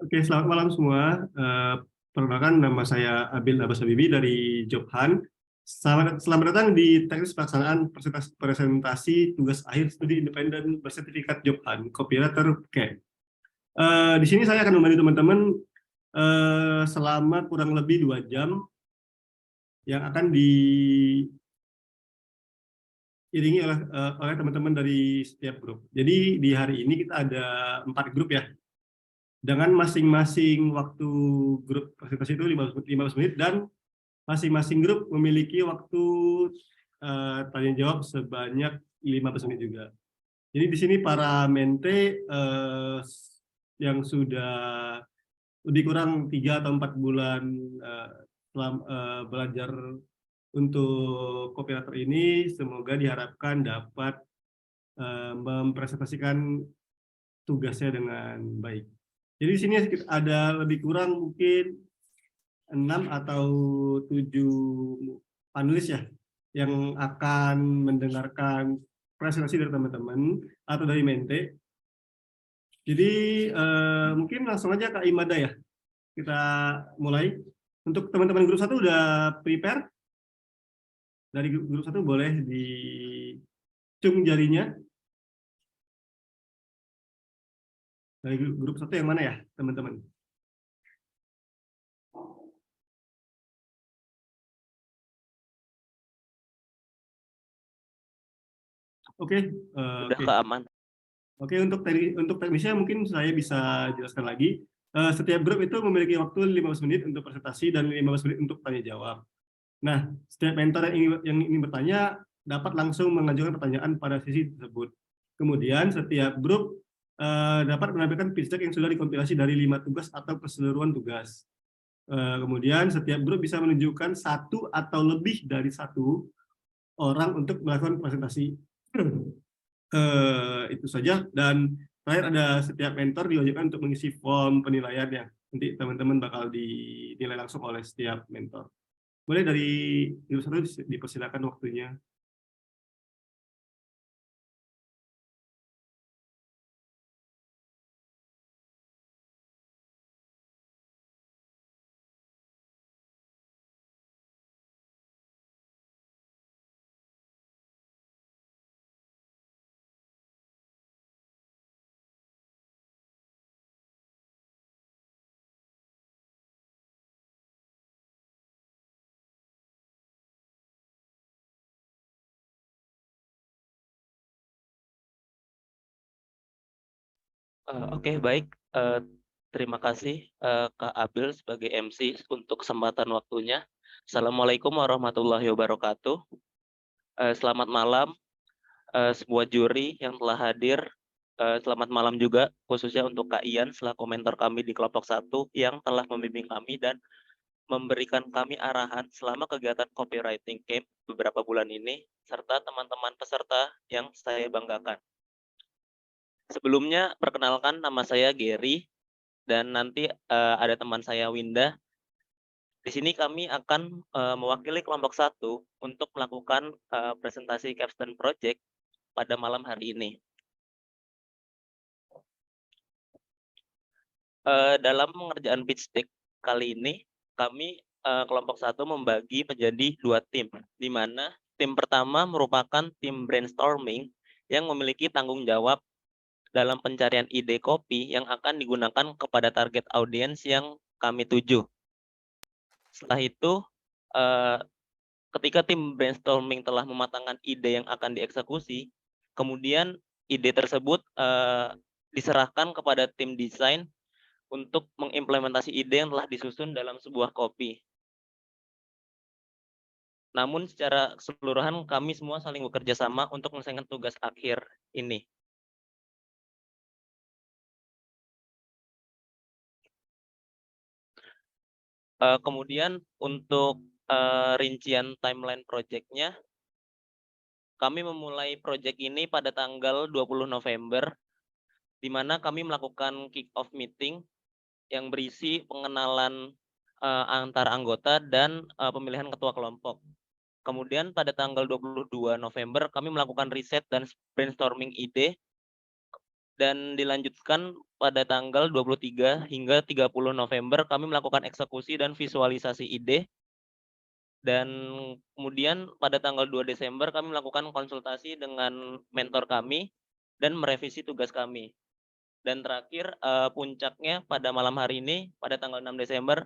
Oke, selamat malam semua. Perkenalkan, nama saya Abil Abbas Habibi dari Jobhan. Selamat datang di teknis pelaksanaan presentasi tugas akhir studi independen bersertifikat Jobhan, Copywriter Camp. Di sini saya akan membantu teman-teman selama kurang lebih 2 jam yang akan diiringi oleh teman-teman dari setiap grup. Jadi di hari ini kita ada 4 grup ya. Dengan masing-masing waktu grup presentasi itu 15 menit dan masing-masing grup memiliki waktu tanya jawab sebanyak 15 menit juga. Jadi di sini para mente yang sudah lebih kurang 3 atau 4 bulan belajar untuk copywriter ini, semoga diharapkan dapat mempresentasikan tugasnya dengan baik. Jadi di sini ada lebih kurang mungkin 6 atau 7 panelis ya yang akan mendengarkan presentasi dari teman-teman atau dari mente. Jadi mungkin langsung aja Kak Imada ya. Kita mulai. Untuk teman-teman grup 1 udah prepare? Dari grup 1 boleh dicung jarinya. Dari grup 1 yang mana ya, teman-teman? Oke, Udah keaman. Oke, untuk teknisnya mungkin saya bisa jelaskan lagi. Setiap grup itu memiliki waktu 15 menit untuk presentasi dan 15 menit untuk tanya jawab. Nah, setiap mentor yang ingin bertanya dapat langsung mengajukan pertanyaan pada sesi tersebut. Kemudian setiap grup dapat menampilkan pitch deck yang sudah dikompilasi dari 5 tugas atau keseluruhan tugas. Kemudian setiap grup bisa menunjukkan 1 atau lebih dari 1 orang untuk melakukan presentasi. Itu saja, dan terakhir ada setiap mentor diwajibkan untuk mengisi form penilaian yang nanti teman-teman bakal dinilai langsung oleh setiap mentor. Boleh dari grup 1 dipersilakan waktunya. Oke, baik. Terima kasih Kak Abil sebagai MC untuk kesempatan waktunya. Assalamualaikum warahmatullahi wabarakatuh. Selamat malam semua juri yang telah hadir. Selamat malam juga khususnya untuk Kak Ian selaku mentor kami di kelompok 1 yang telah membimbing kami dan memberikan kami arahan selama kegiatan copywriting camp beberapa bulan ini, serta teman-teman peserta yang saya banggakan. Sebelumnya, perkenalkan nama saya Gary, dan nanti ada teman saya Winda. Di sini kami akan mewakili kelompok 1 untuk melakukan presentasi capstone project pada malam hari ini. Dalam pengerjaan pitch deck kali ini, kami kelompok 1 membagi menjadi 2 tim, di mana tim pertama merupakan tim brainstorming yang memiliki tanggung jawab dalam pencarian ide kopi yang akan digunakan kepada target audiens yang kami tuju. Setelah itu, ketika tim brainstorming telah mematangkan ide yang akan dieksekusi, kemudian ide tersebut diserahkan kepada tim desain untuk mengimplementasi ide yang telah disusun dalam sebuah kopi. Namun secara keseluruhan kami semua saling bekerja sama untuk menyelesaikan tugas akhir ini. Kemudian untuk rincian timeline project-nya, kami memulai project ini pada tanggal 20 November, di mana kami melakukan kick-off meeting yang berisi pengenalan antar anggota dan pemilihan ketua kelompok. Kemudian pada tanggal 22 November, kami melakukan riset dan brainstorming ide dan dilanjutkan pada tanggal 23 hingga 30 November kami melakukan eksekusi dan visualisasi ide, dan kemudian pada tanggal 2 Desember kami melakukan konsultasi dengan mentor kami dan merevisi tugas kami. Dan terakhir, puncaknya pada malam hari ini pada tanggal 6 Desember,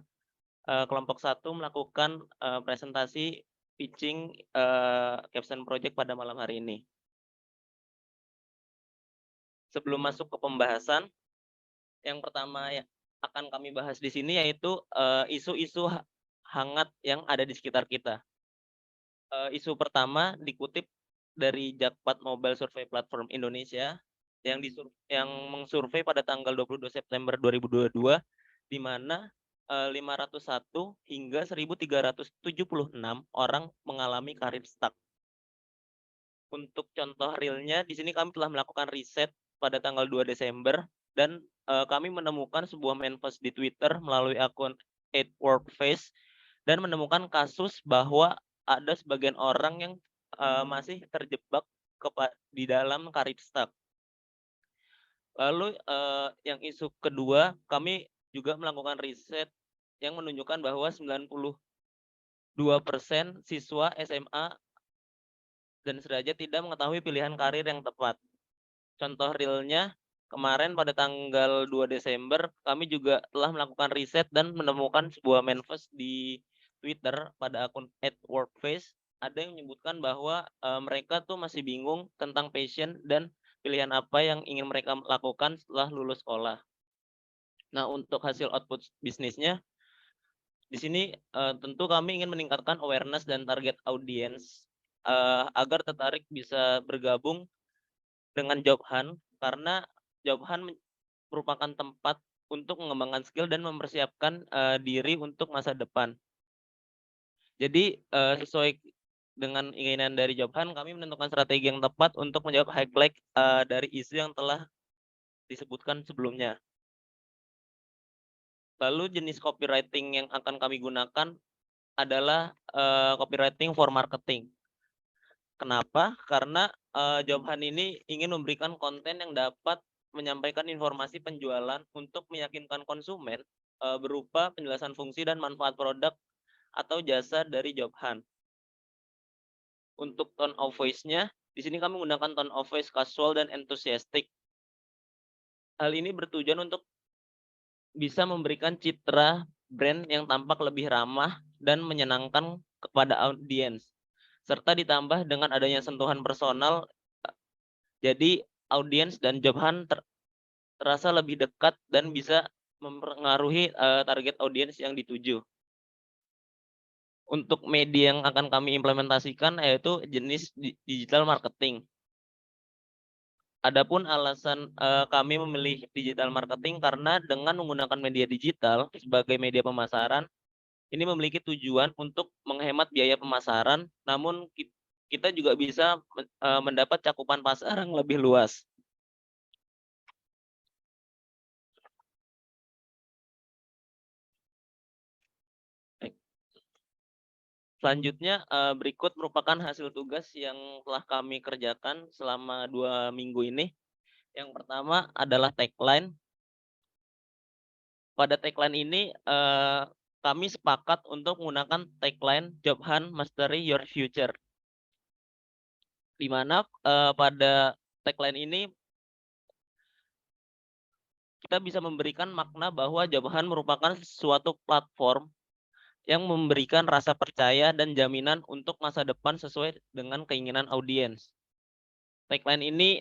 kelompok 1 melakukan, presentasi pitching, capstone project pada malam hari ini. Sebelum masuk ke pembahasan, yang pertama yang akan kami bahas di sini yaitu, isu-isu hangat yang ada di sekitar kita. Isu pertama dikutip dari Jakpad Mobile Survey Platform Indonesia yang mengsurvei pada tanggal 22 September 2022, di mana, 501 hingga 1.376 orang mengalami karir stuck. Untuk contoh realnya, di sini kami telah melakukan riset pada tanggal 2 Desember dan, kami menemukan sebuah manifest di Twitter melalui akun @workface dan menemukan kasus bahwa ada sebagian orang yang, masih terjebak di dalam karir stuck. Lalu, yang isu kedua, kami juga melakukan riset yang menunjukkan bahwa 92% siswa SMA dan sederajat tidak mengetahui pilihan karir yang tepat. Contoh realnya, kemarin pada tanggal 2 Desember, kami juga telah melakukan riset dan menemukan sebuah manifest di Twitter pada akun @workface. Ada yang menyebutkan bahwa, mereka tuh masih bingung tentang passion dan pilihan apa yang ingin mereka lakukan setelah lulus sekolah. Nah, untuk hasil output bisnisnya, di sini, tentu kami ingin meningkatkan awareness dan target audience, agar tertarik bisa bergabung dengan job hunt, karena job hunt merupakan tempat untuk mengembangkan skill dan mempersiapkan, diri untuk masa depan. Jadi, sesuai dengan keinginan dari job hunt, kami menentukan strategi yang tepat untuk menjawab highlight, dari isu yang telah disebutkan sebelumnya. Lalu jenis copywriting yang akan kami gunakan adalah, copywriting for marketing. Kenapa? Karena, job hunt ini ingin memberikan konten yang dapat menyampaikan informasi penjualan untuk meyakinkan konsumen, berupa penjelasan fungsi dan manfaat produk atau jasa dari job hunt. Untuk tone of voice-nya, di sini kami menggunakan tone of voice casual dan enthusiastic. Hal ini bertujuan untuk bisa memberikan citra brand yang tampak lebih ramah dan menyenangkan kepada audiens, serta ditambah dengan adanya sentuhan personal, jadi audiens dan job hunt terasa lebih dekat dan bisa mempengaruhi, target audiens yang dituju. Untuk media yang akan kami implementasikan yaitu jenis digital marketing. Adapun alasan, kami memilih digital marketing karena dengan menggunakan media digital sebagai media pemasaran, ini memiliki tujuan untuk menghemat biaya pemasaran, namun kita juga bisa mendapat cakupan pasar yang lebih luas. Selanjutnya, berikut merupakan hasil tugas yang telah kami kerjakan selama 2 minggu ini. Yang pertama adalah tagline. Pada tagline ini, kami sepakat untuk menggunakan tagline Job Hunt Mastery Your Future. Di mana, pada tagline ini kita bisa memberikan makna bahwa Job Hunt merupakan suatu platform yang memberikan rasa percaya dan jaminan untuk masa depan sesuai dengan keinginan audiens. Tagline ini,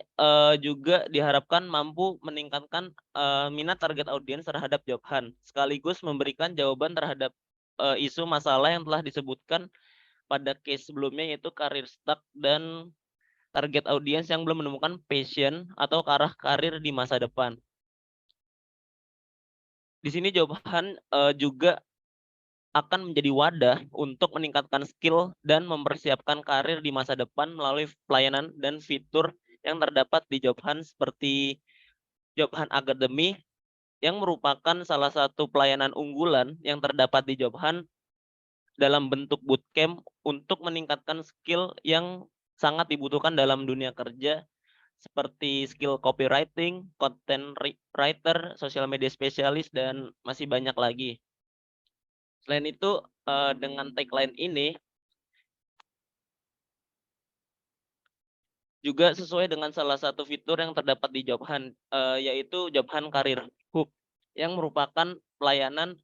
juga diharapkan mampu meningkatkan, minat target audiens terhadap job hunt, sekaligus memberikan jawaban terhadap, isu masalah yang telah disebutkan pada case sebelumnya, yaitu career stuck dan target audiens yang belum menemukan passion atau arah karir di masa depan. Di sini job hunt, juga akan menjadi wadah untuk meningkatkan skill dan mempersiapkan karir di masa depan melalui pelayanan dan fitur yang terdapat di job hunt seperti Job Hunt Academy yang merupakan salah satu pelayanan unggulan yang terdapat di job hunt dalam bentuk bootcamp untuk meningkatkan skill yang sangat dibutuhkan dalam dunia kerja, seperti skill copywriting, content writer, social media specialist, dan masih banyak lagi. Selain itu, dengan tagline ini juga sesuai dengan salah satu fitur yang terdapat di Jobhan, yaitu Jobhan Career Hub, yang merupakan pelayanan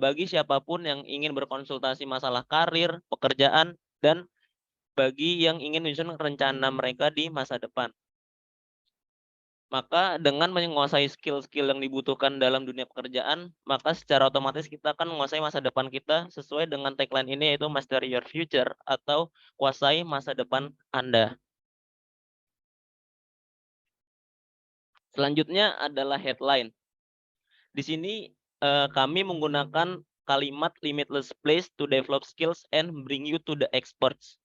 bagi siapapun yang ingin berkonsultasi masalah karir, pekerjaan, dan bagi yang ingin menyusun rencana mereka di masa depan. Maka dengan menguasai skill-skill yang dibutuhkan dalam dunia pekerjaan, maka secara otomatis kita akan menguasai masa depan kita sesuai dengan tagline ini, yaitu Master Your Future atau kuasai masa depan Anda. Selanjutnya adalah headline. Di sini kami menggunakan kalimat limitless place to develop skills and bring you to the experts.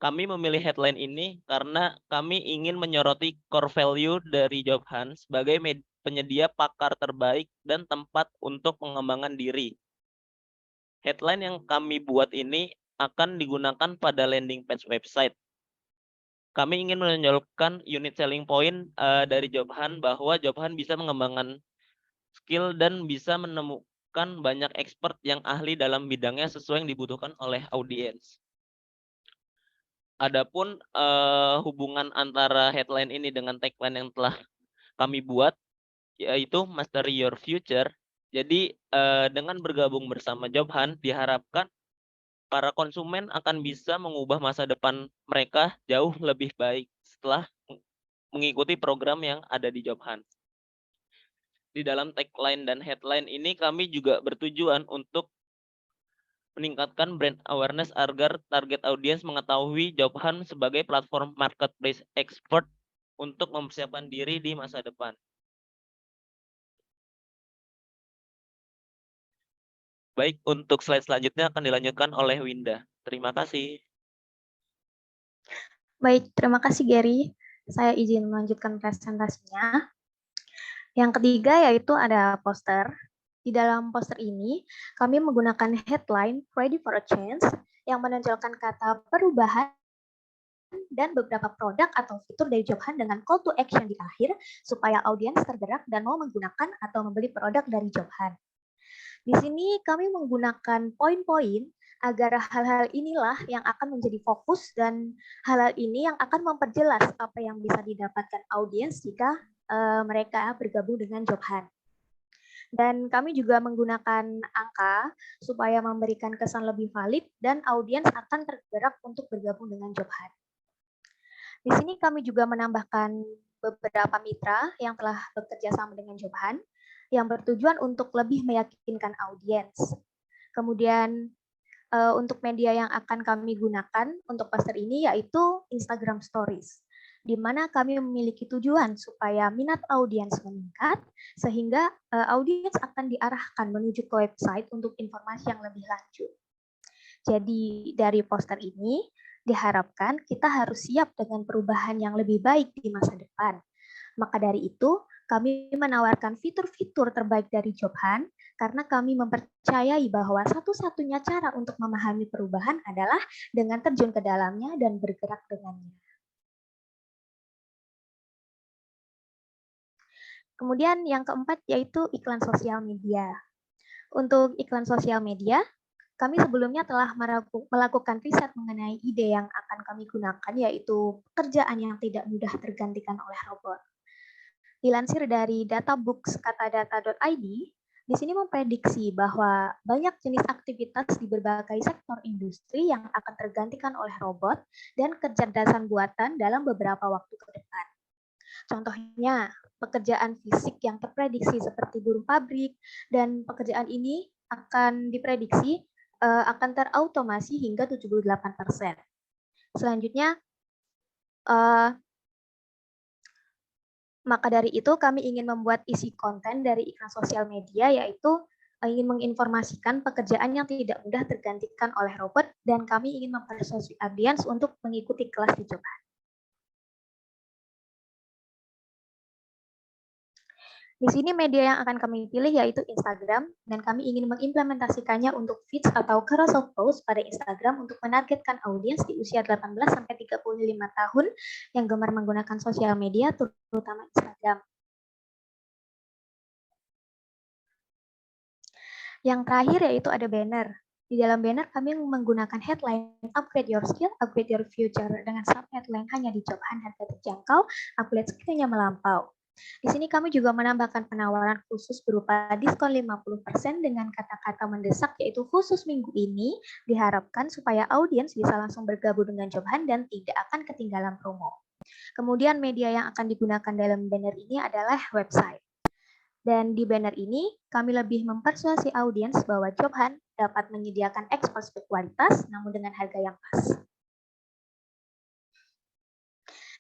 Kami memilih headline ini karena kami ingin menyoroti core value dari Jobhan sebagai penyedia pakar terbaik dan tempat untuk pengembangan diri. Headline yang kami buat ini akan digunakan pada landing page website. Kami ingin menonjolkan unit selling point dari Jobhan bahwa Jobhan bisa mengembangkan skill dan bisa menemukan banyak expert yang ahli dalam bidangnya sesuai yang dibutuhkan oleh audiens. Adapun hubungan antara headline ini dengan tagline yang telah kami buat, yaitu Master Your Future. Jadi dengan bergabung bersama Jobhan, diharapkan para konsumen akan bisa mengubah masa depan mereka jauh lebih baik setelah mengikuti program yang ada di Jobhan. Di dalam tagline dan headline ini kami juga bertujuan untuk meningkatkan brand awareness agar target audiens mengetahui Jobhan sebagai platform marketplace expert untuk mempersiapkan diri di masa depan. Baik, untuk slide selanjutnya akan dilanjutkan oleh Winda. Terima kasih. Baik, terima kasih Gary. Saya izin melanjutkan presentasinya. Yang ketiga yaitu ada poster. Di dalam poster ini, kami menggunakan headline Ready for a Change yang menonjolkan kata perubahan dan beberapa produk atau fitur dari Jobhan dengan call to action di akhir supaya audiens tergerak dan mau menggunakan atau membeli produk dari Jobhan. Di sini kami menggunakan poin-poin agar hal-hal inilah yang akan menjadi fokus dan hal-hal ini yang akan memperjelas apa yang bisa didapatkan audiens jika mereka bergabung dengan Jobhan. Dan kami juga menggunakan angka supaya memberikan kesan lebih valid dan audiens akan tergerak untuk bergabung dengan Jobhan. Di sini kami juga menambahkan beberapa mitra yang telah bekerja sama dengan Jobhan yang bertujuan untuk lebih meyakinkan audiens. Kemudian untuk media yang akan kami gunakan untuk poster ini yaitu Instagram Stories, di mana kami memiliki tujuan supaya minat audiens meningkat, sehingga audiens akan diarahkan menuju ke website untuk informasi yang lebih lanjut. Jadi dari poster ini diharapkan kita harus siap dengan perubahan yang lebih baik di masa depan. Maka dari itu, kami menawarkan fitur-fitur terbaik dari Jobhan karena kami mempercayai bahwa satu-satunya cara untuk memahami perubahan adalah dengan terjun ke dalamnya dan bergerak dengannya. Kemudian yang keempat yaitu iklan sosial media. Untuk iklan sosial media, kami sebelumnya telah melakukan riset mengenai ide yang akan kami gunakan, yaitu pekerjaan yang tidak mudah tergantikan oleh robot. Dilansir dari databooks.katadata.id, di sini memprediksi bahwa banyak jenis aktivitas di berbagai sektor industri yang akan tergantikan oleh robot dan kecerdasan buatan dalam beberapa waktu ke depan. Contohnya, pekerjaan fisik yang terprediksi seperti buruh pabrik, dan pekerjaan ini akan diprediksi akan terautomasi hingga 78%. Selanjutnya, maka dari itu kami ingin membuat isi konten dari iklan sosial media, yaitu ingin menginformasikan pekerjaan yang tidak mudah tergantikan oleh robot, dan kami ingin mempersuasi audiens untuk mengikuti kelas di Jobhan. Di sini media yang akan kami pilih yaitu Instagram, dan kami ingin mengimplementasikannya untuk feeds atau carousel post pada Instagram untuk menargetkan audiens di usia 18-35 tahun yang gemar menggunakan sosial media, terutama Instagram. Yang terakhir yaitu ada banner. Di dalam banner kami menggunakan headline Upgrade Your Skill, Upgrade Your Future dengan sub-headline hanya di job hunt harga terjangkau, upgrade skillnya melampau. Di sini kami juga menambahkan penawaran khusus berupa diskon 50% dengan kata-kata mendesak yaitu khusus minggu ini diharapkan supaya audiens bisa langsung bergabung dengan job hunt dan tidak akan ketinggalan promo. Kemudian media yang akan digunakan dalam banner ini adalah website. Dan di banner ini, kami lebih mempersuasi audiens bahwa job hunt dapat menyediakan ekspos berkualitas namun dengan harga yang pas.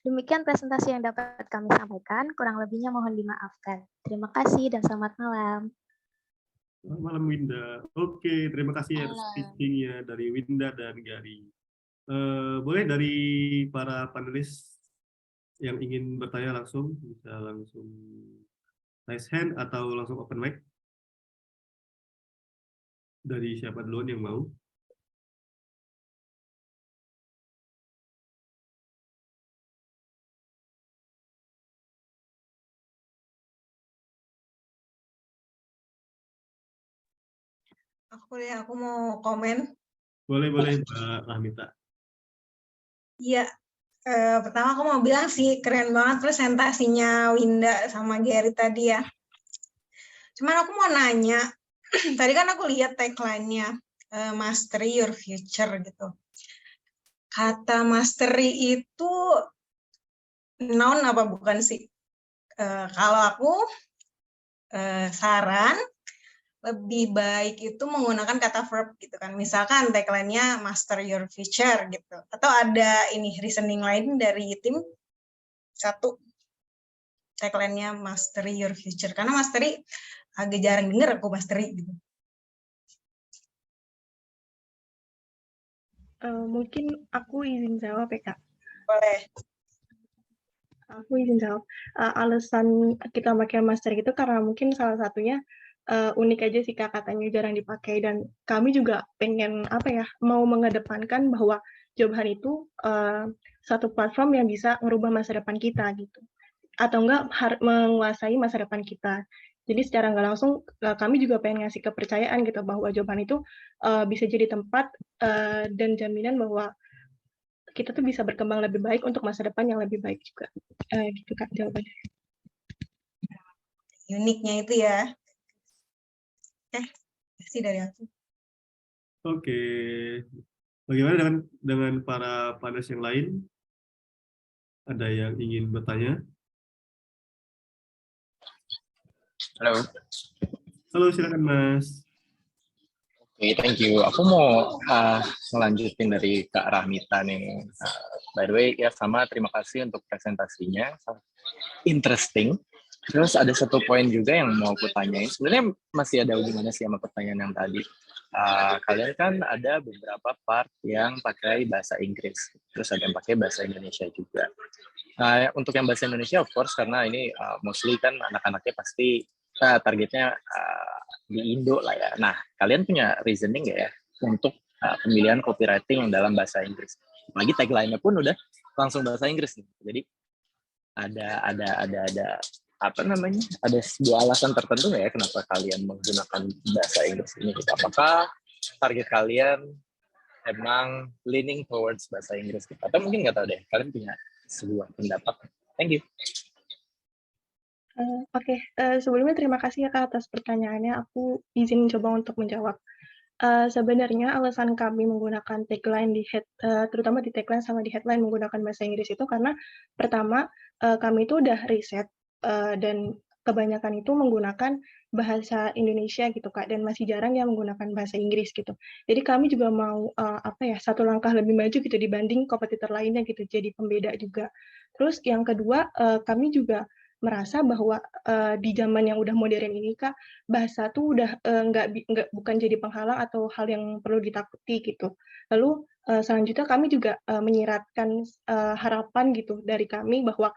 Demikian presentasi yang dapat kami sampaikan, kurang lebihnya mohon dimaafkan. Terima kasih dan selamat malam. Selamat malam Winda. Oke, terima kasih atas speaking-nya dari Winda dan Gary. Boleh dari para panelis yang ingin bertanya langsung, bisa langsung raise hand atau langsung open mic. Dari siapa duluan yang mau? Aku mau komen. Boleh, Mbak Rahmita. Iya, pertama aku mau bilang sih keren banget presentasinya Winda sama Gary tadi ya. Cuman aku mau nanya, tadi kan aku lihat tagline-nya, Mastery Your Future gitu. Kata mastery itu noun apa bukan sih? Kalau aku saran, lebih baik itu menggunakan kata verb gitu kan. Misalkan tagline-nya master your future gitu. Atau ada ini reasoning lain dari tim satu tagline-nya mastery your future. Karena mastery agak jarang denger aku mastery gitu. Mungkin aku izin jawab ya Kak. Boleh. Aku izin jawab. Alasan kita pakai master itu karena mungkin salah satunya unik aja sih Kak, katanya jarang dipakai, dan kami juga pengen mau mengedepankan bahwa job hunt itu satu platform yang bisa merubah masa depan kita gitu, atau enggak menguasai masa depan kita. Jadi secara nggak langsung kami juga pengen ngasih kepercayaan gitu bahwa job hunt itu bisa jadi tempat dan jaminan bahwa kita tuh bisa berkembang lebih baik untuk masa depan yang lebih baik juga. Gitu Kak jawabannya. Uniknya itu ya. Kasih dari aku. Oke. Bagaimana dengan para panelis yang lain? Ada yang ingin bertanya? Halo. Halo, silakan Mas. Oke, thank you. Aku mau melanjutin dari Kak Rahmita nih. By the way, ya sama, terima kasih untuk presentasinya. Interesting. Terus ada satu poin juga yang mau aku tanyain. Sebenarnya masih ada hubungannya sih sama pertanyaan yang tadi. Kalian kan ada beberapa part yang pakai bahasa Inggris. Terus ada yang pakai bahasa Indonesia juga. Nah, untuk yang bahasa Indonesia, of course, karena ini mostly kan anak-anaknya pasti targetnya di Indo lah ya. Nah, kalian punya reasoning nggak ya untuk pemilihan copywriting yang dalam bahasa Inggris? Lagi tagline-nya pun udah langsung bahasa Inggris nih. Jadi ada apa namanya? Ada sebuah alasan tertentu nggak ya kenapa kalian menggunakan bahasa Inggris ini? Gitu. Apakah target kalian emang leaning towards bahasa Inggris? Gitu? Atau mungkin nggak tahu deh. Kalian punya sebuah pendapat? Thank you. Oke, sebelumnya terima kasih ya Kak atas pertanyaannya. Aku izin coba untuk menjawab. Sebenarnya alasan kami menggunakan tagline terutama di tagline sama di headline menggunakan bahasa Inggris itu karena pertama kami itu udah riset dan kebanyakan itu menggunakan bahasa Indonesia gitu Kak, dan masih jarang yang menggunakan bahasa Inggris gitu. Jadi kami juga mau satu langkah lebih maju gitu dibanding kompetitor lainnya gitu, jadi pembeda juga. Terus yang kedua kami juga merasa bahwa di zaman yang udah modern ini Kak, bahasa tuh udah bukan jadi penghalang atau hal yang perlu ditakuti gitu. Lalu selanjutnya kami juga menyiratkan harapan gitu dari kami bahwa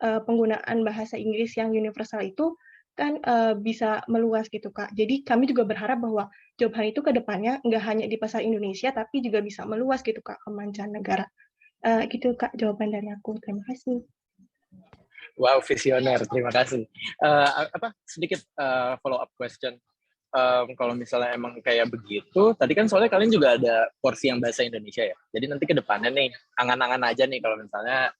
penggunaan bahasa Inggris yang universal itu kan bisa meluas gitu Kak. Jadi kami juga berharap bahwa job hunt itu ke depannya nggak hanya di pasar Indonesia, tapi juga bisa meluas gitu Kak ke mancanegara. Gitu Kak jawaban dari aku. Terima kasih. Wow, visioner. Terima kasih. Sedikit follow up question. Kalau misalnya emang kayak begitu, tadi kan soalnya kalian juga ada porsi yang bahasa Indonesia ya. Jadi nanti ke depannya nih, angan-angan aja nih kalau misalnya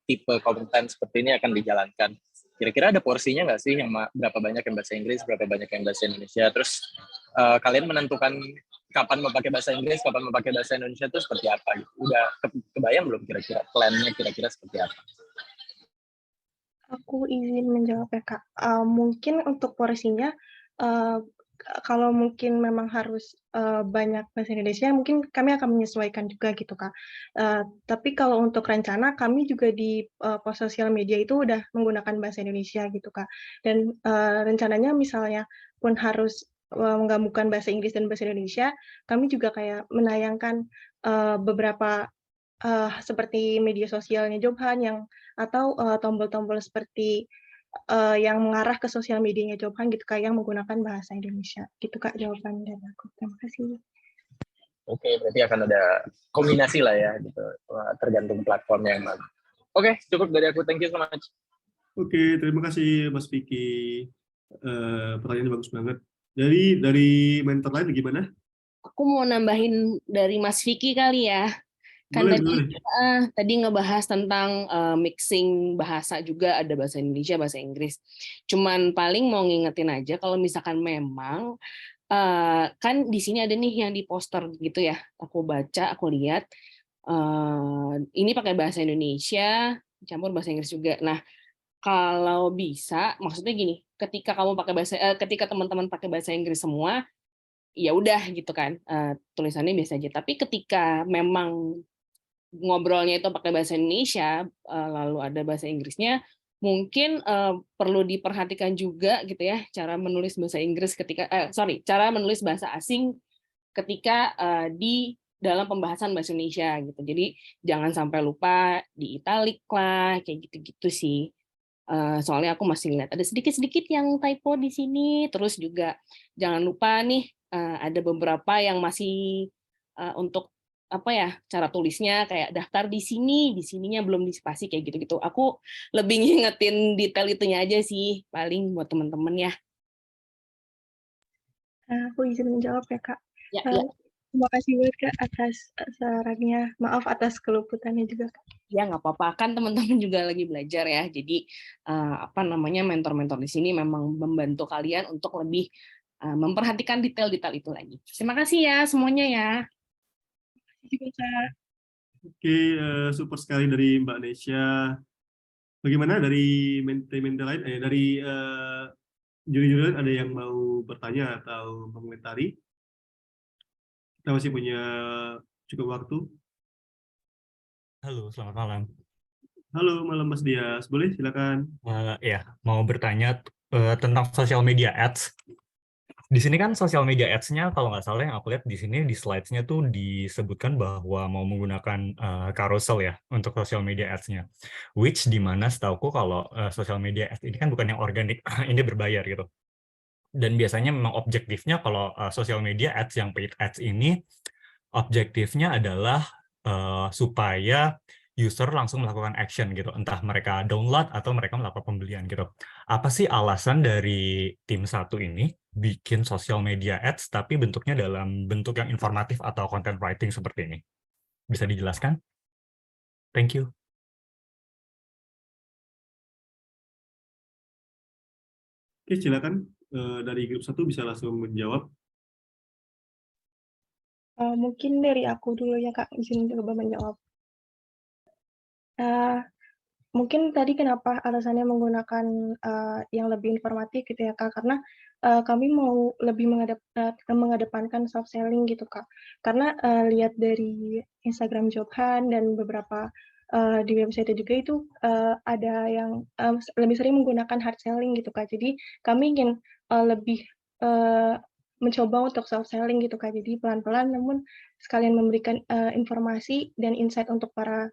tipe konten seperti ini akan dijalankan. Kira-kira ada porsinya nggak sih yang berapa banyak yang bahasa Inggris, berapa banyak yang bahasa Indonesia? Terus kalian menentukan kapan mau pakai bahasa Inggris, kapan mau pakai bahasa Indonesia itu seperti apa? Gitu. Udah kebayang belum kira-kira plannya kira-kira seperti apa? Aku izin menjawab ya Kak. Mungkin untuk porsinya, kalau mungkin memang harus banyak bahasa Indonesia, mungkin kami akan menyesuaikan juga gitu Kak. Tapi kalau untuk rencana, kami juga di post sosial media itu udah menggunakan bahasa Indonesia gitu Kak. Dan rencananya misalnya pun harus menggabungkan bahasa Inggris dan bahasa Indonesia, kami juga kayak menayangkan beberapa seperti media sosialnya Jobhan yang atau tombol-tombol seperti yang mengarah ke sosial medianya Jobhan gitu Kak, yang menggunakan bahasa Indonesia. Gitu Kak jawaban dari aku. Terima kasih. Oke, berarti akan ada kombinasi lah ya, gitu. Tergantung platformnya yang mana. Oke, cukup dari aku. Thank you so much. Oke, terima kasih Mas Vicky. Pertanyaannya bagus banget. Jadi dari mentor lain gimana? Aku mau nambahin dari Mas Vicky kali ya. Kan Boleh. tadi ngebahas tentang mixing bahasa juga, ada bahasa Indonesia, bahasa Inggris. Cuman paling mau ngingetin aja kalau misalkan memang kan di sini ada nih yang di poster gitu ya. Aku baca, aku lihat ini pakai bahasa Indonesia, campur bahasa Inggris juga. Nah, kalau bisa, maksudnya gini, ketika ketika teman-teman pakai bahasa Inggris semua, ya udah gitu kan, tulisannya biasa aja. Tapi ketika memang ngobrolnya itu pakai bahasa Indonesia, lalu ada bahasa Inggrisnya, mungkin perlu diperhatikan juga gitu ya, cara menulis bahasa Inggris cara menulis bahasa asing ketika di dalam pembahasan bahasa Indonesia gitu. Jadi jangan sampai lupa di italic lah, kayak gitu-gitu sih. Soalnya aku masih lihat ada sedikit-sedikit yang typo di sini. Terus juga jangan lupa nih ada beberapa yang masih untuk apa ya, cara tulisnya kayak daftar di sininya belum dispasi kayak gitu-gitu. Aku lebih ngingetin detail itunya aja sih paling buat teman-teman ya. Aku izin menjawab ya Kak. Ya. Terima kasih banget Kak atas sarannya. Maaf atas keluputannya juga Kak. Ya nggak apa-apa, kan teman-teman juga lagi belajar ya. Jadi mentor-mentor di sini memang membantu kalian untuk lebih memperhatikan detail-detail itu lagi. Terima kasih ya semuanya ya. Juga Kak. Oke, super sekali dari Mbak Nesya. Bagaimana dari mentor lain? Dari juri-juri lain ada yang mau bertanya atau mengomentari? Kita masih punya cukup waktu. Halo, selamat malam. Halo, malam Mas Dias. Boleh, silakan. Ya, mau bertanya tentang social media ads. Di sini kan social media ads-nya, kalau nggak salah yang aku lihat di sini di slides-nya tuh disebutkan bahwa mau menggunakan carousel ya untuk social media ads-nya. Which di mana setauku kalau social media ads ini kan bukan yang organik, ini berbayar gitu. Dan biasanya memang objektifnya kalau social media ads yang paid ads ini, objektifnya adalah supaya user langsung melakukan action gitu, entah mereka download atau mereka melakukan pembelian gitu. Apa sih alasan dari tim satu ini bikin social media ads tapi bentuknya dalam bentuk yang informatif atau content writing seperti ini? Bisa dijelaskan? Thank you. Oke, silakan. Dari grup 1 bisa langsung menjawab. Mungkin dari aku dulu ya Kak, izin coba menjawab. Mungkin tadi kenapa alasannya menggunakan yang lebih informatif gitu ya Kak, karena kami mau lebih mengedepankan soft selling gitu Kak. Karena lihat dari Instagram Jobhan dan beberapa di website juga itu ada yang lebih sering menggunakan hard selling gitu Kak. Jadi kami ingin lebih mencoba untuk soft selling gitu Kak. Jadi pelan-pelan namun sekalian memberikan informasi dan insight untuk para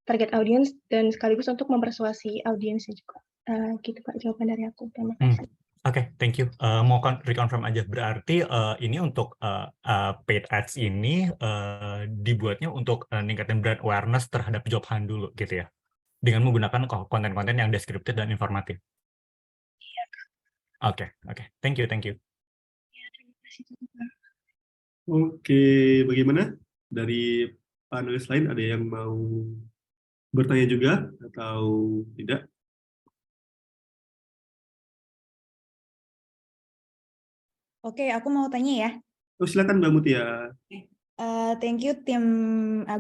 target audience dan sekaligus untuk mempersuasi audiensnya juga. Gitu Kak jawaban dari aku. Terima Hmm, kasih. Oke, thank you. Mau reconfirm aja, berarti ini untuk paid ads ini dibuatnya untuk ningkatin brand awareness terhadap job hunt dulu gitu ya, dengan menggunakan konten-konten yang deskriptif dan informatif. Oke, thank you, thank you. Terima kasih Kak. Oke, bagaimana? Dari panelis lain ada yang mau bertanya juga atau tidak? Oke, aku mau tanya ya. Oh, silakan Mbak Mutia. Thank you tim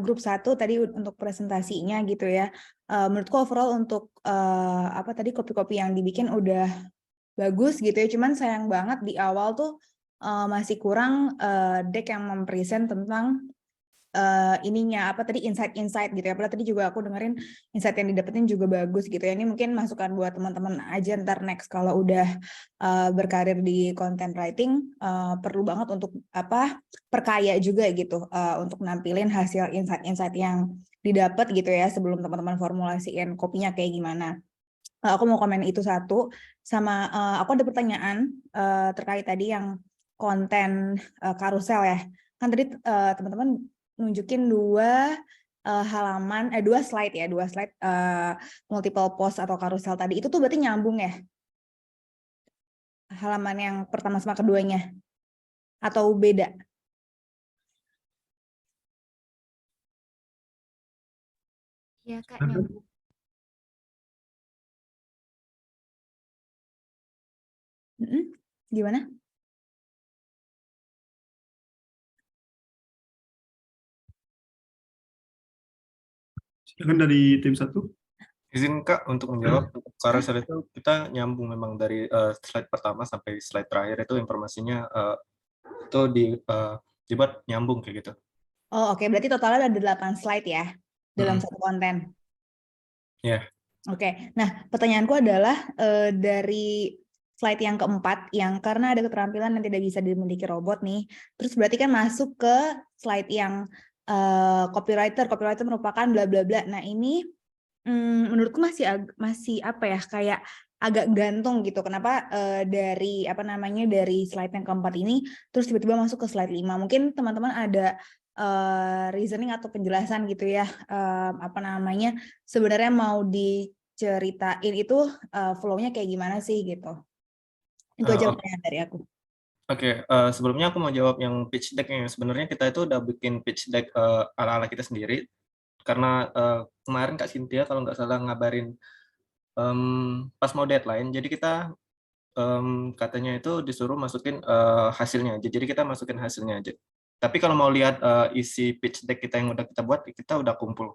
grup 1 tadi untuk presentasinya gitu ya. Menurutku overall untuk apa tadi kopi-kopi yang dibikin udah bagus gitu ya. Cuman sayang banget di awal tuh masih kurang deck yang mempresent tentang ininya apa tadi insight gitu ya. Padahal tadi juga aku dengerin insight yang didapetin juga bagus gitu ya. Ini mungkin masukan buat teman-teman aja ntar next kalau udah berkarir di content writing perlu banget untuk apa perkaya juga gitu untuk nampilin hasil insight-insight yang didapat gitu ya sebelum teman-teman formulasiin kopinya kayak gimana. Aku mau komen itu satu sama aku ada pertanyaan terkait tadi yang konten karusel ya. Kan tadi teman-teman nunjukin dua slide ya, dua slide multiple post atau karusel tadi. Itu tuh berarti nyambung ya? Halaman yang pertama sama keduanya atau beda? Ya Kak, nyambung. Gimana? Silakan dari tim 1. Izin Kak untuk menjawab. Untuk carousel itu kita nyambung memang dari slide pertama sampai slide terakhir itu informasinya itu dibuat nyambung kayak gitu. Oh oke, berarti totalnya ada 8 slide ya dalam satu konten. Ya. Oke, nah pertanyaanku adalah dari slide yang keempat yang karena ada keterampilan yang tidak bisa dimiliki robot nih, terus berarti kan masuk ke slide yang copywriter merupakan bla bla bla. Nah ini menurutku masih apa ya kayak agak gantung gitu. Kenapa dari apa namanya dari slide yang keempat ini terus tiba-tiba masuk ke slide 5? Mungkin teman-teman ada reasoning atau penjelasan gitu ya apa namanya sebenarnya mau diceritain itu flow-nya kayak gimana sih gitu. Itu aja pertanyaan dari aku. Oke, sebelumnya aku mau jawab yang pitch deck yang sebenarnya kita itu udah bikin pitch deck ala-ala kita sendiri karena kemarin Kak Cynthia kalau nggak salah ngabarin pas mau deadline, jadi kita katanya itu disuruh masukin hasilnya aja, jadi kita masukin hasilnya aja. Tapi kalau mau lihat isi pitch deck kita yang udah kita buat, kita udah kumpul.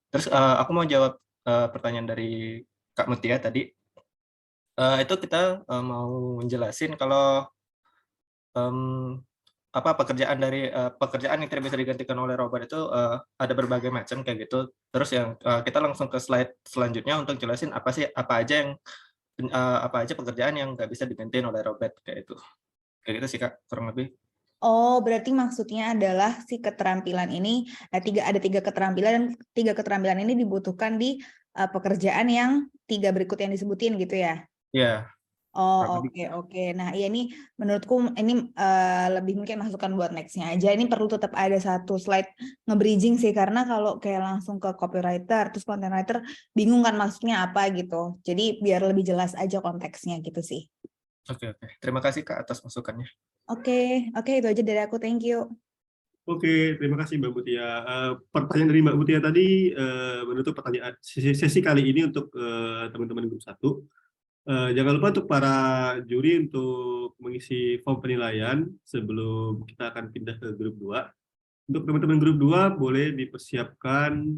Terus aku mau jawab pertanyaan dari Kak Mutia tadi. Itu kita mau menjelasin kalau apa pekerjaan yang tidak bisa digantikan oleh robot itu ada berbagai macam kayak gitu. Terus yang kita langsung ke slide selanjutnya untuk jelasin apa aja pekerjaan yang nggak bisa digantiin oleh robot kayak itu. Kayak gitu sih Kak, kurang lebih. Oh, berarti maksudnya adalah si keterampilan ini ada tiga keterampilan dan tiga keterampilan ini dibutuhkan di pekerjaan yang tiga berikut yang disebutin gitu ya? Iya. Oh oke. Nah ya ini menurutku ini lebih mungkin masukan buat nextnya aja. Ini perlu tetap ada satu slide nge-bridging sih karena kalau kayak langsung ke copywriter terus content writer bingung kan maksudnya apa gitu. Jadi biar lebih jelas aja konteksnya gitu sih. Oke. Terima kasih Kak atas masukannya. Oke, itu aja dari aku. Thank you. Oke, terima kasih Mbak Mutia. Pertanyaan dari Mbak Mutia tadi menutup pertanyaan sesi kali ini untuk teman-teman grup 1. Jangan lupa untuk para juri untuk mengisi form penilaian sebelum kita akan pindah ke grup 2. Untuk teman-teman grup 2 boleh dipersiapkan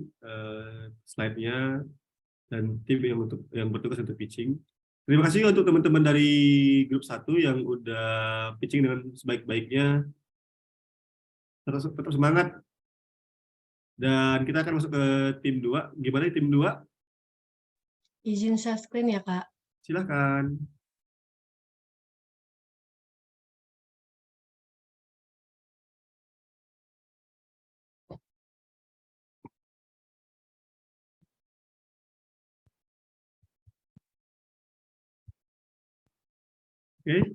slide-nya dan tim yang bertugas untuk pitching. Terima kasih untuk teman-teman dari grup 1 yang udah pitching dengan sebaik-baiknya. Tetap semangat. Dan kita akan masuk ke tim 2. Gimana tim 2? Izin share screen ya, Kak. Silakan. Oke,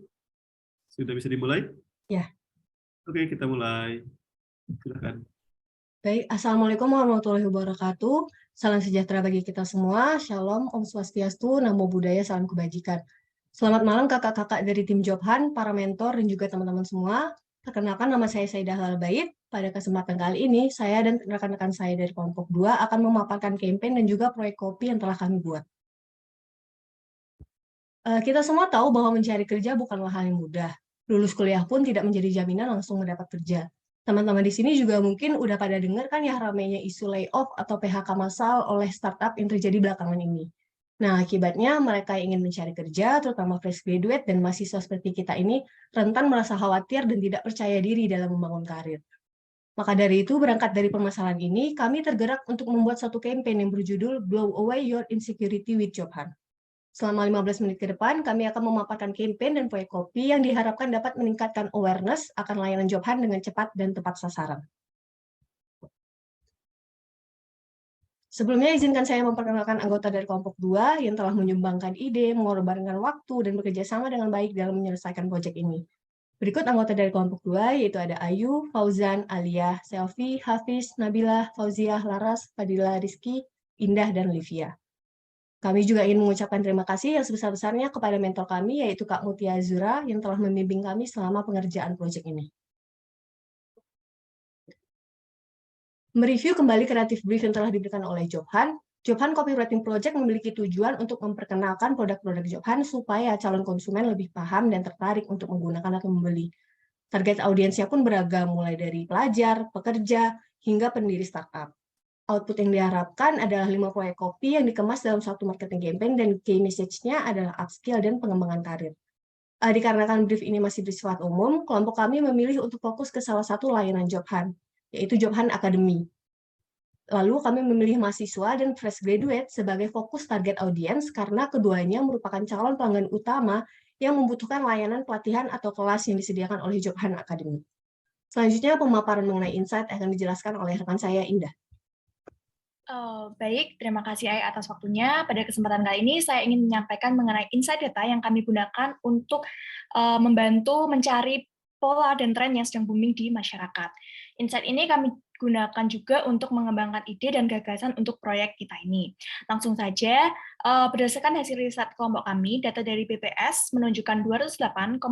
sudah bisa dimulai? Ya. Oke, kita mulai. Silakan. Baik, Assalamualaikum warahmatullahi wabarakatuh. Salam sejahtera bagi kita semua. Shalom, Om Swastiastu, Namo Buddhaya, salam kebajikan. Selamat malam kakak-kakak dari tim Jobhan, para mentor, dan juga teman-teman semua. Perkenalkan, nama saya Saidah Halal Bait. Pada kesempatan kali ini, saya dan rekan-rekan saya dari kelompok 2 akan memaparkan campaign dan juga proyek kopi yang telah kami buat. Kita semua tahu bahwa mencari kerja bukanlah hal yang mudah. Lulus kuliah pun tidak menjadi jaminan langsung mendapat kerja. Teman-teman di sini juga mungkin udah pada dengar kan ya ramainya isu layoff atau PHK massal oleh startup yang terjadi belakangan ini. Nah, akibatnya mereka yang ingin mencari kerja, terutama fresh graduate dan mahasiswa seperti kita ini, rentan merasa khawatir dan tidak percaya diri dalam membangun karir. Maka dari itu, berangkat dari permasalahan ini, kami tergerak untuk membuat satu campaign yang berjudul Blow Away Your Insecurity with Jobhan. Selama 15 menit ke depan, kami akan memaparkan campaign dan proyek kopi yang diharapkan dapat meningkatkan awareness akan layanan Jobhan dengan cepat dan tepat sasaran. Sebelumnya, izinkan saya memperkenalkan anggota dari kelompok 2 yang telah menyumbangkan ide, mengorbankan waktu, dan bekerja sama dengan baik dalam menyelesaikan proyek ini. Berikut anggota dari kelompok 2, yaitu ada Ayu, Fauzan, Alia, Selvi, Hafiz, Nabila, Fauziah, Laras, Fadila, Rizky, Indah, dan Livia. Kami juga ingin mengucapkan terima kasih yang sebesar-besarnya kepada mentor kami, yaitu Kak Mutia Azura, yang telah membimbing kami selama pengerjaan proyek ini. Mereview kembali kreatif brief yang telah diberikan oleh Jobhan, Jobhan Copywriting Project memiliki tujuan untuk memperkenalkan produk-produk Jobhan supaya calon konsumen lebih paham dan tertarik untuk menggunakan atau membeli. Target audiensnya pun beragam, mulai dari pelajar, pekerja, hingga pendiri startup. Output yang diharapkan adalah 5 proyek kopi yang dikemas dalam satu marketing campaign dan key message-nya adalah upskill dan pengembangan karir. Dikarenakan brief ini masih bersifat umum, kelompok kami memilih untuk fokus ke salah satu layanan Jobhan, yaitu Jobhan Academy. Lalu kami memilih mahasiswa dan fresh graduate sebagai fokus target audience karena keduanya merupakan calon pelanggan utama yang membutuhkan layanan pelatihan atau kelas yang disediakan oleh Jobhan Academy. Selanjutnya, pemaparan mengenai insight akan dijelaskan oleh rekan saya, Indah. Baik, terima kasih Ai atas waktunya. Pada kesempatan kali ini saya ingin menyampaikan mengenai insight data yang kami gunakan untuk membantu mencari pola dan tren yang sedang booming di masyarakat. Insight ini kami gunakan juga untuk mengembangkan ide dan gagasan untuk proyek kita ini. Langsung saja, berdasarkan hasil riset kelompok kami, data dari BPS menunjukkan 208,54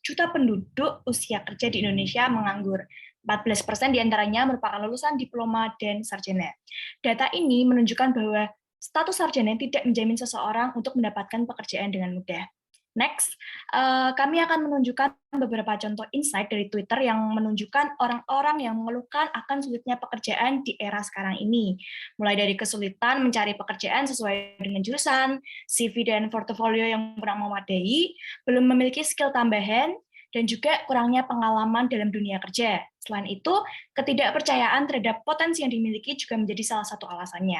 juta penduduk usia kerja di Indonesia menganggur. 14% diantaranya merupakan lulusan diploma dan sarjana. Data ini menunjukkan bahwa status sarjana tidak menjamin seseorang untuk mendapatkan pekerjaan dengan mudah. Next, kami akan menunjukkan beberapa contoh insight dari Twitter yang menunjukkan orang-orang yang mengeluhkan akan sulitnya pekerjaan di era sekarang ini. Mulai dari kesulitan mencari pekerjaan sesuai dengan jurusan, CV dan portofolio yang kurang memadai, belum memiliki skill tambahan, dan juga kurangnya pengalaman dalam dunia kerja. Selain itu, ketidakpercayaan terhadap potensi yang dimiliki juga menjadi salah satu alasannya.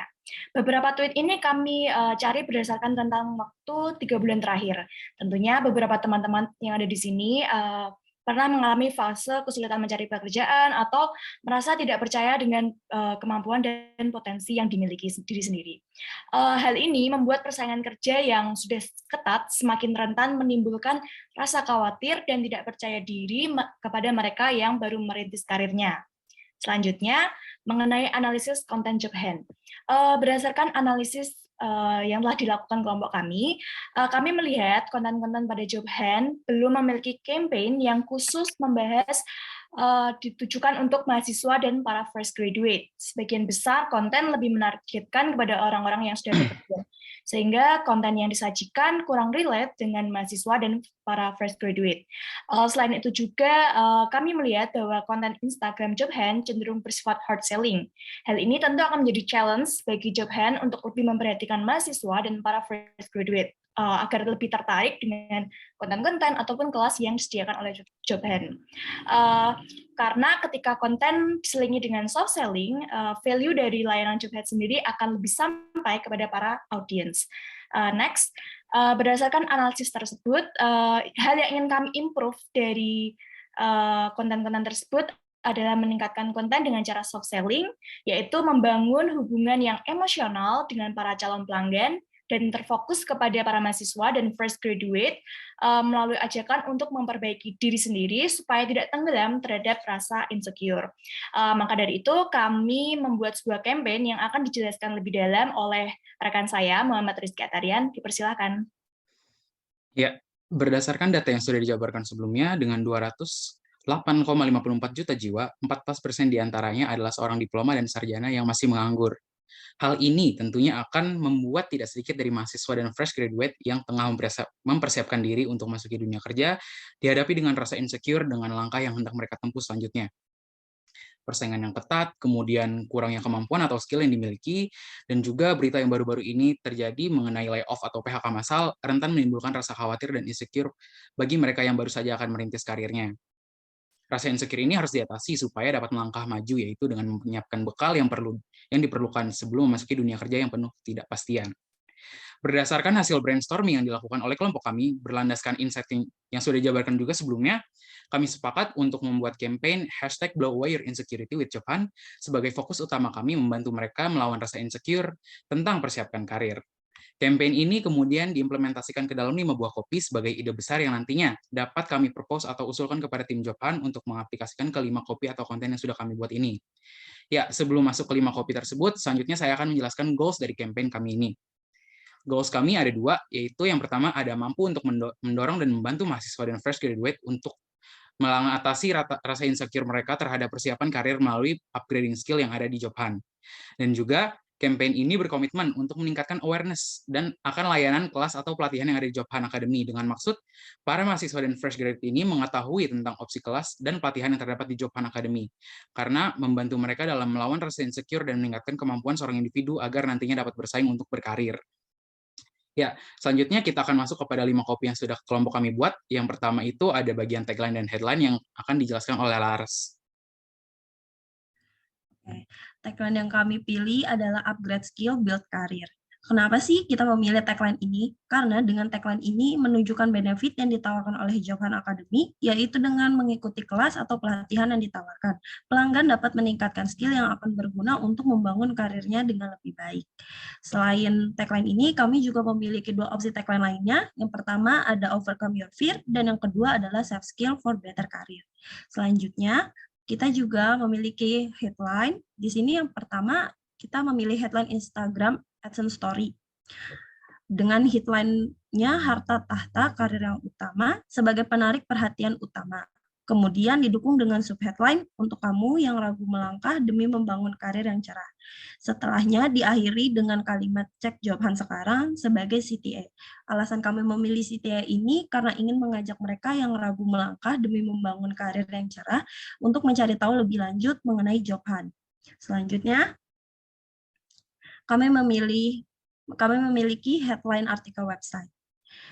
Beberapa tweet ini kami cari berdasarkan tentang waktu 3 bulan terakhir. Tentunya beberapa teman-teman yang ada di sini pernah mengalami fase kesulitan mencari pekerjaan atau merasa tidak percaya dengan kemampuan dan potensi yang dimiliki diri sendiri. Hal ini membuat persaingan kerja yang sudah ketat semakin rentan menimbulkan rasa khawatir dan tidak percaya diri kepada mereka yang baru merintis karirnya. Selanjutnya, mengenai analisis konten Jobhan. Berdasarkan analisis yang telah dilakukan kelompok kami melihat konten-konten pada Jobhan belum memiliki campaign yang khusus membahas ditujukan untuk mahasiswa dan para fresh graduate. Sebagian besar konten lebih menargetkan kepada orang-orang yang sudah bekerja, sehingga konten yang disajikan kurang relate dengan mahasiswa dan para fresh graduate. Selain itu juga kami melihat bahwa konten Instagram Jobhan cenderung bersifat hard selling. Hal ini tentu akan menjadi challenge bagi Jobhan untuk lebih memperhatikan mahasiswa dan para fresh graduate agar lebih tertarik dengan konten-konten ataupun kelas yang disediakan oleh Jobhan. Karena ketika konten diselingi dengan soft selling, value dari layanan Jobhan sendiri akan lebih sampai kepada para audiens. Next, berdasarkan analisis tersebut, hal yang ingin kami improve dari konten-konten tersebut adalah meningkatkan konten dengan cara soft selling, yaitu membangun hubungan yang emosional dengan para calon pelanggan, dan terfokus kepada para mahasiswa dan fresh graduate melalui ajakan untuk memperbaiki diri sendiri supaya tidak tenggelam terhadap rasa insecure. Maka dari itu kami membuat sebuah campaign yang akan dijelaskan lebih dalam oleh rekan saya Muhammad Rizky Atarian. Dipersilakan. Ya, berdasarkan data yang sudah dijabarkan sebelumnya, dengan 208,54 juta jiwa, 14% diantaranya adalah seorang diploma dan sarjana yang masih menganggur. Hal ini tentunya akan membuat tidak sedikit dari mahasiswa dan fresh graduate yang tengah mempersiapkan diri untuk masuki dunia kerja, dihadapi dengan rasa insecure dengan langkah yang hendak mereka tempuh selanjutnya. Persaingan yang ketat, kemudian kurangnya kemampuan atau skill yang dimiliki, dan juga berita yang baru-baru ini terjadi mengenai layoff atau PHK massal rentan menimbulkan rasa khawatir dan insecure bagi mereka yang baru saja akan merintis karirnya. Rasa insecure ini harus diatasi supaya dapat melangkah maju, yaitu dengan menyiapkan bekal yang diperlukan sebelum memasuki dunia kerja yang penuh ketidakpastian. Berdasarkan hasil brainstorming yang dilakukan oleh kelompok kami, berlandaskan insight yang sudah dijabarkan juga sebelumnya, kami sepakat untuk membuat campaign #BlowAwayYourInsecurityWithJobHan sebagai fokus utama kami membantu mereka melawan rasa insecure tentang persiapkan karir. Campaign ini kemudian diimplementasikan ke dalam 5 buah kopi sebagai ide besar yang nantinya dapat kami propose atau usulkan kepada tim Jobhan untuk mengaplikasikan ke 5 kopi atau konten yang sudah kami buat ini. Ya, sebelum masuk ke 5 kopi tersebut, selanjutnya saya akan menjelaskan goals dari campaign kami ini. Goals kami ada 2, yaitu yang pertama ada mampu untuk mendorong dan membantu mahasiswa dan fresh graduate untuk mengatasi rasa insecure mereka terhadap persiapan karir melalui upgrading skill yang ada di Jobhan. Dan juga campaign ini berkomitmen untuk meningkatkan awareness dan akan layanan kelas atau pelatihan yang ada di Jobhan Academy dengan maksud para mahasiswa dan fresh graduate ini mengetahui tentang opsi kelas dan pelatihan yang terdapat di Jobhan Academy karena membantu mereka dalam melawan rasa insecure dan meningkatkan kemampuan seorang individu agar nantinya dapat bersaing untuk berkarir. Ya, selanjutnya kita akan masuk kepada 5 kopi yang sudah kelompok kami buat. Yang pertama itu ada bagian tagline dan headline yang akan dijelaskan oleh Laras. Tagline yang kami pilih adalah upgrade skill, build career. Kenapa sih kita memilih tagline ini? Karena dengan tagline ini menunjukkan benefit yang ditawarkan oleh Jobhan Academy, yaitu dengan mengikuti kelas atau pelatihan yang ditawarkan. Pelanggan dapat meningkatkan skill yang akan berguna untuk membangun karirnya dengan lebih baik. Selain tagline ini, kami juga memiliki 2 opsi tagline lainnya. Yang pertama ada overcome your fear, dan yang kedua adalah self skill for better career. Selanjutnya, kita juga memiliki headline. Di sini yang pertama, kita memilih headline Instagram AdSense Story. Dengan headline-nya harta tahta karir yang utama sebagai penarik perhatian utama. Kemudian didukung dengan subheadline untuk kamu yang ragu melangkah demi membangun karir yang cerah. Setelahnya diakhiri dengan kalimat cek Jobhan sekarang sebagai CTA. Alasan kami memilih CTA ini karena ingin mengajak mereka yang ragu melangkah demi membangun karir yang cerah untuk mencari tahu lebih lanjut mengenai Jobhan. Selanjutnya, kami memiliki headline artikel website.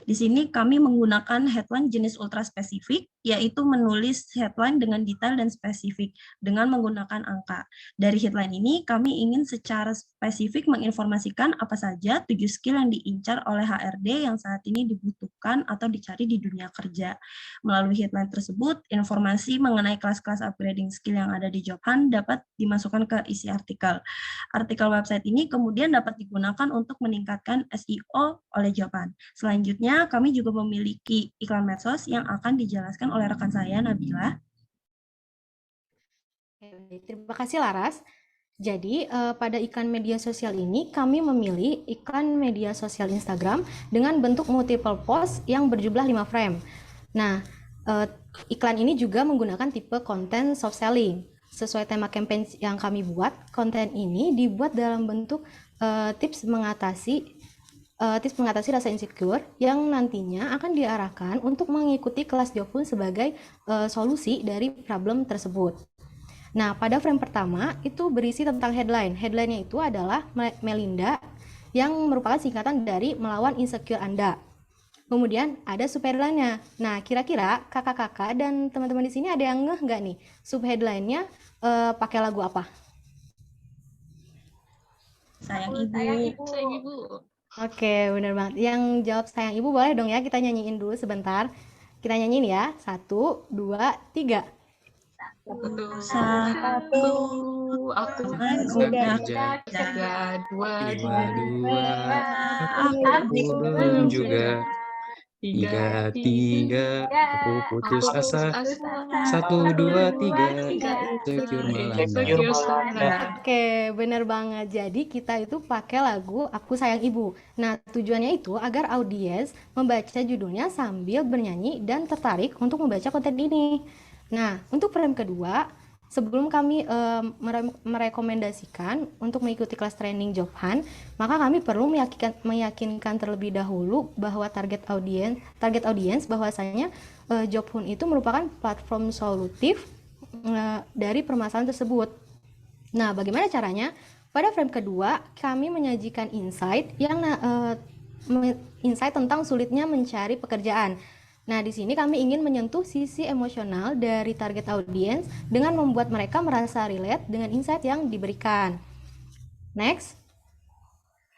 Di sini kami menggunakan headline jenis ultra spesifik, yaitu menulis headline dengan detail dan spesifik dengan menggunakan angka. Dari headline ini, kami ingin secara spesifik menginformasikan apa saja 7 skill yang diincar oleh HRD yang saat ini dibutuhkan atau dicari di dunia kerja. Melalui headline tersebut, informasi mengenai kelas-kelas upgrading skill yang ada di Jobhan dapat dimasukkan ke isi artikel. Artikel website ini kemudian dapat digunakan untuk meningkatkan SEO oleh Jobhan. Selanjutnya, kami juga memiliki iklan medsos yang akan dijelaskan oleh rekan saya, Nabila. Terima kasih, Laras. Jadi, pada iklan media sosial ini, kami memilih iklan media sosial Instagram dengan bentuk multiple post yang berjumlah 5 frame. Nah, iklan ini juga menggunakan tipe konten soft selling. Sesuai tema campaign yang kami buat, konten ini dibuat dalam bentuk tips mengatasi rasa insecure yang nantinya akan diarahkan untuk mengikuti kelas Jobhan sebagai solusi dari problem tersebut. Nah, pada frame pertama itu berisi tentang headline. Headline-nya itu adalah Melinda yang merupakan singkatan dari melawan insecure Anda. Kemudian ada subheadline-nya. Nah, kira-kira kakak-kakak dan teman-teman di sini ada yang ngeh nggak nih subheadline-nya pakai lagu apa? Sayang Ibu. Sayang Ibu. Sayang Ibu. Oke, bener banget. Yang jawab sayang Ibu boleh dong ya, kita nyanyiin dulu sebentar. Kita nyanyiin ya. 1, 2, 3. 1, Satu, aku sudah jaga, dua, aku belum juga. Tiga, aku putus asa. 1, 2, 3, insecure melanda. Oke, bener banget. Jadi kita itu pakai lagu Aku Sayang Ibu. Nah, tujuannya itu agar audiens membaca judulnya sambil bernyanyi dan tertarik untuk membaca konten ini. Nah, untuk frame kedua, sebelum kami merekomendasikan untuk mengikuti kelas training Job Hunt, maka kami perlu meyakinkan terlebih dahulu bahwa target audiens bahwasanya Job Hunt itu merupakan platform solutif dari permasalahan tersebut. Nah, bagaimana caranya? Pada frame kedua, kami menyajikan insight tentang sulitnya mencari pekerjaan. Nah, di sini kami ingin menyentuh sisi emosional dari target audiens dengan membuat mereka merasa relate dengan insight yang diberikan. Next,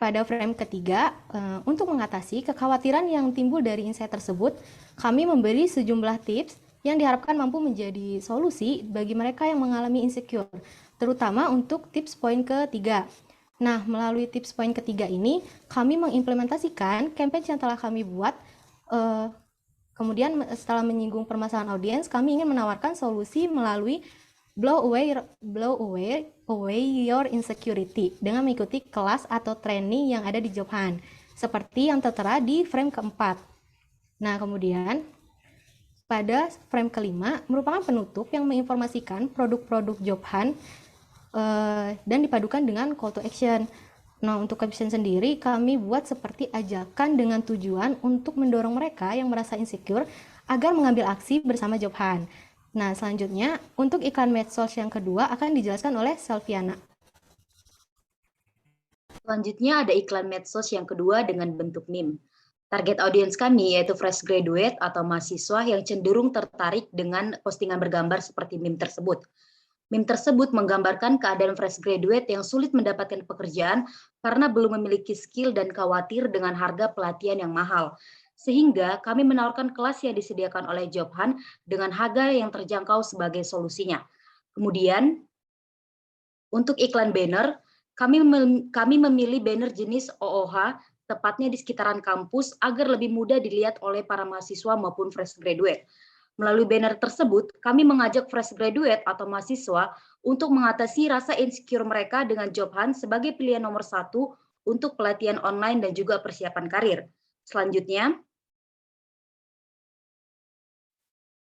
pada frame ketiga, untuk mengatasi kekhawatiran yang timbul dari insight tersebut, kami memberi sejumlah tips yang diharapkan mampu menjadi solusi bagi mereka yang mengalami insecure, terutama untuk tips poin ketiga. Nah, melalui tips poin ketiga ini, kami mengimplementasikan campaign yang telah kami buat. Kemudian setelah menyinggung permasalahan audiens, kami ingin menawarkan solusi melalui blow away your insecurity dengan mengikuti kelas atau training yang ada di Job Hunt, seperti yang tertera di frame keempat. Nah, kemudian pada frame kelima merupakan penutup yang menginformasikan produk-produk Job Hunt dan dipadukan dengan call to action. Nah, untuk caption sendiri kami buat seperti ajakan dengan tujuan untuk mendorong mereka yang merasa insecure agar mengambil aksi bersama Job Hunt. Nah, selanjutnya untuk iklan medsos yang kedua akan dijelaskan oleh Selviana. Selanjutnya ada iklan medsos yang kedua dengan bentuk meme. Target audiens kami yaitu fresh graduate atau mahasiswa yang cenderung tertarik dengan postingan bergambar seperti meme tersebut. Meme tersebut menggambarkan keadaan fresh graduate yang sulit mendapatkan pekerjaan karena belum memiliki skill dan khawatir dengan harga pelatihan yang mahal. Sehingga kami menawarkan kelas yang disediakan oleh Job Hunt dengan harga yang terjangkau sebagai solusinya. Kemudian, untuk iklan banner, kami memilih banner jenis OOH, tepatnya di sekitaran kampus, agar lebih mudah dilihat oleh para mahasiswa maupun fresh graduate. Melalui banner tersebut, kami mengajak fresh graduate atau mahasiswa untuk mengatasi rasa insecure mereka dengan Job Hunt sebagai pilihan nomor 1 untuk pelatihan online dan juga persiapan karir. Selanjutnya,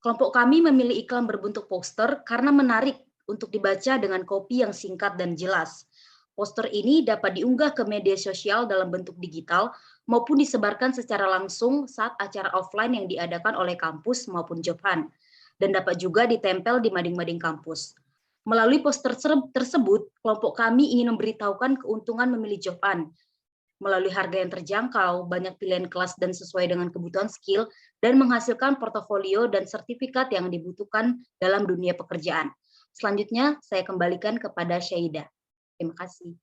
kelompok kami memilih iklan berbentuk poster karena menarik untuk dibaca dengan copy yang singkat dan jelas. Poster ini dapat diunggah ke media sosial dalam bentuk digital maupun disebarkan secara langsung saat acara offline yang diadakan oleh kampus maupun Job Hunt, dan dapat juga ditempel di mading-mading kampus. Melalui poster tersebut, kelompok kami ingin memberitahukan keuntungan memilih Job Hunt. Melalui harga yang terjangkau, banyak pilihan kelas dan sesuai dengan kebutuhan skill, dan menghasilkan portofolio dan sertifikat yang dibutuhkan dalam dunia pekerjaan. Selanjutnya, saya kembalikan kepada Syaida. Terima kasih.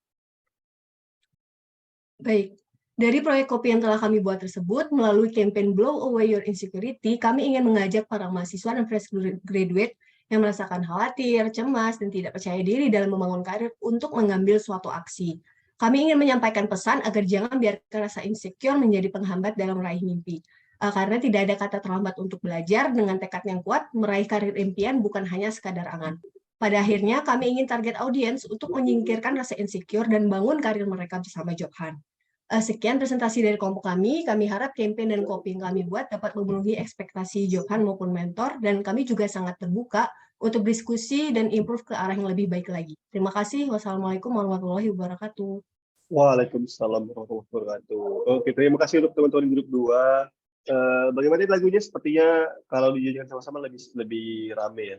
Baik, dari proyek kopi yang telah kami buat tersebut, melalui campaign Blow Away Your Insecurity, kami ingin mengajak para mahasiswa dan fresh graduate yang merasakan khawatir, cemas, dan tidak percaya diri dalam membangun karir untuk mengambil suatu aksi. Kami ingin menyampaikan pesan agar jangan biarkan rasa insecure menjadi penghambat dalam meraih mimpi. Karena tidak ada kata terlambat untuk belajar, dengan tekad yang kuat, meraih karir impian bukan hanya sekadar angan. Pada akhirnya, kami ingin target audiens untuk menyingkirkan rasa insecure dan bangun karir mereka bersama Job Hunt. Sekian presentasi dari kelompok kami harap campaign dan copy yang kami buat dapat memenuhi ekspektasi Job Hunt maupun mentor, dan kami juga sangat terbuka untuk diskusi dan improve ke arah yang lebih baik lagi. Terima kasih. Wassalamualaikum warahmatullahi wabarakatuh. Waalaikumsalam warahmatullahi wabarakatuh. Oke, terima kasih untuk teman-teman di grup 2. Bagaimana lagunya? Sepertinya kalau dijadikan sama-sama lebih rame ya.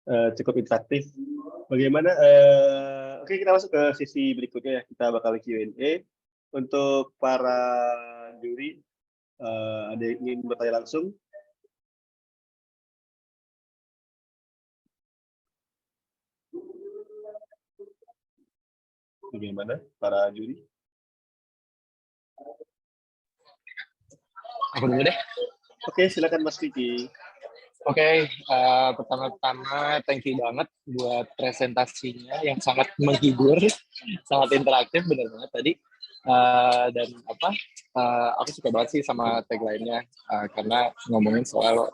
Cukup interaktif. Bagaimana? Oke, kita masuk ke sesi berikutnya ya. Kita bakal Q&A. Untuk para juri, ada yang ingin bertanya langsung? Bagaimana para juri? Aku dulu deh. Oke, silakan Mas Vicky. Oke, pertama-tama thank you banget buat presentasinya yang sangat menghibur, sangat interaktif, bener banget tadi. Dan aku suka banget sih sama tagline-nya, karena ngomongin soal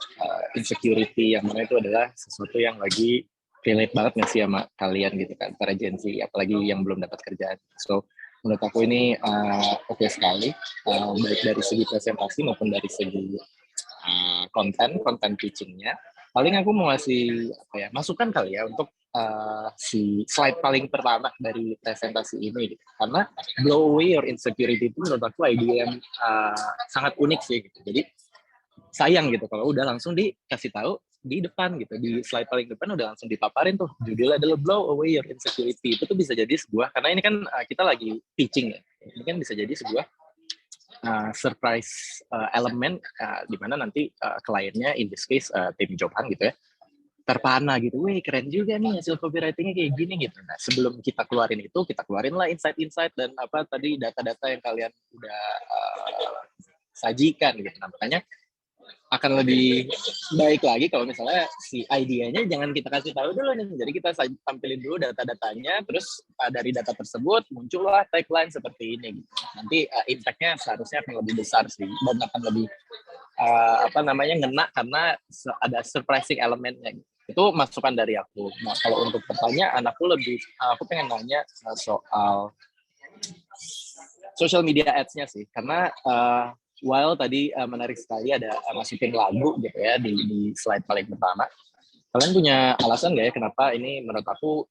insecurity, yang mana itu adalah sesuatu yang lagi relate banget nggak sih sama kalian gitu kan, para Gen Z, apalagi yang belum dapat kerjaan. So, menurut aku ini oke sekali, baik dari segi presentasi maupun dari segi konten teachingnya. Paling aku mau ngasih masukan kali ya untuk si slide paling pertama dari presentasi ini gitu. Karena blow away your insecurity itu menurut aku ide yang sangat unik sih gitu. Jadi sayang gitu kalau udah langsung dikasih tahu di depan gitu, di slide paling depan udah langsung dipaparin tuh judulnya adalah blow away your insecurity. Itu tuh bisa jadi sebuah, karena ini kan kita lagi teaching ya, ini kan bisa jadi sebuah surprise elemen di mana nanti kliennya, in this case tim Jobhan gitu ya, terpana gitu, wih keren juga nih hasil copywritingnya kayak gini gitu. Nah sebelum kita keluarin itu, kita keluarin lah insight-insight dan apa tadi data-data yang kalian udah sajikan gitu. Nah, makanya akan lebih baik lagi kalau misalnya si idenya jangan kita kasih tahu dulu nih. Jadi kita tampilin dulu data-datanya, terus dari data tersebut muncullah tagline seperti ini gitu. Nanti impact-nya seharusnya akan lebih besar sih, dan akan lebih ngena karena ada surprising elemennya gitu. Itu masukan dari aku. Nah kalau untuk pertanyaan aku pengen nanya soal social media ads-nya sih, karena while tadi menarik sekali ada masukin lagu gitu ya di slide paling pertama. Kalian punya alasan nggak ya kenapa ini menurut aku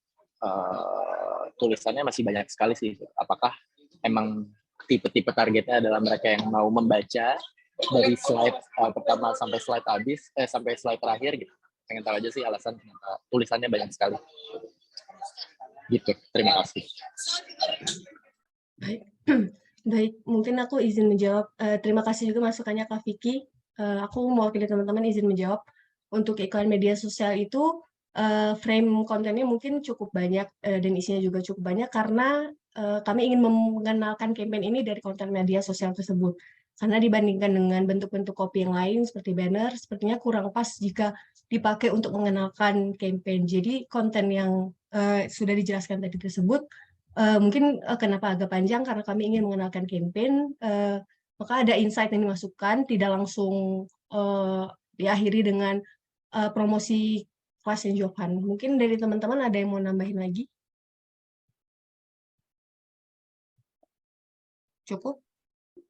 tulisannya masih banyak sekali sih? Apakah emang tipe-tipe targetnya adalah mereka yang mau membaca dari slide pertama sampai slide habis, sampai slide terakhir gitu? Pengen tahu aja sih alasan kenapa tulisannya banyak sekali. Gitu, terima kasih. Baik. Baik, mungkin aku izin menjawab. Terima kasih juga masukannya Kak Vicky. Aku mewakili teman-teman izin menjawab. Untuk iklan media sosial itu, frame kontennya mungkin cukup banyak dan isinya juga cukup banyak karena kami ingin mengenalkan campaign ini dari konten media sosial tersebut. Karena dibandingkan dengan bentuk-bentuk copy yang lain seperti banner, sepertinya kurang pas jika dipakai untuk mengenalkan campaign. Jadi konten yang sudah dijelaskan tadi tersebut mungkin kenapa agak panjang karena kami ingin mengenalkan campaign, maka ada insight yang dimasukkan, tidak langsung diakhiri dengan promosi kelasnya Jobhan. Mungkin dari teman-teman ada yang mau nambahin lagi? Cukup?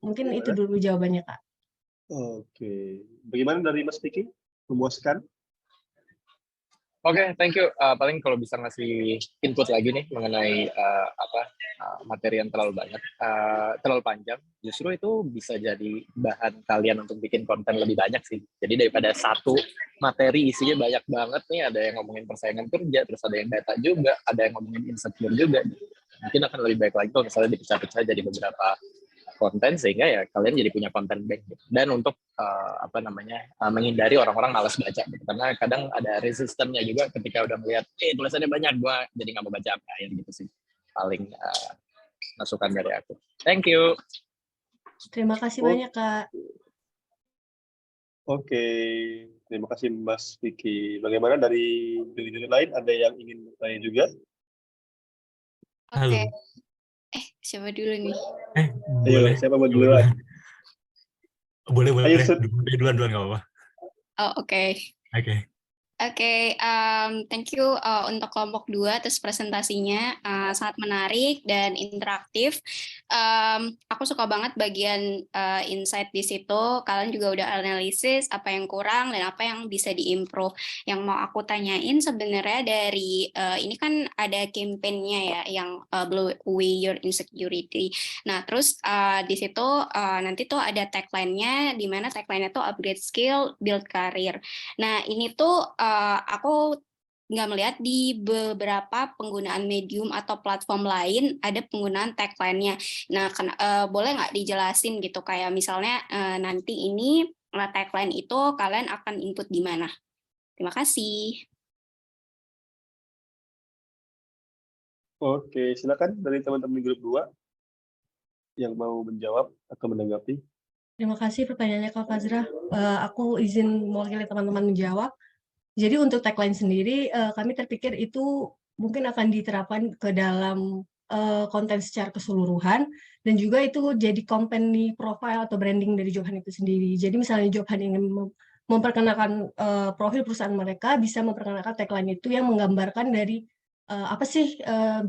Mungkin itu dulu jawabannya, Kak. Oke. Bagaimana dari Mas Vicky? Memuaskan? Oke, thank you. Paling kalau bisa ngasih input lagi nih mengenai materi yang terlalu banyak, terlalu panjang, justru itu bisa jadi bahan kalian untuk bikin konten lebih banyak sih. Jadi daripada satu materi isinya banyak banget nih, ada yang ngomongin persaingan kerja, terus ada yang data juga, ada yang ngomongin insecure juga. Mungkin akan lebih baik lagi kalau misalnya dipecah-pecah jadi beberapa konten sehingga ya kalian jadi punya konten bank gitu. Dan untuk menghindari orang-orang malas baca gitu. Karena kadang ada resistennya juga ketika udah melihat tulisannya banyak, gua jadi nggak mau baca apa gitu sih paling masukan dari aku. Thank you. Terima kasih banyak, Kak. Oke, terima kasih Mas Vicky. Bagaimana dari juri-juri lain, ada yang ingin bertanya juga? Oke. Siapa dulu nih? Boleh. Siapa mau duluan? Boleh. Ayo, Duluan nggak apa-apa. Oh, oke. Oke, thank you untuk kelompok 2 atas presentasinya, sangat menarik dan interaktif. Aku suka banget bagian insight di situ, kalian juga udah analisis apa yang kurang dan apa yang bisa diimprove. Yang mau aku tanyain sebenarnya dari, ini kan ada campaign-nya ya, yang Blow Away Your Insecurity. Nah, terus di situ nanti tuh ada tagline-nya, di mana tagline-nya tuh upgrade skill, build career. Nah, ini tuh aku nggak melihat di beberapa penggunaan medium atau platform lain ada penggunaan tagline-nya. Nah, boleh nggak dijelasin gitu, kayak misalnya nanti ini tagline itu kalian akan input di mana? Terima kasih. Oke, silakan dari teman-teman grup 2 yang mau menjawab atau menanggapi. Terima kasih pertanyaannya Kak Fazra. Aku izin mewakili teman-teman menjawab. Jadi untuk tagline sendiri, kami terpikir itu mungkin akan diterapkan ke dalam konten secara keseluruhan, dan juga itu jadi company profile atau branding dari Jobhan itu sendiri. Jadi misalnya Jobhan ingin memperkenalkan profil perusahaan mereka, bisa memperkenalkan tagline itu yang menggambarkan dari apa sih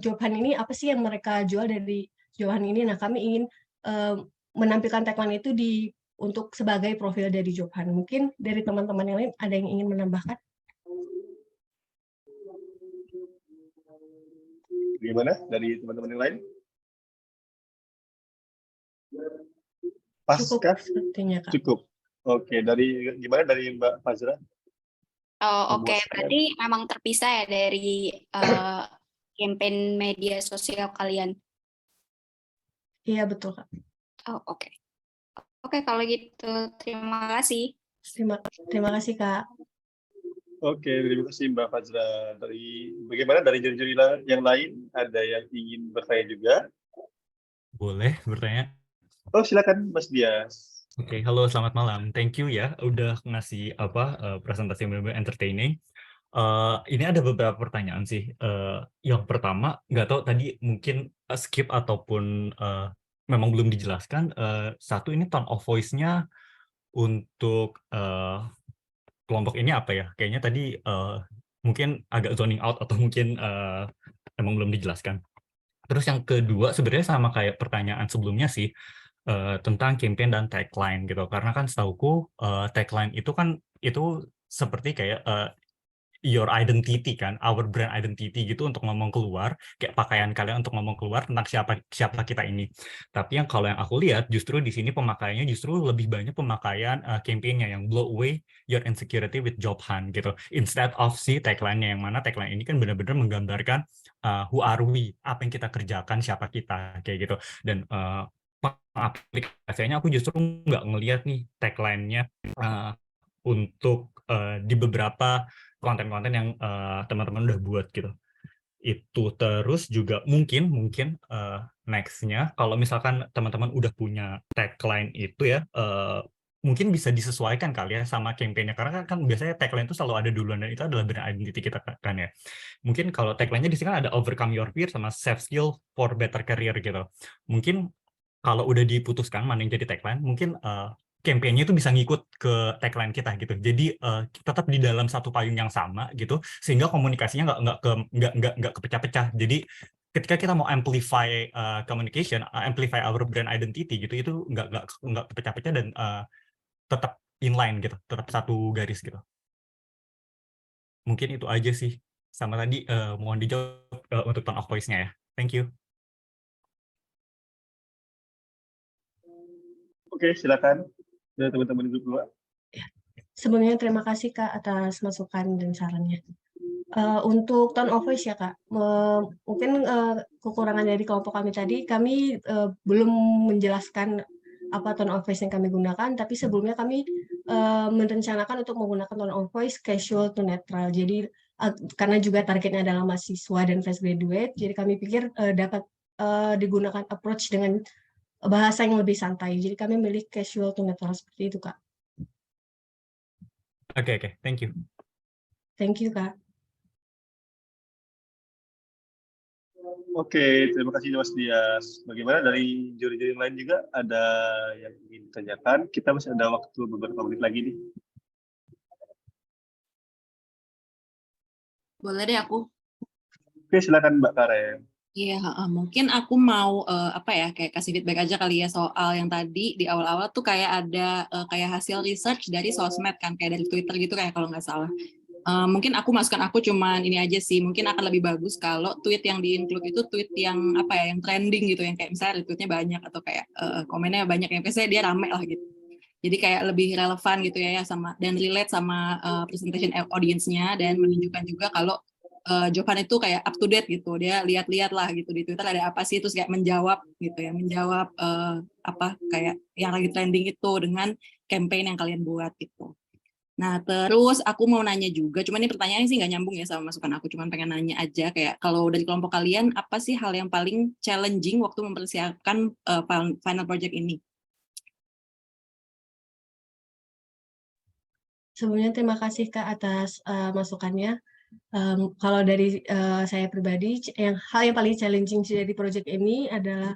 Jobhan ini, apa sih yang mereka jual dari Jobhan ini. Nah, kami ingin menampilkan tagline itu untuk sebagai profil dari Jobhan. Mungkin dari teman-teman yang lain ada yang ingin menambahkan? Gimana dari teman-teman yang lain? Pas Cukup sepertinya, Kak. Cukup. Oke, gimana dari Mbak Fazra? Oh, oke. Berarti memang terpisah ya dari campaign media sosial kalian. Iya, betul, Kak. Oh, oke. Oke, kalau gitu terima kasih. Terima kasih, Kak. Oke, terima kasih Mbak Fazra. Bagaimana dari juri-juri yang lain? Ada yang ingin bertanya juga? Boleh bertanya? Oh, silakan Mas Dias. Oke, halo, selamat malam. Thank you ya udah ngasih presentasi yang benar-benar entertaining. Ini ada beberapa pertanyaan sih. Yang pertama, nggak tahu tadi mungkin skip ataupun memang belum dijelaskan. Satu, ini tone of voice-nya untuk kelompok ini apa ya? Kayaknya tadi mungkin agak zoning out atau mungkin emang belum dijelaskan. Terus yang kedua, sebenarnya sama kayak pertanyaan sebelumnya sih, tentang campaign dan tagline gitu. Karena kan setauku tagline itu kan seperti kayak your identity kan, our brand identity gitu untuk ngomong keluar, kayak pakaian kalian untuk ngomong keluar tentang siapa kita ini. Tapi kalau yang aku lihat justru di sini pemakaiannya justru lebih banyak pemakaian campaign-nya yang blow away your insecurity with job hunt gitu. Instead of si tagline-nya, yang mana tagline ini kan benar-benar menggambarkan who are we, apa yang kita kerjakan, siapa kita, kayak gitu. Dan aplikasinya aku justru nggak ngelihat nih tagline-nya untuk di beberapa konten-konten yang teman-teman udah buat gitu. Itu terus juga mungkin next-nya kalau misalkan teman-teman udah punya tagline itu ya, mungkin bisa disesuaikan kali ya sama campaign-nya, karena kan biasanya tagline itu selalu ada duluan dan itu adalah brand identity kita kan ya. Mungkin kalau tagline-nya di sini kan ada overcome your fear sama safe skill for better career gitu. Mungkin kalau udah diputuskan mana yang jadi tagline, mungkin campaign-nya itu bisa ngikut ke tagline kita gitu. Jadi tetap di dalam satu payung yang sama gitu, sehingga komunikasinya nggak kepecah-pecah. Jadi ketika kita mau amplify communication, amplify our brand identity gitu, itu nggak kepecah-pecah dan tetap inline gitu, tetap satu garis gitu. Mungkin itu aja sih. Sama tadi mohon dijawab untuk tone of voice-nya ya. Thank you. Oke, silakan. Dari teman-teman grup luar. Sebelumnya terima kasih Kak atas masukan dan sarannya. Untuk tone of voice ya Kak, mungkin kekurangan dari kelompok kami tadi, kami belum menjelaskan apa tone of voice yang kami gunakan, tapi sebelumnya kami merencanakan untuk menggunakan tone of voice casual to neutral. Jadi karena juga targetnya adalah mahasiswa dan fresh graduate, jadi kami pikir dapat digunakan approach dengan bahasa yang lebih santai. Jadi kami milih casual to neutral seperti itu Kak. Oke, thank you. Thank you Kak. Oke, terima kasih Mas Dias. Bagaimana dari juri-juri yang lain juga ada yang ingin ditanyakan? Kita masih ada waktu beberapa menit lagi nih. Boleh deh aku. Oke, silakan Mbak Karen. Iya, mungkin aku mau kayak kasih feedback aja kali ya soal yang tadi di awal-awal tuh kayak ada kayak hasil research dari sosmed kan, kayak dari Twitter gitu kayak kalau nggak salah. Mungkin aku cuman ini aja sih, mungkin akan lebih bagus kalau tweet yang di-include itu tweet yang yang trending gitu, yang kayak misalnya retweetnya banyak atau kayak komennya banyak, yang biasanya dia rame lah gitu. Jadi kayak lebih relevan gitu ya sama dan relate sama presentation audience-nya, dan menunjukkan juga kalau Jovan itu kayak up to date gitu, dia lihat-lihat lah gitu di Twitter ada apa sih, terus kayak menjawab gitu ya, menjawab kayak yang lagi trending itu dengan campaign yang kalian buat gitu. Nah terus aku mau nanya juga, cuman ini pertanyaannya sih nggak nyambung ya sama masukan aku, cuman pengen nanya aja kayak kalau dari kelompok kalian apa sih hal yang paling challenging waktu mempersiapkan final project ini? Sebelumnya terima kasih Kak atas masukannya. Kalau dari saya pribadi, hal yang paling challenging dari proyek ini adalah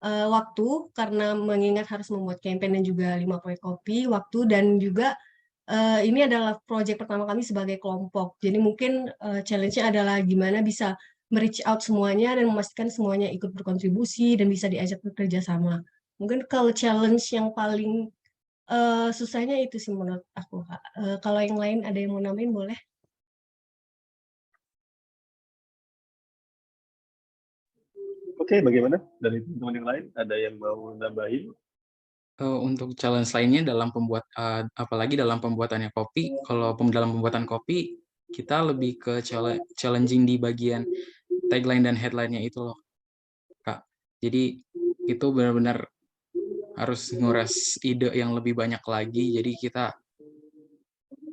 waktu, karena mengingat harus membuat campaign dan juga 5 proyek kopi, waktu, dan juga ini adalah proyek pertama kami sebagai kelompok. Jadi mungkin challenge-nya adalah gimana bisa reach out semuanya dan memastikan semuanya ikut berkontribusi dan bisa diajak bekerja sama. Mungkin kalau challenge yang paling susahnya itu sih menurut aku, Kak. Kalau yang lain ada yang mau nambahin boleh? Oke, bagaimana dari teman-teman yang lain? Ada yang mau nambahin? Untuk challenge lainnya dalam apalagi dalam pembuatannya kopi, kalau dalam pembuatan kopi kita lebih ke challenging di bagian tagline dan headline-nya itu loh, Kak. Jadi itu benar-benar harus nguras ide yang lebih banyak lagi. Jadi kita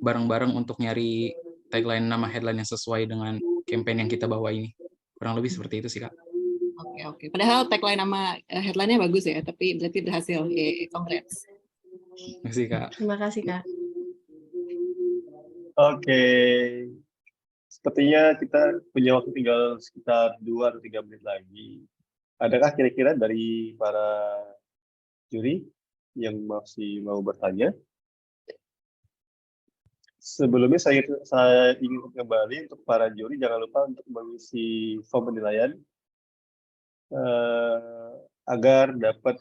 bareng-bareng untuk nyari tagline nama headline yang sesuai dengan campaign yang kita bawa ini. Kurang lebih seperti itu sih, Kak. Oke. Padahal tagline nama headline-nya bagus ya, tapi berarti berhasil. Congrats. Terima kasih, Kak. Terima kasih, Kak. Oke. Sepertinya kita punya waktu tinggal sekitar 2 atau 3 menit lagi. Adakah kira-kira dari para juri yang masih mau bertanya? Sebelumnya saya ingin kembali untuk para juri, jangan lupa untuk mengisi form penilaian agar dapat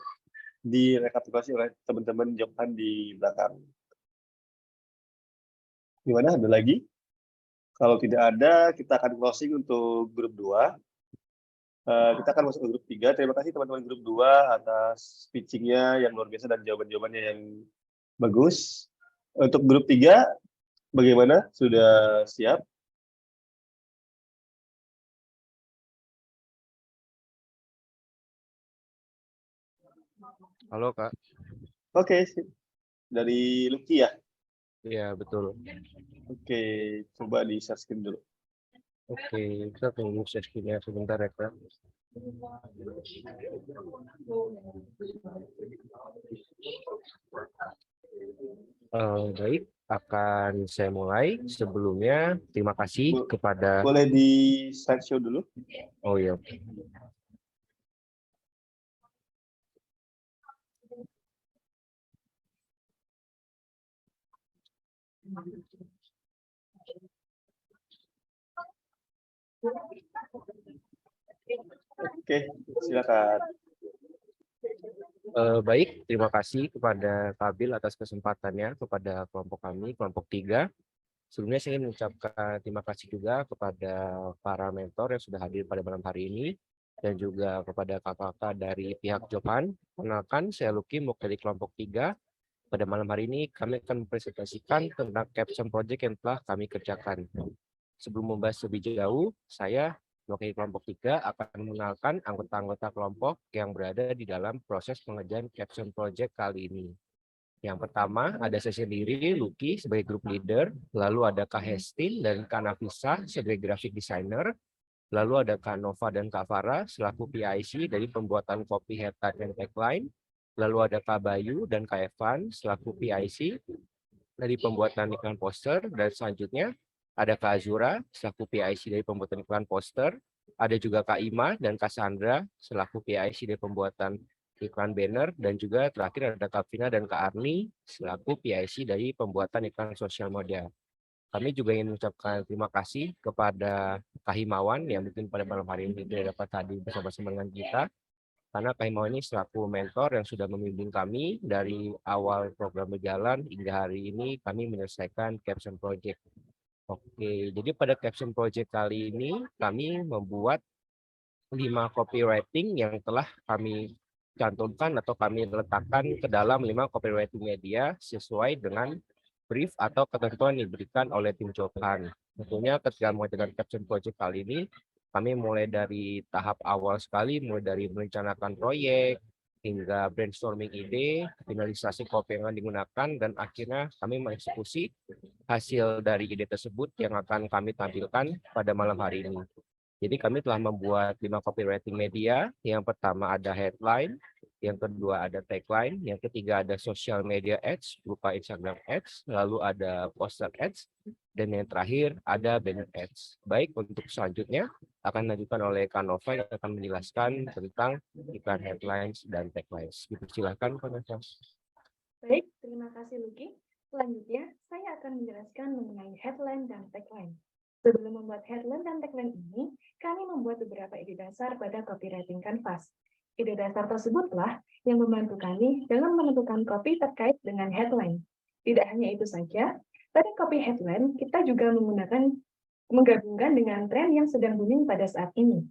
direkapitulasi oleh teman-teman Jobhan di belakang. Gimana? Ada lagi? Kalau tidak ada, kita akan closing untuk grup 2. Kita akan masuk ke grup 3. Terima kasih teman-teman grup 2 atas pitching-nya yang luar biasa dan jawaban-jawabannya yang bagus. Untuk grup 3, bagaimana? Sudah siap? Halo, Kak. Oke, dari Lucky ya? Iya, betul. Oke, coba di share screen dulu. Oke, kita tunggu share screen-nya sebentar ya, Kak. Baik, akan saya mulai. Sebelumnya, terima kasih kepada... Boleh di slideshow dulu? Oh iya, oke. Oke, silakan. Baik, terima kasih kepada Kabil atas kesempatannya kepada kelompok kami, kelompok 3. Sebelumnya saya ingin mengucapkan terima kasih juga kepada para mentor yang sudah hadir pada malam hari ini dan juga kepada kakak-kakak dari pihak Jobhan. Kenalkan, saya Lucky, mewakili kelompok 3. Pada malam hari ini kami akan mempresentasikan tentang caption project yang telah kami kerjakan. Sebelum membahas lebih jauh, saya mewakili kelompok 3 akan mengenalkan anggota-anggota kelompok yang berada di dalam proses pengerjaan caption project kali ini. Yang pertama ada saya sendiri, Lucky, sebagai group leader, lalu ada Kak Hestin dan Kak Nafisa sebagai graphic designer, lalu ada Kak Nova dan Kak Farah selaku PIC dari pembuatan copy headline dan tagline, lalu ada Kak Bayu dan Kak Evan selaku PIC dari pembuatan iklan poster, dan selanjutnya ada Kak Azura selaku PIC dari pembuatan iklan poster, ada juga Kak Ima dan Kak Sandra selaku PIC dari pembuatan iklan banner, dan juga terakhir ada Kak Vina dan Kak Arni selaku PIC dari pembuatan iklan sosial media. Kami juga ingin mengucapkan terima kasih kepada Kak Himawan yang mungkin pada malam hari ini tidak dapat hadir bersama-sama dengan kita, karena Kak Himawan ini selaku mentor yang sudah membimbing kami dari awal program berjalan hingga hari ini kami menyelesaikan caption project. Oke, jadi pada caption project kali ini kami membuat 5 copywriting yang telah kami cantumkan atau kami letakkan ke dalam 5 copywriting media sesuai dengan brief atau ketentuan yang diberikan oleh tim Jobhan. Tentunya ketika mengerjakan caption project kali ini, kami mulai dari tahap awal sekali, mulai dari merencanakan proyek, hingga brainstorming ide, finalisasi copy yang akan digunakan, dan akhirnya kami mengeksekusi hasil dari ide tersebut yang akan kami tampilkan pada malam hari ini. Jadi kami telah membuat 5 copywriting media. Yang pertama ada headline, yang kedua ada tagline, yang ketiga ada social media ads berupa Instagram ads, lalu ada poster ads, dan yang terakhir ada banner ads. Baik, untuk selanjutnya akan dilanjutkan oleh Kanova yang akan menjelaskan tentang iklan headlines dan taglines. Silakan Kanova. Baik, terima kasih Luki. Selanjutnya, saya akan menjelaskan mengenai headline dan tagline. Sebelum membuat headline dan tagline ini, kami membuat beberapa ide dasar pada copywriting canvas. Ide dasar tersebutlah yang membantu kami dalam menentukan copy terkait dengan headline. Tidak hanya itu saja, pada copy headline kita juga menggabungkan dengan tren yang sedang booming pada saat ini.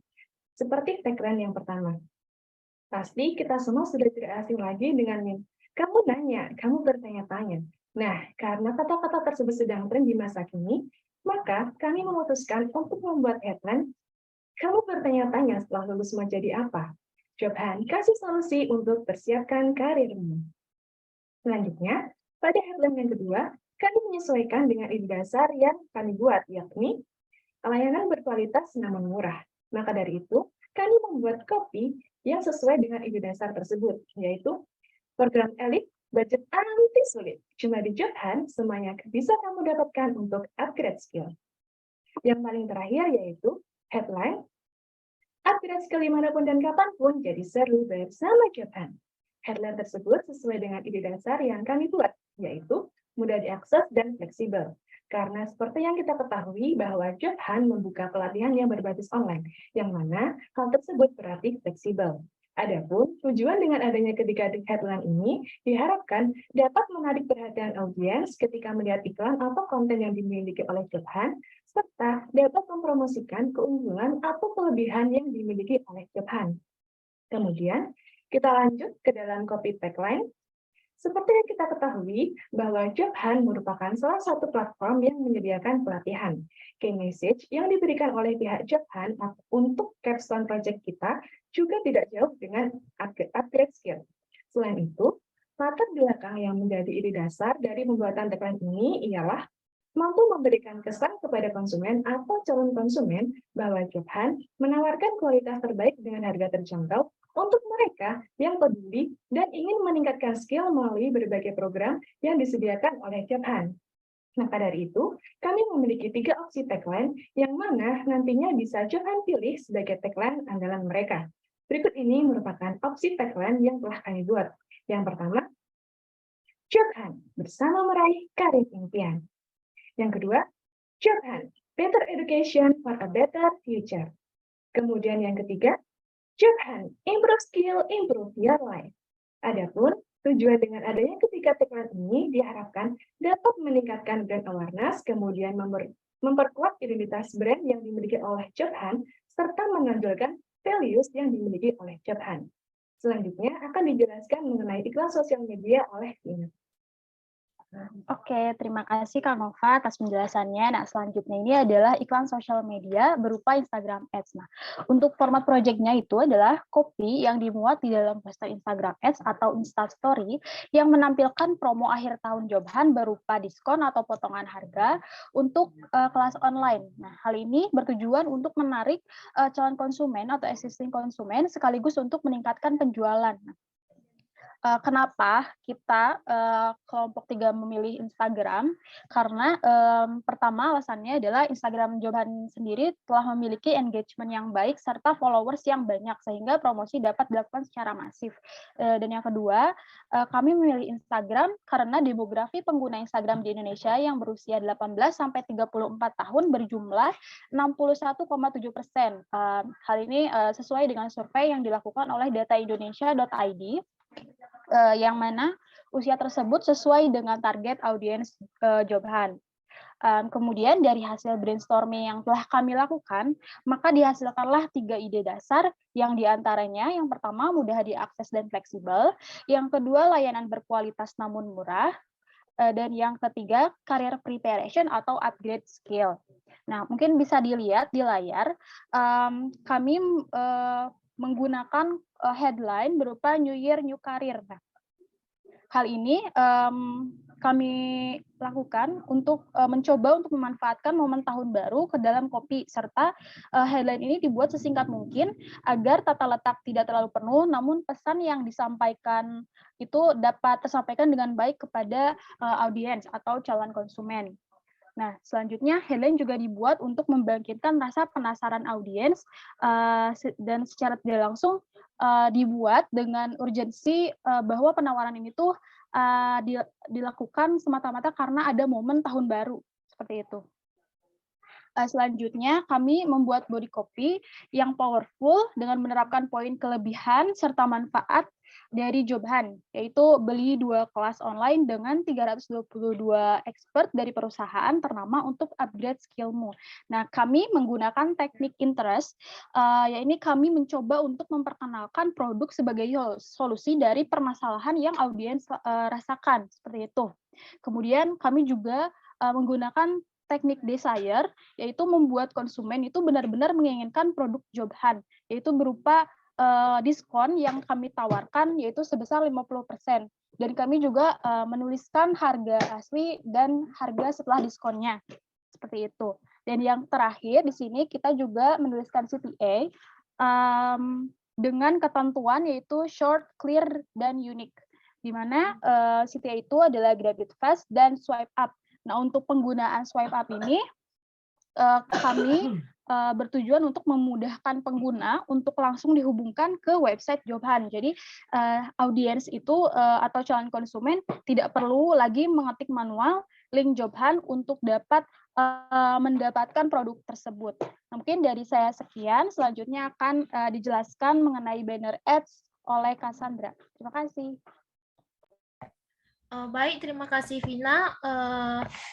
Seperti tagline yang pertama. Pasti kita semua sudah tidak asing lagi dengan meme. Kamu nanya, kamu bertanya-tanya. Nah, karena kata-kata tersebut sedang tren di masa kini, maka kami memutuskan untuk membuat headline, kamu bertanya-tanya setelah lulus mau jadi apa? Job Hunt kasih solusi untuk persiapkan karirmu. Selanjutnya, pada headline yang kedua, kami menyesuaikan dengan ide dasar yang kami buat, yakni layanan berkualitas namun murah. Maka dari itu, kami membuat copy yang sesuai dengan ide dasar tersebut, yaitu program elit, budget anti sulit. Cuma di Job Hunt, semuanya bisa kamu dapatkan untuk upgrade skill. Yang paling terakhir yaitu headline, upgrade skill dimanapun dan kapanpun jadi seru bersama Job Hunt. Headline tersebut sesuai dengan ide dasar yang kami buat, yaitu mudah diakses dan fleksibel. Karena seperti yang kita ketahui bahwa Job Hunt membuka pelatihan yang berbasis online, yang mana hal tersebut berarti fleksibel. Adapun tujuan dengan adanya ketiga headline ini diharapkan dapat menarik perhatian audiens ketika melihat iklan atau konten yang dimiliki oleh Job Hunt, serta dapat mempromosikan keunggulan atau kelebihan yang dimiliki oleh Job Hunt. Kemudian, kita lanjut ke dalam copy tagline. Seperti yang kita ketahui bahwa Job Hunt merupakan salah satu platform yang menyediakan pelatihan. Key message yang diberikan oleh pihak Job Hunt untuk capstone project kita juga tidak jauh dengan upgrade skill. Selain itu, latar belakang yang menjadi ide dasar dari pembuatan tagline ini ialah mampu memberikan kesan kepada konsumen atau calon konsumen bahwa Job Hunt menawarkan kualitas terbaik dengan harga terjangkau untuk mereka yang peduli dan ingin meningkatkan skill melalui berbagai program yang disediakan oleh Job Hunt. Maka dari itu, kami memiliki 3 opsi tagline yang mana nantinya bisa Job Hunt pilih sebagai tagline andalan mereka. Berikut ini merupakan opsi tagline yang telah kami buat. Yang pertama, Job Hunt bersama meraih karir impian. Yang kedua, Job Hunt, better education for a better future. Kemudian yang ketiga, Job Hunt, improve skill, improve your life. Adapun tujuan dengan adanya ketiga tagline ini diharapkan dapat meningkatkan brand awareness, kemudian memperkuat identitas brand yang dimiliki oleh Job Hunt, serta menonjolkan values yang dimiliki oleh Job Hunt. Selanjutnya akan dijelaskan mengenai iklan sosial media oleh Nina. Oke, terima kasih Kak Nova atas penjelasannya. Nah, selanjutnya ini adalah iklan sosial media berupa Instagram Ads. Nah, untuk format project-nya itu adalah copy yang dimuat di dalam poster Instagram Ads atau Instastory yang menampilkan promo akhir tahun Job Hunt berupa diskon atau potongan harga untuk kelas online. Nah, hal ini bertujuan untuk menarik calon konsumen atau existing konsumen sekaligus untuk meningkatkan penjualan. Kenapa kita kelompok 3 memilih Instagram? Karena pertama alasannya adalah Instagram Job Hunt sendiri telah memiliki engagement yang baik serta followers yang banyak sehingga promosi dapat dilakukan secara masif. Dan yang kedua, kami memilih Instagram karena demografi pengguna Instagram di Indonesia yang berusia 18 sampai 34 tahun berjumlah 61,7%. Hal ini sesuai dengan survei yang dilakukan oleh dataindonesia.id. Yang mana usia tersebut sesuai dengan target audiens Job Hunt. Kemudian dari hasil brainstorming yang telah kami lakukan, maka dihasilkanlah 3 ide dasar yang diantaranya yang pertama mudah diakses dan fleksibel, yang kedua layanan berkualitas namun murah, dan yang ketiga career preparation atau upgrade skill. Nah, mungkin bisa dilihat di layar, kami menggunakan headline berupa New Year New Career. Nah, hal ini kami lakukan untuk mencoba untuk memanfaatkan momen tahun baru ke dalam kopi, serta headline ini dibuat sesingkat mungkin agar tata letak tidak terlalu penuh, namun pesan yang disampaikan itu dapat tersampaikan dengan baik kepada audiens atau calon konsumen. Nah, selanjutnya headline juga dibuat untuk membangkitkan rasa penasaran audiens dan secara tidak langsung dibuat dengan urgensi bahwa penawaran ini tuh dilakukan semata-mata karena ada momen tahun baru, seperti itu. Selanjutnya, kami membuat body copy yang powerful dengan menerapkan poin kelebihan serta manfaat dari Jobhan, yaitu beli 2 kelas online dengan 322 expert dari perusahaan ternama untuk upgrade skillmu. Nah, kami menggunakan teknik interest, yaitu kami mencoba untuk memperkenalkan produk sebagai solusi dari permasalahan yang audiens rasakan, seperti itu. Kemudian kami juga menggunakan teknik desire, yaitu membuat konsumen itu benar-benar menginginkan produk Jobhan, yaitu berupa diskon yang kami tawarkan, yaitu sebesar 50%. Dan kami juga menuliskan harga asli dan harga setelah diskonnya, seperti itu. Dan yang terakhir di sini kita juga menuliskan CTA dengan ketentuan yaitu short, clear, dan unique, di mana CTA itu adalah grab it fast dan swipe up. Nah, untuk penggunaan swipe up ini, kami bertujuan untuk memudahkan pengguna untuk langsung dihubungkan ke website Jobhan. Jadi, audiens itu atau calon konsumen tidak perlu lagi mengetik manual link Jobhan untuk dapat mendapatkan produk tersebut. Nah, mungkin dari saya sekian, selanjutnya akan dijelaskan mengenai banner ads oleh Cassandra. Terima kasih. Baik, terima kasih Vina.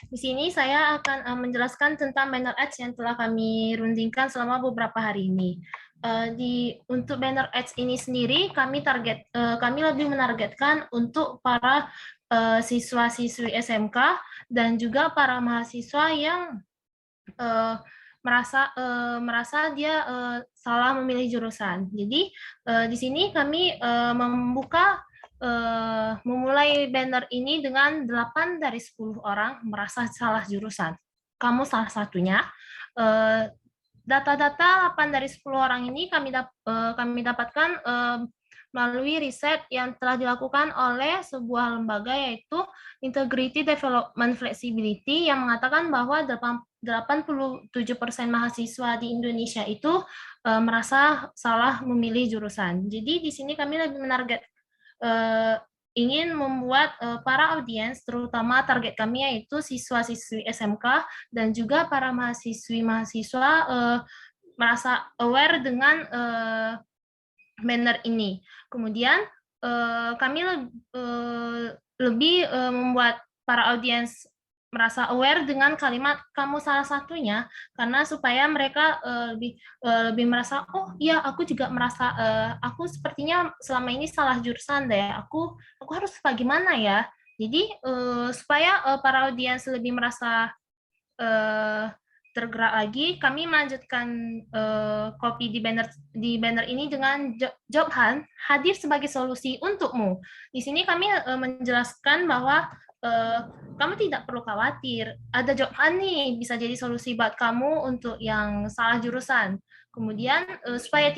Di sini saya akan menjelaskan tentang banner ads yang telah kami rundingkan selama beberapa hari ini. Untuk banner ads ini sendiri, kami lebih menargetkan untuk para siswa-siswi SMK dan juga para mahasiswa yang merasa dia salah memilih jurusan. Jadi di sini kami memulai banner ini dengan 8 dari 10 orang merasa salah jurusan. Kamu salah satunya. Data-data 8 dari 10 orang ini kami dapatkan melalui riset yang telah dilakukan oleh sebuah lembaga yaitu Integrity Development Flexibility yang mengatakan bahwa 87% mahasiswa di Indonesia itu merasa salah memilih jurusan. Jadi di sini kami lebih ingin membuat para audiens, terutama target kami yaitu siswa-siswi SMK dan juga para mahasiswa merasa aware dengan banner ini. Kemudian kami lebih membuat para audiens merasa aware dengan kalimat kamu salah satunya, karena supaya mereka lebih merasa, oh iya aku juga merasa aku sepertinya selama ini salah jurusan deh, aku harus bagaimana ya. Jadi supaya para audiens lebih merasa tergerak lagi, kami melanjutkan copy di banner ini dengan Jobhan hadir sebagai solusi untukmu. Di sini kami menjelaskan bahwa kamu tidak perlu khawatir, ada Jobhan nih bisa jadi solusi buat kamu untuk yang salah jurusan. Kemudian supaya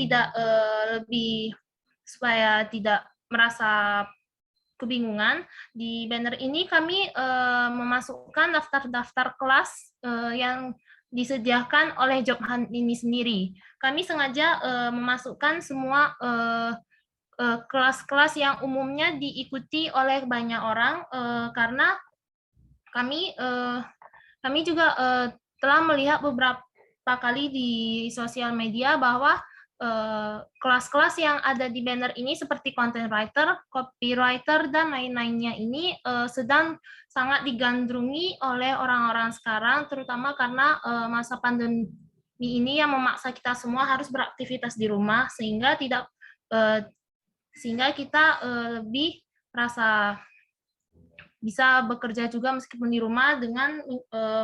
tidak merasa kebingungan, di banner ini kami memasukkan daftar-daftar kelas yang disediakan oleh Jobhan ini sendiri. Kami sengaja memasukkan semua kelas-kelas yang umumnya diikuti oleh banyak orang karena kami juga telah melihat beberapa kali di sosial media bahwa kelas-kelas yang ada di banner ini seperti content writer, copywriter, dan lain-lainnya ini sedang sangat digandrungi oleh orang-orang sekarang, terutama karena masa pandemi ini yang memaksa kita semua harus beraktivitas di rumah, sehingga kita lebih merasa bisa bekerja juga meskipun di rumah dengan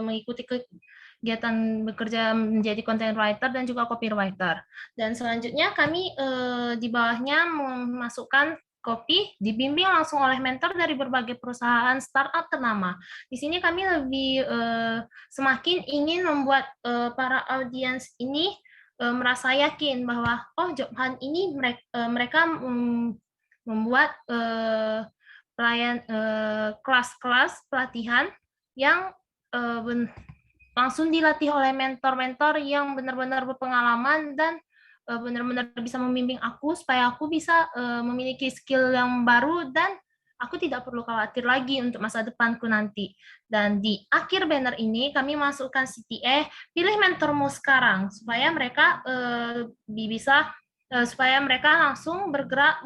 mengikuti kegiatan bekerja menjadi content writer dan juga copywriter. Dan selanjutnya kami di bawahnya memasukkan Kopi dibimbing langsung oleh mentor dari berbagai perusahaan startup ternama. Di sini kami lebih semakin ingin membuat para audiens ini merasa yakin bahwa Job Hunt ini mereka membuat kelas-kelas pelatihan yang langsung dilatih oleh mentor-mentor yang benar-benar berpengalaman dan benar-benar bisa membimbing aku supaya aku bisa memiliki skill yang baru dan aku tidak perlu khawatir lagi untuk masa depanku nanti. Dan di akhir banner ini kami masukkan CTA, pilih mentormu sekarang supaya mereka supaya mereka langsung bergerak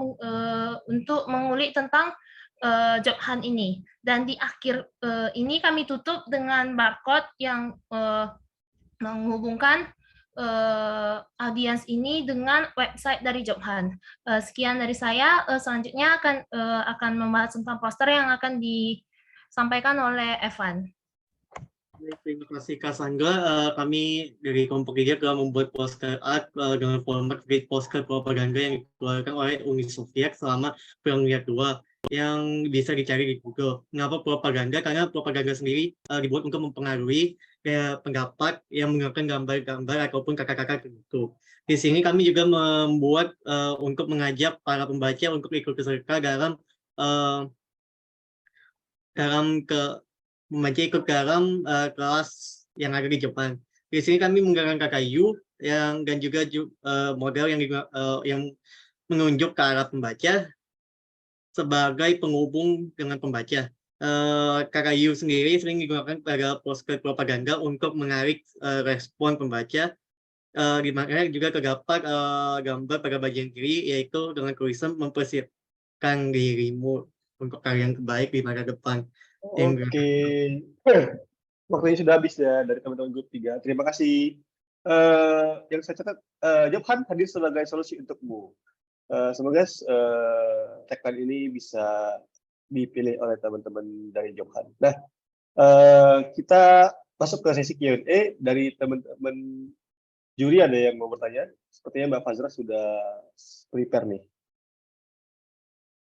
untuk mengulik tentang Job Hunt ini. Dan di akhir ini kami tutup dengan barcode yang menghubungkan audiens ini dengan website dari Job Hunt. Sekian dari saya. Selanjutnya akan membahas tentang poster yang akan disampaikan oleh Evan. Terima kasih Kak Sangga. Kami dari kelompok 3 telah membuat poster art dengan format poster propaganda yang dikeluarkan oleh Uni Soviet selama Perang Dunia II yang bisa dicari di Google. Mengapa propaganda? Karena propaganda sendiri dibuat untuk mempengaruhi pendapat yang menggunakan gambar-gambar ataupun kata-kata tertentu. Di sini kami juga membuat untuk mengajak para pembaca untuk ikut serta dalam membaca ikut dalam kelas yang ada di Jepang. Di sini kami menggunakan KKU dan juga model yang menunjuk ke arah pembaca sebagai penghubung dengan pembaca. KKU sendiri sering digunakan pada poster propaganda untuk menarik respon pembaca. Di mana juga terdapat gambar pada bagian kiri, yaitu dengan tulisan mempersiapkan dirimu untuk kalian terbaik di masa depan. Oke, waktunya sudah habis ya dari teman-teman grup 3. Terima kasih. Yang saya catat, Job Hunt hadir sebagai solusi untukmu. Semoga tagline ini bisa dipilih oleh teman-teman dari Job Hunt. Nah, kita masuk ke sesi Q&A dari teman-teman juri. Ada yang mau bertanya? Sepertinya Mbak Fazra sudah prepare nih.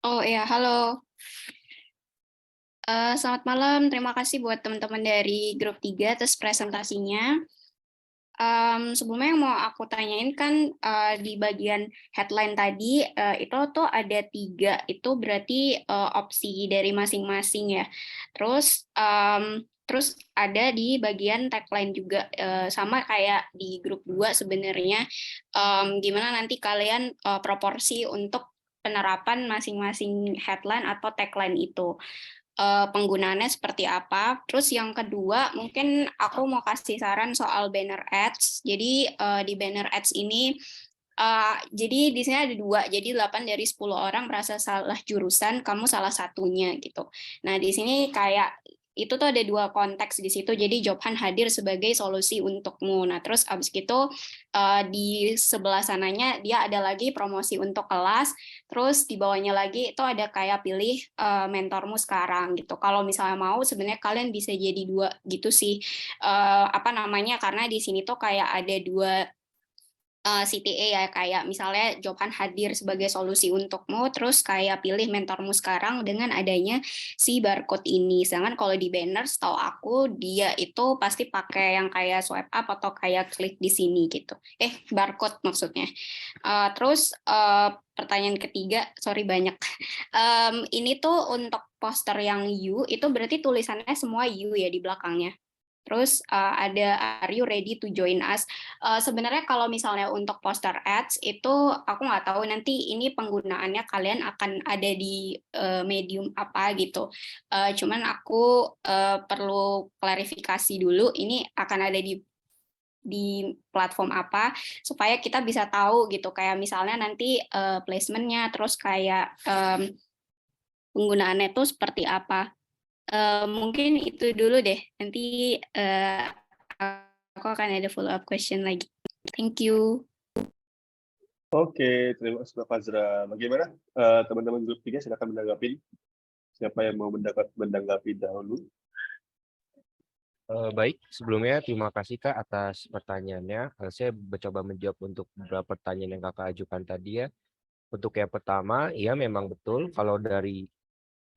Oh ya, halo. Selamat malam, terima kasih buat teman-teman dari grup 3 atas presentasinya. Sebelumnya yang mau aku tanyain kan di bagian headline tadi itu tuh ada 3, itu berarti opsi dari masing-masing ya. Terus ada di bagian tagline juga sama kayak di grup 2 sebenarnya, gimana nanti kalian proporsi untuk penerapan masing-masing headline atau tagline itu. Penggunaannya seperti apa. Terus yang kedua, mungkin aku mau kasih saran soal banner ads. Jadi di banner ads ini, jadi di sini ada 2, jadi 8 dari 10 orang merasa salah jurusan, kamu salah satunya gitu. Nah di sini kayak itu tuh ada 2 konteks di situ, jadi Job Hunt hadir sebagai solusi untukmu. Nah terus abis gitu di sebelah sananya dia ada lagi promosi untuk kelas, terus di bawahnya lagi itu ada kayak pilih mentormu sekarang gitu. Kalau misalnya mau sebenarnya kalian bisa jadi 2 gitu sih, karena di sini tuh kayak ada 2 CTA ya, kayak misalnya Job Hunt hadir sebagai solusi untukmu, terus kayak pilih mentormu sekarang dengan adanya si barcode ini. Sedangkan kalau di banner setahu aku dia itu pasti pakai yang kayak swipe up atau kayak klik di sini gitu. Barcode maksudnya. Terus pertanyaan ketiga, sorry banyak. Ini tuh untuk poster yang U itu berarti tulisannya semua U ya di belakangnya. Terus ada are you ready to join us? Sebenarnya kalau misalnya untuk poster ads itu aku nggak tahu nanti ini penggunaannya kalian akan ada di medium apa gitu. Cuman aku perlu klarifikasi dulu ini akan ada di platform apa supaya kita bisa tahu gitu, kayak misalnya nanti placementnya, terus kayak penggunaannya itu seperti apa. Mungkin itu dulu deh, nanti aku akan ada follow up question lagi. Thank you. Oke, terima kasih Mbak Fazra. Bagaimana teman-teman grup 3, silakan menanggapi. Siapa yang mau menanggapi dahulu? Baik, sebelumnya terima kasih Kak atas pertanyaannya. Saya mencoba menjawab untuk beberapa pertanyaan yang Kakak ajukan tadi ya. Untuk yang pertama, ya memang betul kalau dari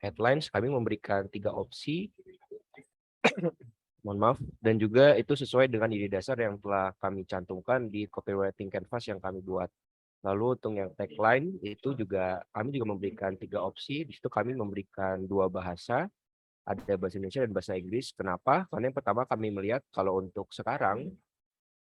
headlines kami memberikan 3 opsi. Mohon maaf, dan juga itu sesuai dengan ide dasar yang telah kami cantumkan di copywriting canvas yang kami buat. Lalu untuk yang tagline itu juga kami juga memberikan 3 opsi. Di situ kami memberikan 2 bahasa, ada bahasa Indonesia dan bahasa Inggris. Kenapa? Karena yang pertama kami melihat kalau untuk sekarang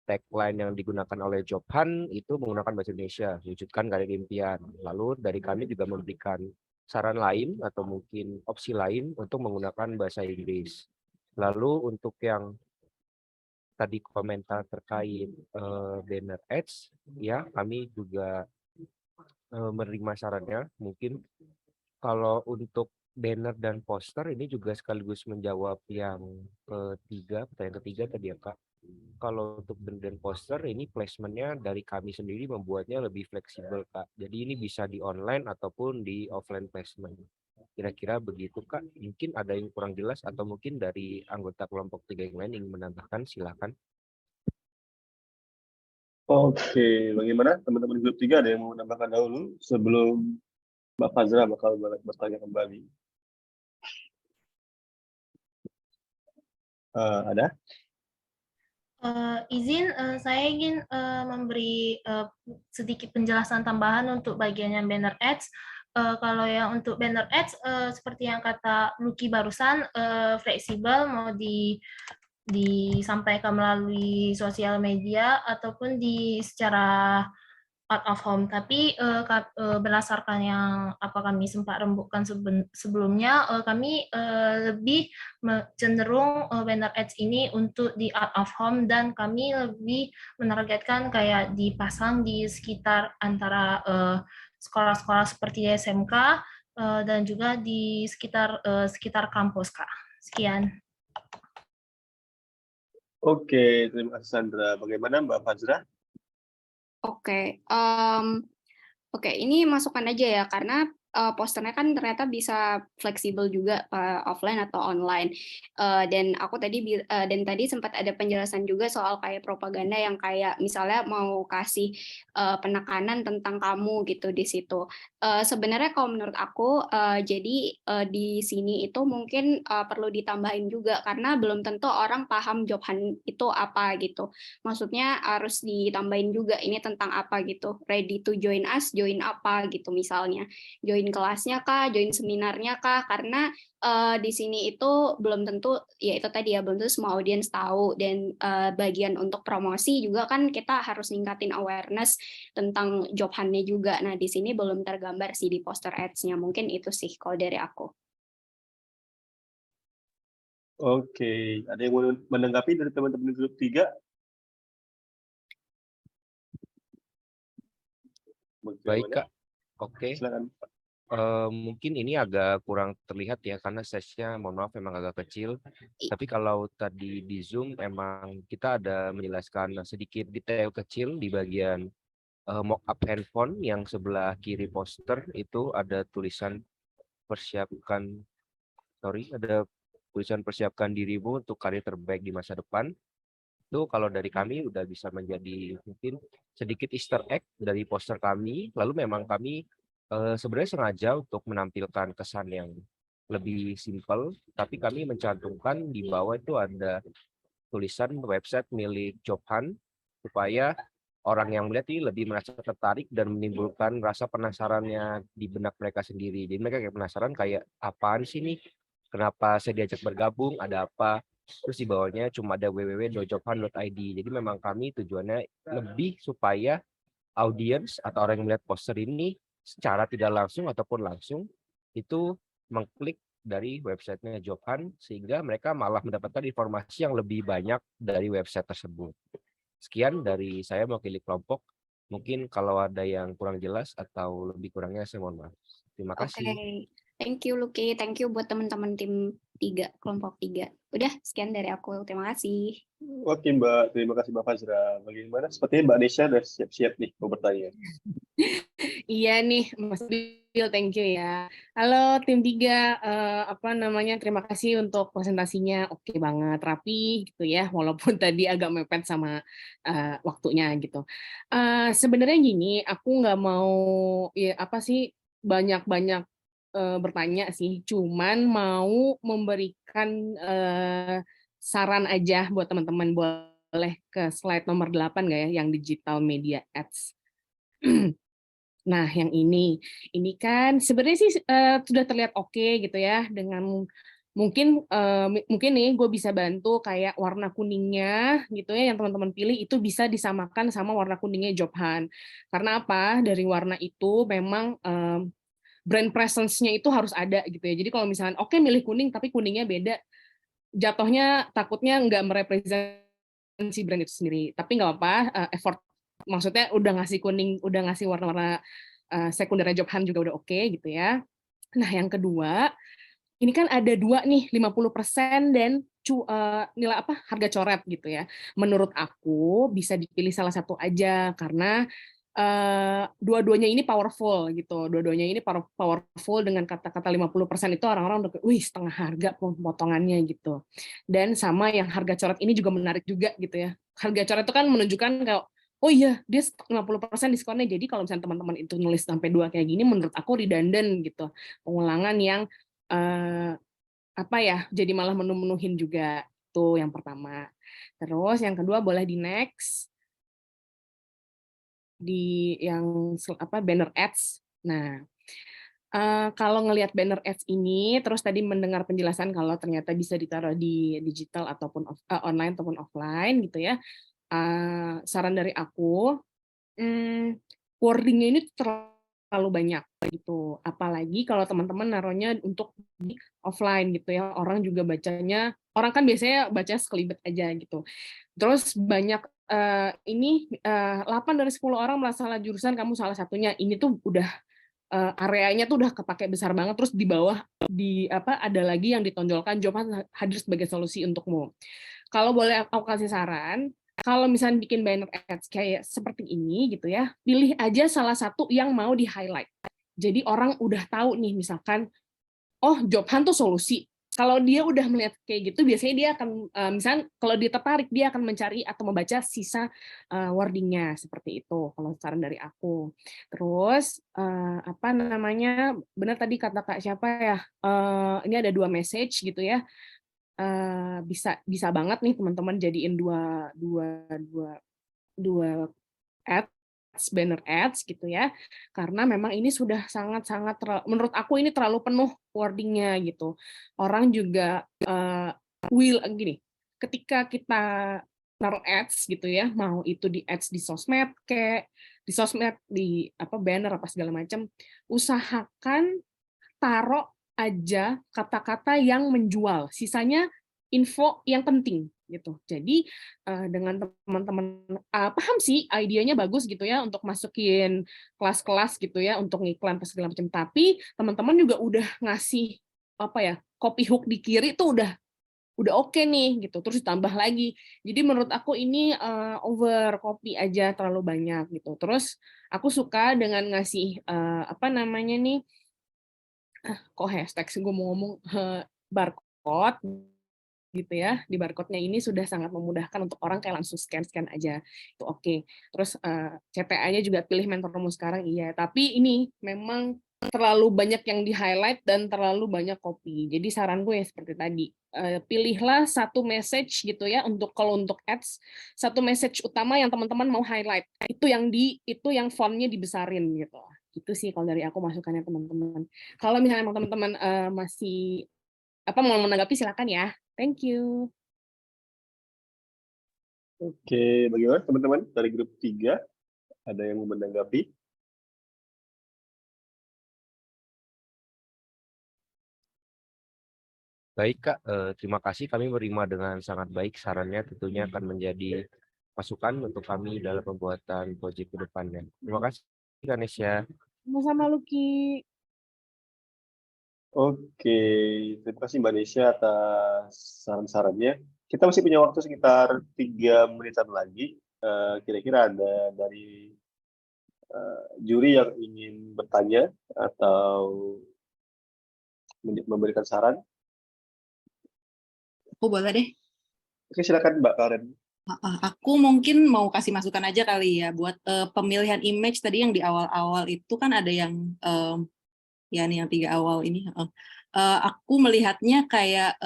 tagline yang digunakan oleh Job Hunt itu menggunakan bahasa Indonesia, wujudkan karir impian. Lalu dari kami juga memberikan saran lain atau mungkin opsi lain untuk menggunakan bahasa Inggris. Lalu untuk yang tadi komentar terkait banner ads, ya kami juga menerima sarannya. Mungkin kalau untuk banner dan poster ini juga sekaligus menjawab yang pertanyaan ketiga tadi ya Kak. Kalau untuk banner dan poster ini placementnya dari kami sendiri membuatnya lebih fleksibel Kak. Jadi ini bisa di online ataupun di offline placement. Kira-kira begitu Kak. Mungkin ada yang kurang jelas atau mungkin dari anggota kelompok 3 yang lain ingin menambahkan, silakan. Oke, bagaimana teman-teman grup 3 ada yang mau menambahkan dahulu sebelum Mbak Fazra bakal bertanya kembali? Ada? Saya ingin memberi sedikit penjelasan tambahan untuk bagian yang banner ads. Kalau yang untuk banner ads, seperti yang kata Lucky barusan, fleksibel mau disampaikan melalui sosial media ataupun secara out of home. Tapi berdasarkan yang apa kami sempat rembukkan sebelumnya, kami lebih cenderung banner ads ini untuk di out of home, dan kami lebih menargetkan kayak dipasang di sekitar antara sekolah-sekolah seperti SMK dan juga di sekitar kampus Kak. Sekian. Oke, terima kasih Sandra. Bagaimana Mbak Fazra? Oke, ini masukan aja ya, karena posternya kan ternyata bisa fleksibel juga offline atau online. Dan tadi sempat ada penjelasan juga soal kayak propaganda yang kayak misalnya mau kasih penekanan tentang kamu gitu di situ. Sebenarnya kalau menurut aku jadi di sini itu mungkin perlu ditambahin juga, karena belum tentu orang paham job hunt itu apa gitu. Maksudnya harus ditambahin juga ini tentang apa gitu. Ready to join us, join apa gitu misalnya. Join kelasnya kah, join seminarnya kah, karena di sini itu belum tentu, ya itu tadi ya, belum tentu semua audiens tahu, dan bagian untuk promosi juga kan kita harus ningkatin awareness tentang job hunt-nya juga. Nah di sini belum tergambar sih di poster ads-nya, mungkin itu sih kalau dari aku. Oke, ada yang mau menanggapi dari teman-teman grup 3? Baik Kak, oke. Silakan. Mungkin ini agak kurang terlihat ya karena size-nya mohon maaf memang agak kecil. Tapi kalau tadi di Zoom emang kita ada menjelaskan sedikit detail kecil di bagian mock-up handphone yang sebelah kiri poster itu ada tulisan persiapkan dirimu untuk karir terbaik di masa depan. Itu kalau dari kami udah bisa menjadi mungkin sedikit Easter egg dari poster kami. Lalu memang kami sebenarnya sengaja untuk menampilkan kesan yang lebih simpel, tapi kami mencantumkan di bawah itu ada tulisan website milik Job Hunt supaya orang yang melihat ini lebih merasa tertarik dan menimbulkan rasa penasarannya di benak mereka sendiri. Jadi mereka kayak penasaran kayak apaan sih nih? Kenapa saya diajak bergabung? Ada apa? Terus di bawahnya cuma ada www.jobhunt.id. Jadi memang kami tujuannya lebih supaya audiens atau orang yang melihat poster ini secara tidak langsung ataupun langsung itu mengklik dari websitenya Job Hunt sehingga mereka malah mendapatkan informasi yang lebih banyak dari website tersebut. Sekian dari saya mewakili kelompok. Mungkin kalau ada yang kurang jelas atau lebih kurangnya saya mohon maaf. Terima kasih. Oke. Thank you Lucky, thank you buat teman-teman tim 3, kelompok 3. Udah, sekian dari aku. Terima kasih. Oke Mbak, terima kasih Mbak Fazra. Bagaimana? Sepertinya Mbak Nesha sudah siap-siap nih mau bertanya. Iya nih, Mas Bill, thank you ya. Halo tim 3, apa namanya, terima kasih untuk presentasinya, oke banget, rapi gitu ya, walaupun tadi agak mepet sama waktunya gitu. Sebenarnya gini, aku nggak mau ya apa sih banyak-banyak bertanya sih, cuman mau memberikan saran aja buat teman-teman, boleh ke slide nomor 8 nggak ya, yang digital media ads. Nah, yang ini kan sebenarnya sih sudah terlihat oke gitu ya, dengan mungkin mungkin nih gue bisa bantu kayak warna kuningnya gitu ya, yang teman-teman pilih itu bisa disamakan sama warna kuningnya job hunt. Karena apa? Dari warna itu memang brand presence-nya itu harus ada gitu ya. Jadi kalau misalnya oke milih kuning tapi kuningnya beda, jatuhnya takutnya nggak merepresentasi brand itu sendiri. Tapi nggak apa-apa, effort maksudnya udah ngasih kuning, udah ngasih warna-warna sekundernya job hunt juga udah oke gitu ya. Nah, yang kedua, ini kan ada 2 nih, 50% dan nilai apa, harga coret gitu ya. Menurut aku bisa dipilih salah satu aja karena dua-duanya ini powerful gitu. Dua-duanya ini powerful dengan kata-kata 50% itu orang-orang udah, wih setengah harga potongannya gitu. Dan sama yang harga coret ini juga menarik juga gitu ya. Harga coret itu kan menunjukkan kalau oh iya, dia 50% diskonnya. Jadi kalau misalnya teman-teman itu nulis sampai 2 kayak gini, menurut aku redundant gitu. Pengulangan yang apa ya, jadi malah menu-menuhin juga. Itu yang pertama. Terus yang kedua boleh di next. Di yang apa banner ads. Nah, kalau ngelihat banner ads ini, terus tadi mendengar penjelasan kalau ternyata bisa ditaruh di digital ataupun online ataupun offline gitu ya. Saran dari aku, wording-nya ini terlalu banyak gitu. Apalagi kalau teman-teman naruhnya untuk di offline gitu ya. Orang juga bacanya, orang kan biasanya baca sekelibet aja gitu. Terus banyak ini 8 dari 10 orang salah jurusan, kamu salah satunya. Ini tuh udah areanya tuh udah kepake besar banget, terus di bawah di apa ada lagi yang ditonjolkan job hadir sebagai solusi untukmu. Kalau boleh aku kasih saran, kalau misalnya bikin banner ads kayak seperti ini gitu ya, pilih aja salah satu yang mau di-highlight. Jadi orang udah tahu nih misalkan, oh job hunt tuh solusi. Kalau dia udah melihat kayak gitu, biasanya dia akan, misalnya kalau dia tertarik, dia akan mencari atau membaca sisa wording-nya, seperti itu, kalau saran dari aku. Terus, apa namanya, benar tadi kata Kak siapa ya, ini ada 2 message gitu ya, bisa banget nih teman-teman jadiin dua ads, banner ads gitu ya, karena memang ini sudah sangat-sangat menurut aku ini terlalu penuh wording-nya gitu. Orang juga gini, ketika kita naruh ads gitu ya, mau itu di ads di sosmed kayak di sosmed di apa banner apa segala macam, usahakan taruh aja kata-kata yang menjual, sisanya info yang penting gitu. Jadi dengan teman-teman paham sih idenya bagus gitu ya untuk masukin kelas-kelas gitu ya untuk ngiklan pas segala macam. Tapi teman-teman juga udah ngasih apa ya copy hook di kiri itu udah oke nih gitu. Terus tambah lagi. Jadi menurut aku ini over copy aja terlalu banyak gitu. Terus aku suka dengan ngasih apa namanya nih kok hashtag sih gue mau ngomong barcode gitu ya, di barcode-nya ini sudah sangat memudahkan untuk orang kayak langsung scan aja, itu oke. Terus CTA-nya juga pilih mentormu sekarang, iya. Tapi ini memang terlalu banyak yang di-highlight dan terlalu banyak copy. Jadi saran gue ya seperti tadi, pilihlah satu message gitu ya, kalau untuk ads, satu message utama yang teman-teman mau highlight, itu yang font-nya dibesarin gitu. Itu sih kalau dari aku masukannya teman-teman. Kalau misalnya teman-teman masih apa mau menanggapi silakan ya. Thank you. Oke, bagaimana teman-teman dari grup 3? Ada yang mau menanggapi? Baik Kak, terima kasih kami menerima dengan sangat baik sarannya, tentunya akan menjadi masukan untuk kami dalam pembuatan proyek ke depannya. Terima kasih Ganesha. Sama-sama Luki. Oke, terima kasih Mbak Nesya atas saran-sarannya. Kita masih punya waktu sekitar 3 menitan lagi. Kira-kira ada dari juri yang ingin bertanya atau memberikan saran? Aku boleh deh. Oke, silakan Mbak Karen. Aku mungkin mau kasih masukan aja kali ya buat pemilihan image tadi yang di awal-awal itu kan ada yang ya nih yang 3 awal ini. Aku melihatnya kayak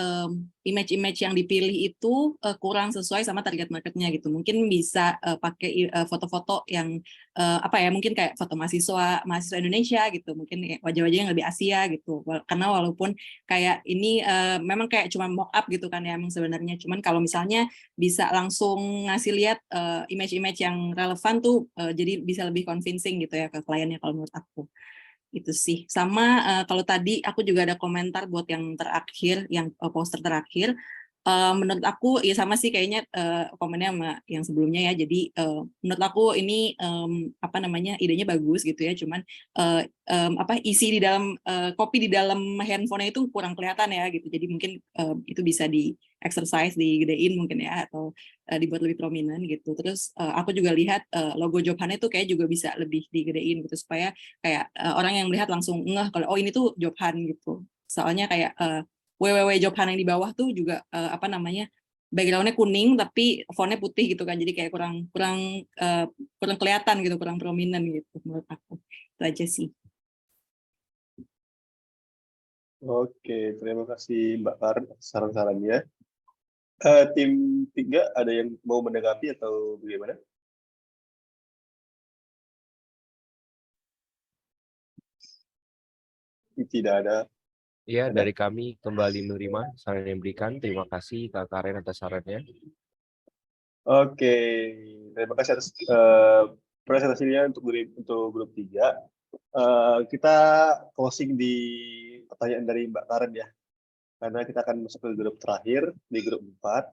image-image yang dipilih itu kurang sesuai sama target marketnya gitu. Mungkin bisa pakai foto-foto yang apa ya, mungkin kayak foto mahasiswa Indonesia gitu, mungkin wajah-wajah yang lebih Asia gitu. Karena walaupun kayak ini memang kayak cuma mock up gitu kan ya emang sebenarnya. Cuman kalau misalnya bisa langsung ngasih lihat image-image yang relevan tuh jadi bisa lebih convincing gitu ya ke kliennya kalau menurut aku. Itu sih. Sama kalau tadi aku juga ada komentar buat yang terakhir, yang poster terakhir. Menurut aku ya sama sih kayaknya komennya sama yang sebelumnya ya. Jadi menurut aku ini apa namanya, idenya bagus gitu ya. Cuman apa isi di dalam copy di dalam handphone itu kurang kelihatan ya gitu. Jadi mungkin itu bisa di exercise, digedein mungkin ya, atau dibuat lebih prominent gitu. Terus aku juga lihat logo Jobhan itu kayak juga bisa lebih digedein gitu supaya kayak orang yang melihat langsung ngeh kalau oh ini tuh Jobhan gitu. Soalnya kayak www Jobhan yang di bawah tuh juga apa namanya, background-nya kuning tapi font-nya putih gitu kan. Jadi kayak kurang kelihatan gitu, kurang prominent gitu menurut aku. Itu aja sih. Oke, terima kasih Mbak Karen saran-sarannya. Tim 3 ada yang mau menanggapi atau bagaimana? Tidak ada. Ya, dari kami kembali menerima saran yang diberikan. Terima kasih Kak Karen atas sarannya. Oke, terima kasih atas presentasinya untuk grup 3. Kita closing di pertanyaan dari Mbak Karen ya. Karena kita akan masuk ke grup terakhir, di grup 4.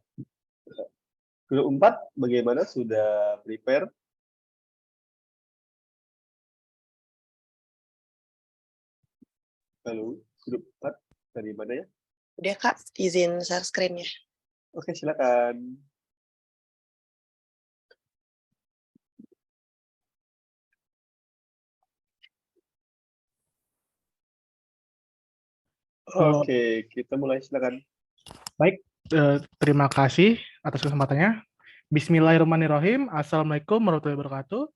Grup 4 bagaimana? Sudah prepare? Halo, grup 4 dari mana ya? Udah Kak, izin share screen-nya. Oke, silakan. Oke, kita mulai, silakan. Baik, terima kasih atas kesempatannya. Bismillahirrahmanirrahim. Assalamualaikum warahmatullahi wabarakatuh.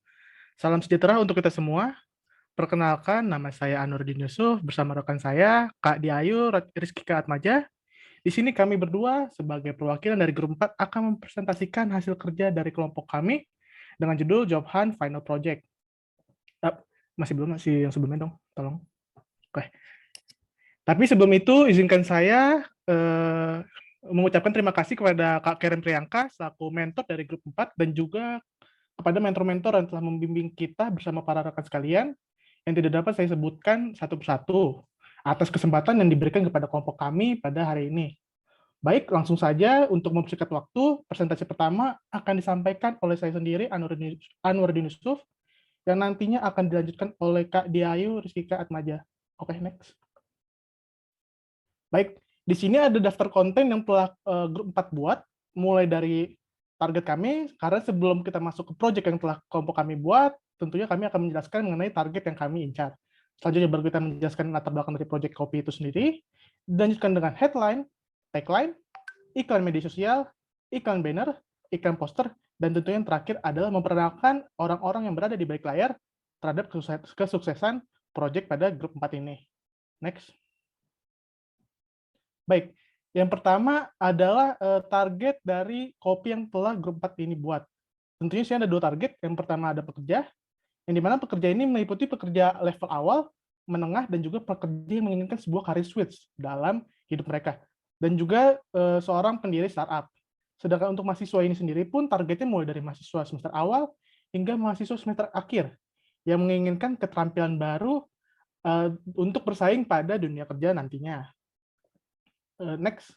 Salam sejahtera untuk kita semua. Perkenalkan, nama saya Anuruddin Yusuf bersama rekan saya, Kak Diayu Rizkika Atmaja. Di sini kami berdua sebagai perwakilan dari grup 4 akan mempresentasikan hasil kerja dari kelompok kami dengan judul Job Hunt Final Project. Masih yang sebelumnya dong, tolong. Oke. Tapi sebelum itu, izinkan saya mengucapkan terima kasih kepada Kak Karen Priyanka selaku mentor dari grup 4 dan juga kepada mentor-mentor yang telah membimbing kita bersama para rekan sekalian yang tidak dapat saya sebutkan satu persatu atas kesempatan yang diberikan kepada kelompok kami pada hari ini. Baik, langsung saja untuk mempersingkat waktu, presentasi pertama akan disampaikan oleh saya sendiri, Anuruddin Yusuf, yang nantinya akan dilanjutkan oleh Kak Diayu Rizkika Atmaja. Oke, next. Baik, di sini ada daftar konten yang telah grup 4 buat, mulai dari target kami, karena sebelum kita masuk ke project yang telah kelompok kami buat, tentunya kami akan menjelaskan mengenai target yang kami incar. Selanjutnya baru kita menjelaskan latar belakang dari project copy itu sendiri, dilanjutkan dengan headline, tagline, iklan media sosial, iklan banner, iklan poster, dan tentunya yang terakhir adalah memperkenalkan orang-orang yang berada di balik layar terhadap kesuksesan project pada grup 4 ini. Next. Baik, yang pertama adalah target dari copy yang telah grup 4 ini buat. Tentunya sih ada 2 target. Yang pertama ada pekerja, yang dimana pekerja ini meliputi pekerja level awal, menengah, dan juga pekerja yang menginginkan sebuah career switch dalam hidup mereka. Dan juga seorang pendiri startup. Sedangkan untuk mahasiswa ini sendiri pun targetnya mulai dari mahasiswa semester awal hingga mahasiswa semester akhir yang menginginkan keterampilan baru untuk bersaing pada dunia kerja nantinya. Next.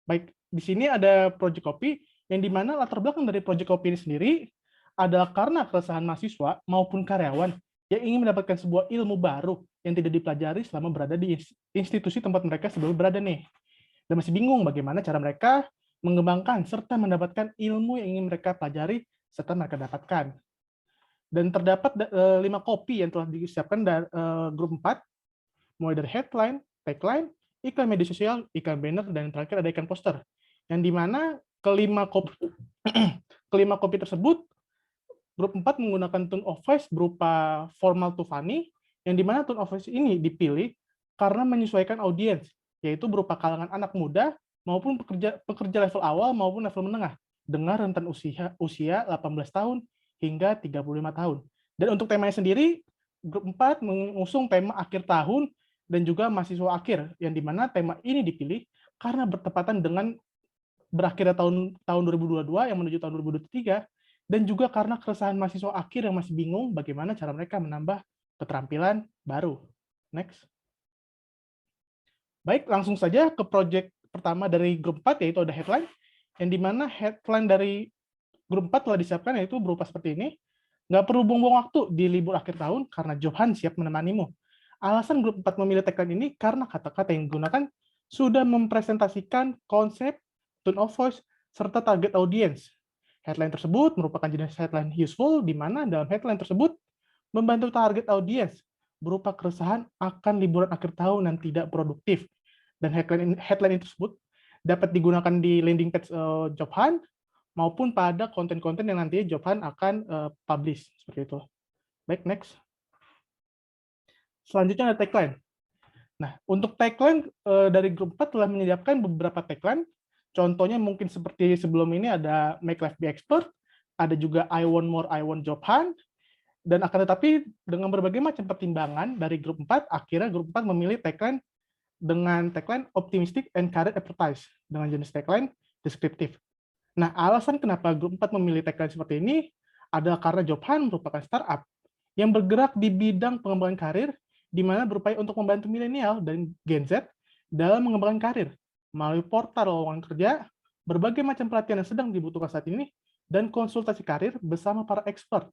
Baik, di sini ada project copy yang dimana latar belakang dari project copy ini sendiri adalah karena keresahan mahasiswa maupun karyawan yang ingin mendapatkan sebuah ilmu baru yang tidak dipelajari selama berada di institusi tempat mereka sebelum berada nih. Dan masih bingung bagaimana cara mereka mengembangkan serta mendapatkan ilmu yang ingin mereka pelajari serta mereka dapatkan. Dan terdapat 5 copy yang telah disiapkan dari grup 4, mulai dari headline, tagline, iklan media sosial, iklan banner, dan yang terakhir ada iklan poster. Yang dimana kelima kopi tersebut, grup 4 menggunakan tone of voice berupa formal to funny, yang dimana tone of voice ini dipilih karena menyesuaikan audiens, yaitu berupa kalangan anak muda maupun pekerja level awal maupun level menengah, dengan rentan usia 18 tahun hingga 35 tahun. Dan untuk temanya sendiri, grup 4 mengusung tema akhir tahun dan juga mahasiswa akhir, yang dimana tema ini dipilih karena bertepatan dengan berakhirnya tahun 2022 yang menuju tahun 2023, dan juga karena keresahan mahasiswa akhir yang masih bingung bagaimana cara mereka menambah keterampilan baru. Next. Baik, langsung saja ke project pertama dari grup 4, yaitu ada headline, yang dimana headline dari grup 4 telah disiapkan, yaitu berupa seperti ini. Nggak perlu buang-buang waktu di libur akhir tahun, karena Johan siap menemanimu. Alasan grup 4 memilih tagline ini karena kata-kata yang digunakan sudah mempresentasikan konsep, tone of voice, serta target audience. Headline tersebut merupakan jenis headline useful, di mana dalam headline tersebut membantu target audience berupa keresahan akan liburan akhir tahun yang tidak produktif. Dan headline tersebut dapat digunakan di landing page job hunt maupun pada konten-konten yang nantinya job hunt akan publish, seperti itu. Baik, next. Selanjutnya ada tagline. Nah, untuk tagline dari grup 4 telah menyediakan beberapa tagline. Contohnya mungkin seperti sebelum ini ada Make Life Be Expert, ada juga I Want More, I Want Job Hunt, dan akan tetapi dengan berbagai macam pertimbangan dari grup 4, akhirnya grup 4 memilih tagline dengan tagline Optimistic and Career Advertise, dengan jenis tagline deskriptif. Nah, alasan kenapa grup 4 memilih tagline seperti ini adalah karena Job Hunt merupakan startup yang bergerak di bidang pengembangan karir, di mana berupaya untuk membantu milenial dan Gen Z dalam mengembangkan karir melalui portal lowongan kerja, berbagai macam pelatihan yang sedang dibutuhkan saat ini, dan konsultasi karir bersama para expert,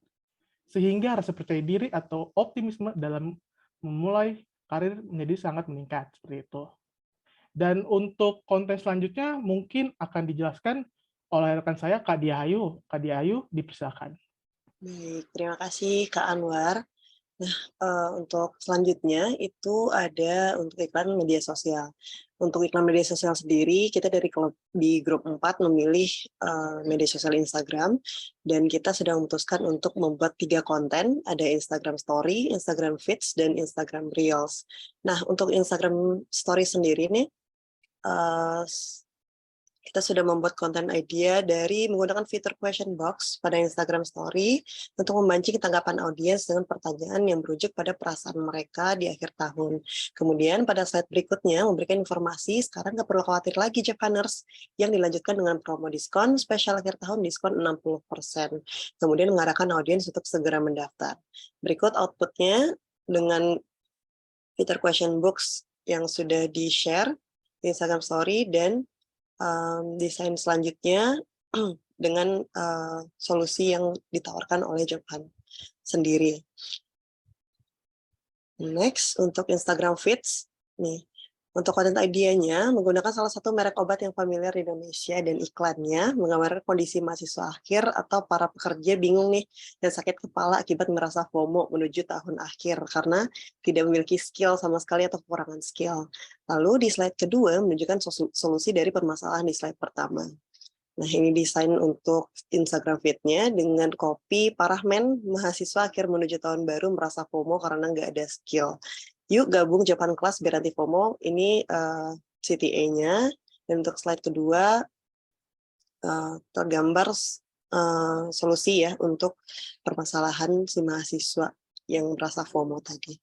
sehingga rasa percaya diri atau optimisme dalam memulai karir menjadi sangat meningkat, seperti itu. Dan untuk konten selanjutnya mungkin akan dijelaskan oleh rekan saya, Kak Dia Ayu. Kak Dia Ayu, dipersilakan. Baik, terima kasih Kak Anwar. Nah, untuk selanjutnya itu ada untuk iklan media sosial. Untuk iklan media sosial sendiri, kita di grup 4 memilih media sosial Instagram, dan kita sedang memutuskan untuk membuat 3 konten, ada Instagram Story, Instagram Feeds, dan Instagram Reels. Nah, untuk Instagram Story sendiri nih, kita sudah membuat konten idea dari menggunakan fitur question box pada Instagram Story untuk memancing tanggapan audiens dengan pertanyaan yang merujuk pada perasaan mereka di akhir tahun. Kemudian pada slide berikutnya memberikan informasi, sekarang nggak perlu khawatir lagi Japanners, yang dilanjutkan dengan promo diskon, spesial akhir tahun diskon 60%. Kemudian mengarahkan audiens untuk segera mendaftar. Berikut outputnya dengan fitur question box yang sudah di-share di Instagram Story, dan desain selanjutnya dengan solusi yang ditawarkan oleh Job Hunt sendiri. Next, untuk Instagram Feeds, nih, untuk konten idenya menggunakan salah satu merek obat yang familiar di Indonesia, dan iklannya menggambarkan kondisi mahasiswa akhir atau para pekerja bingung nih dan sakit kepala akibat merasa FOMO menuju tahun akhir karena tidak memiliki skill sama sekali atau kekurangan skill. Lalu di slide kedua menunjukkan solusi dari permasalahan di slide pertama. Nah, ini desain untuk Instagram feed-nya dengan copy parah men, mahasiswa akhir menuju tahun baru merasa FOMO karena nggak ada skill. Yuk gabung Japan Class biar anti FOMO. Ini CTA-nya. Dan untuk slide kedua tergambar solusi ya untuk permasalahan si mahasiswa yang merasa FOMO tadi.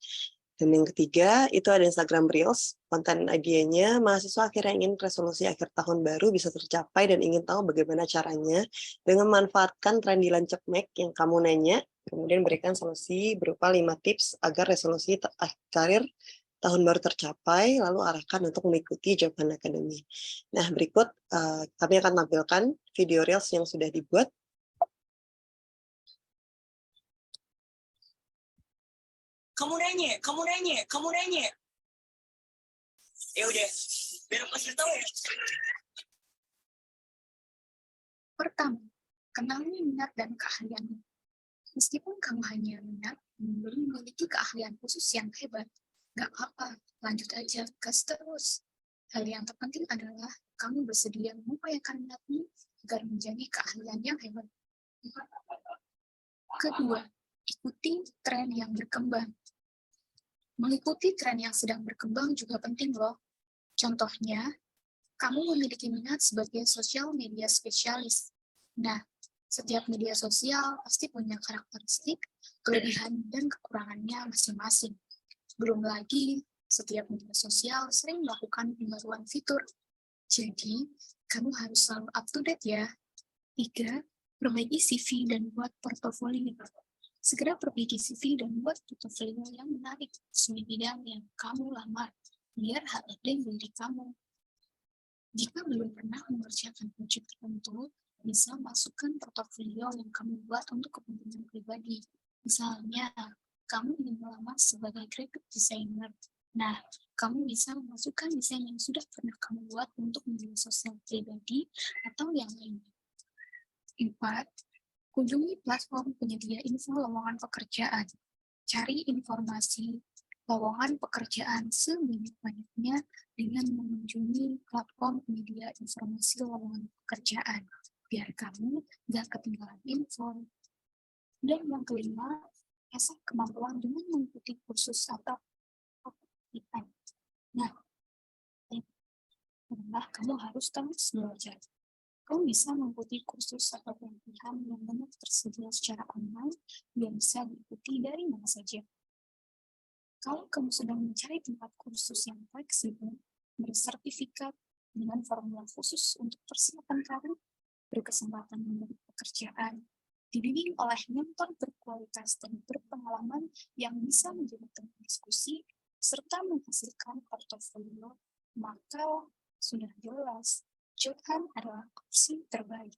Dan yang ketiga, itu ada Instagram Reels. Konten idenya, mahasiswa akhirnya ingin resolusi akhir tahun baru bisa tercapai dan ingin tahu bagaimana caranya dengan memanfaatkan trendilan Cepmek yang kamu nanya, kemudian berikan solusi berupa 5 tips agar resolusi karir tahun baru tercapai, lalu arahkan untuk mengikuti Job Hunt Academy. Nah, berikut kami akan tampilkan video Reels yang sudah dibuat. Kamu nanya. Ya udah, biar aku kasih tahu ya. Pertama, kenali minat dan keahlianmu. Meskipun kamu hanya minat, belum memiliki keahlian khusus yang hebat, nggak apa-apa, lanjut aja, gas terus. Hal yang terpenting adalah kamu bersedia mengupayakan minatmu agar menjadi keahlian yang hebat. Kedua, ikuti tren yang berkembang. Mengikuti tren yang sedang berkembang juga penting loh. Contohnya, kamu memiliki minat sebagai social media spesialis. Nah, setiap media sosial pasti punya karakteristik, kelebihan, dan kekurangannya masing-masing. Belum lagi, setiap media sosial sering melakukan pembaruan fitur. Jadi, kamu harus selalu up to date ya. 3. Perbaiki CV dan buat portofolio. Segera perbaiki CV dan buat portofolio yang menarik sesuai bidang yang kamu lamar, biar HRD melirik kamu. Jika belum pernah mengerjakan proyek tertentu, bisa masukkan portofolio yang kamu buat untuk kepentingan pribadi. Misalnya, kamu ingin melamar sebagai graphic designer. Nah, kamu bisa memasukkan desain yang sudah pernah kamu buat untuk media sosial pribadi atau yang lainnya. 4. Kunjungi platform penyedia info lowongan pekerjaan. Cari informasi lowongan pekerjaan sebanyak-banyaknya dengan mengunjungi platform penyedia informasi lowongan pekerjaan, biar kamu nggak ketinggalan info. Dan yang kelima, asah kemampuan dengan mengikuti kursus atau pelatihan. Nah, adalah kamu harus terus belajar. Kamu bisa mengikuti kursus atau pelatihan yang banyak tersedia secara online yang bisa diikuti dari mana saja. Kalau kamu sedang mencari tempat kursus yang fleksibel, bersertifikat, dengan formula khusus untuk persiapan karir, berkesempatan mendapat pekerjaan, dibimbing oleh mentor berkualitas dan berpengalaman yang bisa menjadi tempat diskusi, serta menghasilkan portofolio, maka sudah jelas Jobhan adalah opsi terbaik.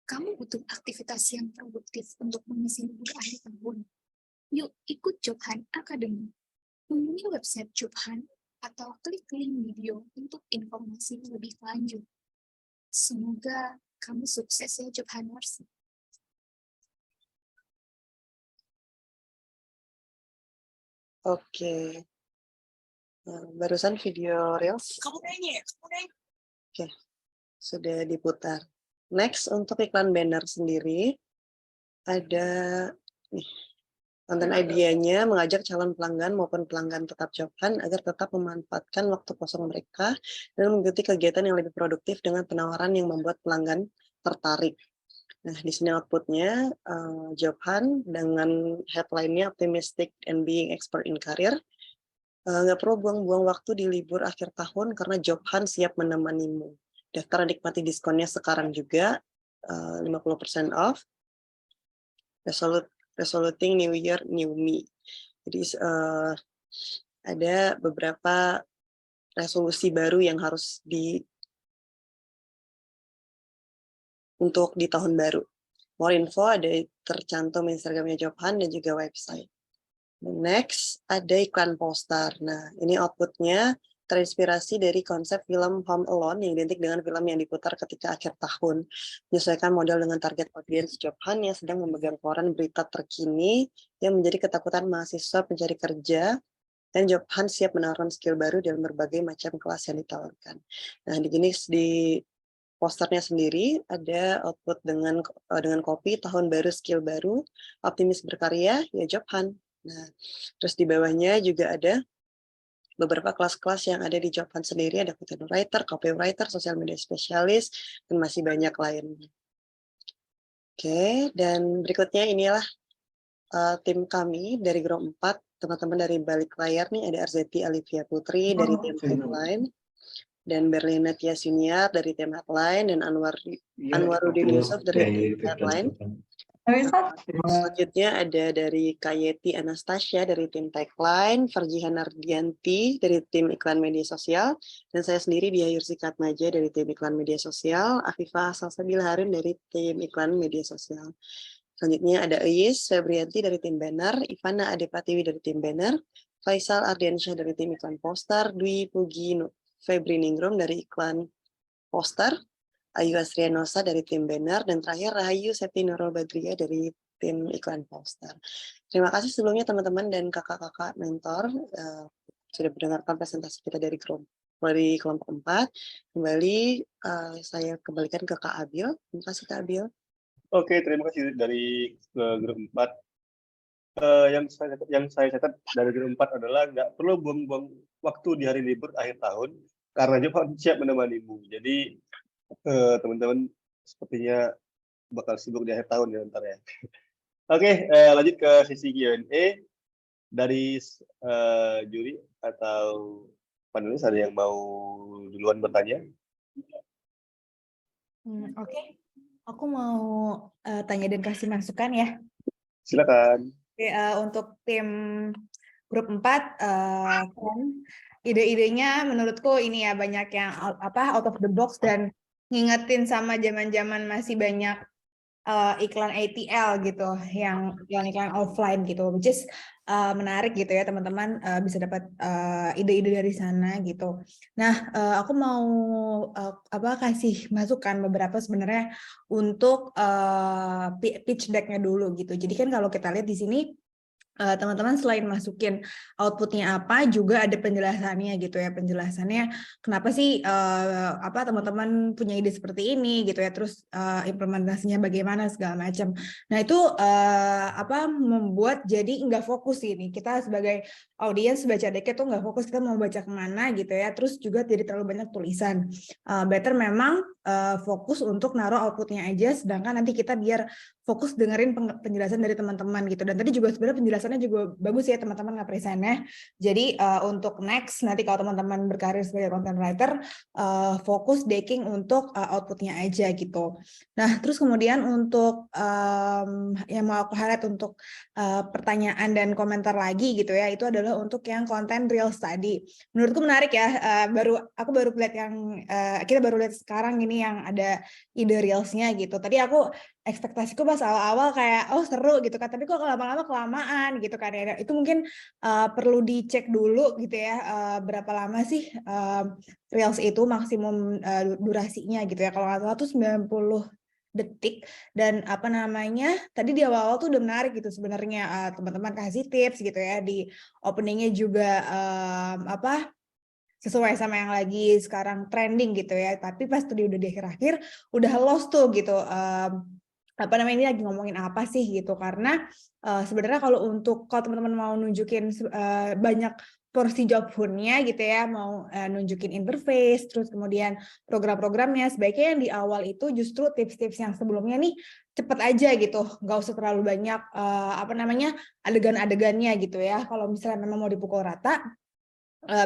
Kamu butuh aktivitas yang produktif untuk mengisi libur akhir tahun. Yuk ikut Jobhan Academy. Kunjungi website Jobhan atau klik link video untuk informasi lebih lanjut. Semoga kamu sukses ya Jobhaners. Oke. Nah, barusan video Reels. Kamu nanya. Oke, sudah diputar. Next, untuk iklan banner sendiri, ada nih, konten idenya mengajak calon pelanggan maupun pelanggan tetap Jobhan agar tetap memanfaatkan waktu kosong mereka dan mengikuti kegiatan yang lebih produktif dengan penawaran yang membuat pelanggan tertarik. Nah, di sini outputnya Jobhan dengan headline-nya Optimistic and Being Expert in Career. Nggak perlu buang-buang waktu di libur akhir tahun karena Jobhan siap menemanimu. Daftar nikmati diskonnya sekarang juga, 50% off. Resoluting New Year, New Me. Jadi ada beberapa resolusi baru yang harus untuk di tahun baru. More info ada tercantum Instagramnya Jobhan dan juga website. Next, ada iklan poster. Nah, ini outputnya terinspirasi dari konsep film Home Alone yang identik dengan film yang diputar ketika akhir tahun. Menyesuaikan model dengan target audiens Jobhan yang sedang memegang koran berita terkini yang menjadi ketakutan mahasiswa pencari kerja, dan Jobhan siap menawarkan skill baru dalam berbagai macam kelas yang ditawarkan. Nah, di posternya sendiri ada output dengan kopi tahun baru, skill baru, optimis berkarya, ya Jobhan. Nah, terus di bawahnya juga ada beberapa kelas-kelas yang ada di Jobhan sendiri, ada content writer, copywriter, social media spesialis, dan masih banyak lainnya. Oke, dan berikutnya inilah tim kami dari Grow 4, teman-teman dari balik layar nih, ada Arzeti Alivia Putri dari tim Headline, dan Berlina Tia Siniar dari tim Headline, dan Anwarudin Yusuf dari tim Headline. Selanjutnya ada dari Kayeti Anastasia dari tim Tagline, Farjihan Ardianti dari tim iklan media sosial, dan saya sendiri Dia Yursi Katmaja dari tim iklan media sosial, Afifah Salsabila Harun dari tim iklan media sosial. Selanjutnya ada Eis Febrianti dari tim banner, Ivana Adepatiwi dari tim banner, Faisal Ardiansyah dari tim iklan poster, Dwi Pugi Febri Ningrum dari iklan poster, Ayu Asrianosa dari tim banner, dan terakhir Rahayu Septi Nurul Badria dari tim iklan poster. Terima kasih sebelumnya teman-teman dan kakak-kakak mentor sudah mendengarkan presentasi kita dari kelompok 4. Kembali saya kembalikan ke Kak Abil. Terima kasih Kak Abil. Oke, terima kasih dari grup 4. Yang saya catat dari grup 4 adalah nggak perlu buang-buang waktu di hari libur akhir tahun karena Johan siap menemanimu. Jadi teman-teman sepertinya bakal sibuk di akhir tahun ya ntar ya. Oke, lanjut ke sesi Q&A dari juri atau panelis. Ada yang mau duluan bertanya? Oke. Aku mau tanya dan kasih masukan ya. Silakan. Oke, untuk tim grup 4, kan ide-idenya menurutku ini ya banyak yang out of the box dan ngingetin sama zaman-zaman masih banyak iklan ATL gitu, yang iklan offline gitu, which is menarik gitu ya teman-teman, bisa dapat ide-ide dari sana gitu. Nah, aku mau kasih masukan beberapa sebenarnya untuk pitch deck-nya dulu gitu. Jadi kan kalau kita lihat di sini teman-teman selain masukin outputnya apa, juga ada penjelasannya gitu ya, penjelasannya kenapa sih teman-teman punya ide seperti ini gitu ya, terus implementasinya bagaimana segala macam. Nah itu membuat jadi nggak fokus ini, kita sebagai audiens baca decknya tuh nggak fokus, kita mau baca kemana gitu ya, terus juga jadi terlalu banyak tulisan. Better memang fokus untuk naruh outputnya aja, sedangkan nanti kita biar fokus dengerin penjelasan dari teman-teman gitu. Dan tadi juga sebenarnya penjelasannya juga bagus ya teman-teman nge-presentnya. Jadi untuk next nanti kalau teman-teman berkarir sebagai content writer, fokus decking untuk outputnya aja gitu. Nah terus kemudian untuk yang mau aku highlight untuk pertanyaan dan komentar lagi gitu ya, itu adalah untuk yang konten reels tadi. Menurutku menarik ya, aku baru lihat yang kita baru lihat sekarang ini yang ada ide reelsnya gitu. Tadi aku ekspektasiku pas awal-awal kayak seru gitu kan, tapi kok lama-lama kelamaan gitu kan ya. Itu mungkin perlu dicek dulu gitu ya, berapa lama sih reels itu maksimum durasinya gitu ya. Kalau nggak salah tuh 90 detik, dan tadi di awal-awal tuh udah menarik gitu sebenarnya, teman-teman kasih tips gitu ya, di openingnya juga sesuai sama yang lagi sekarang trending gitu ya, tapi pas tuh udah di akhir-akhir udah lost tuh gitu, ini lagi ngomongin apa sih gitu. Karena sebenarnya kalau teman-teman mau nunjukin banyak porsi job hunt-nya gitu ya, mau nunjukin interface, terus kemudian program-programnya, sebaiknya yang di awal itu justru tips-tips yang sebelumnya nih cepet aja gitu, nggak usah terlalu banyak adegan-adegannya gitu ya. Kalau misalnya memang mau dipukul rata,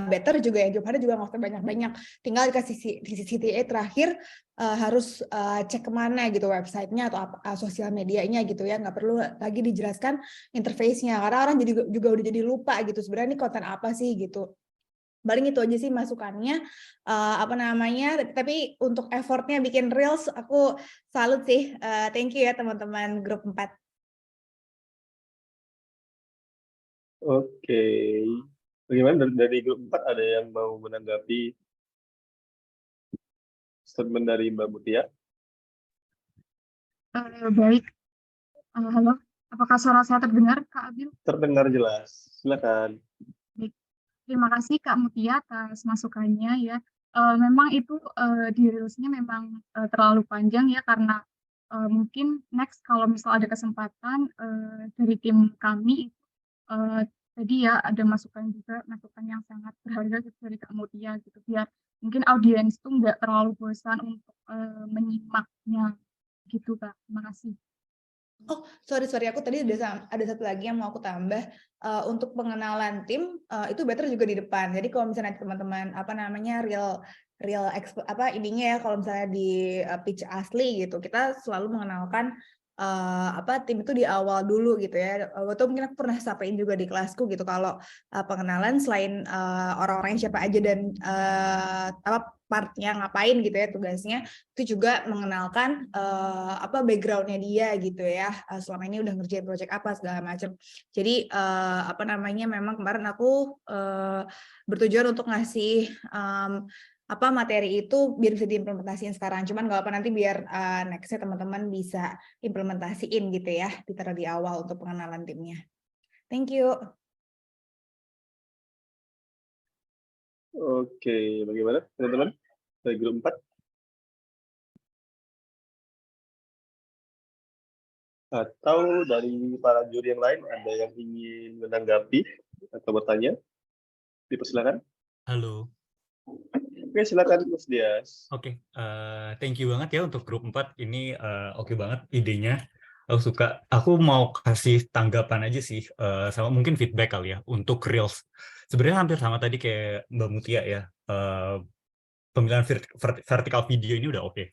better juga ya jawabnya juga nggak usah banyak-banyak, tinggal dikasih CTA terakhir, harus cek kemana gitu websitenya atau sosial medianya gitu ya, nggak perlu lagi dijelaskan interface-nya karena orang juga udah jadi lupa gitu sebenarnya ini konten apa sih gitu. Paling itu aja sih masukannya, tapi untuk effortnya bikin reels aku salut sih. Thank you ya teman-teman grup 4. Oke. Bagaimana dari grup 4 ada yang mau menanggapi statement dari Mbak Mutia? Baik. Halo, apakah suara saya terdengar, Kak Abil? Terdengar jelas. Silakan. Baik. Terima kasih Kak Mutia atas masukannya ya. Memang itu di reelsnya memang terlalu panjang ya, karena mungkin next kalau misal ada kesempatan dari tim kami tadi ya ada masukan yang sangat berharga dari Kak Mutia gitu, biar mungkin audiens tuh nggak terlalu bosan untuk menyimaknya gitu Kak. Terima kasih. Oh, sorry, aku tadi ada satu lagi yang mau aku tambah, untuk pengenalan tim, itu better juga di depan. Jadi kalau misalnya teman-teman real ininya ya, kalau misalnya di pitch asli gitu, kita selalu mengenalkan tim itu di awal dulu gitu ya. Atau mungkin aku pernah sampaikan juga di kelasku gitu, kalau pengenalan selain orang-orangnya siapa aja dan partnya ngapain gitu ya, tugasnya itu juga mengenalkan backgroundnya dia gitu ya, selama ini udah ngerjain project apa segala macam. Jadi memang kemarin aku bertujuan untuk ngasih apa materi itu biar bisa diimplementasiin sekarang. Cuman nggak apa nanti biar nextnya teman-teman bisa implementasiin gitu ya, ditaruh di awal untuk pengenalan timnya. Thank you. Oke, bagaimana teman-teman dari grup 4? Atau dari para juri yang lain ada yang ingin menanggapi atau bertanya? Dipersilakan. Halo. Oke, silakan Mas Dias. Oke, thank you banget ya untuk grup 4. Ini oke banget idenya. Aku suka. Aku mau kasih tanggapan aja sih, sama mungkin feedback kali ya untuk Reels. Sebenarnya hampir sama tadi kayak Mbak Mutia ya. Pemilihan vertical video ini udah oke.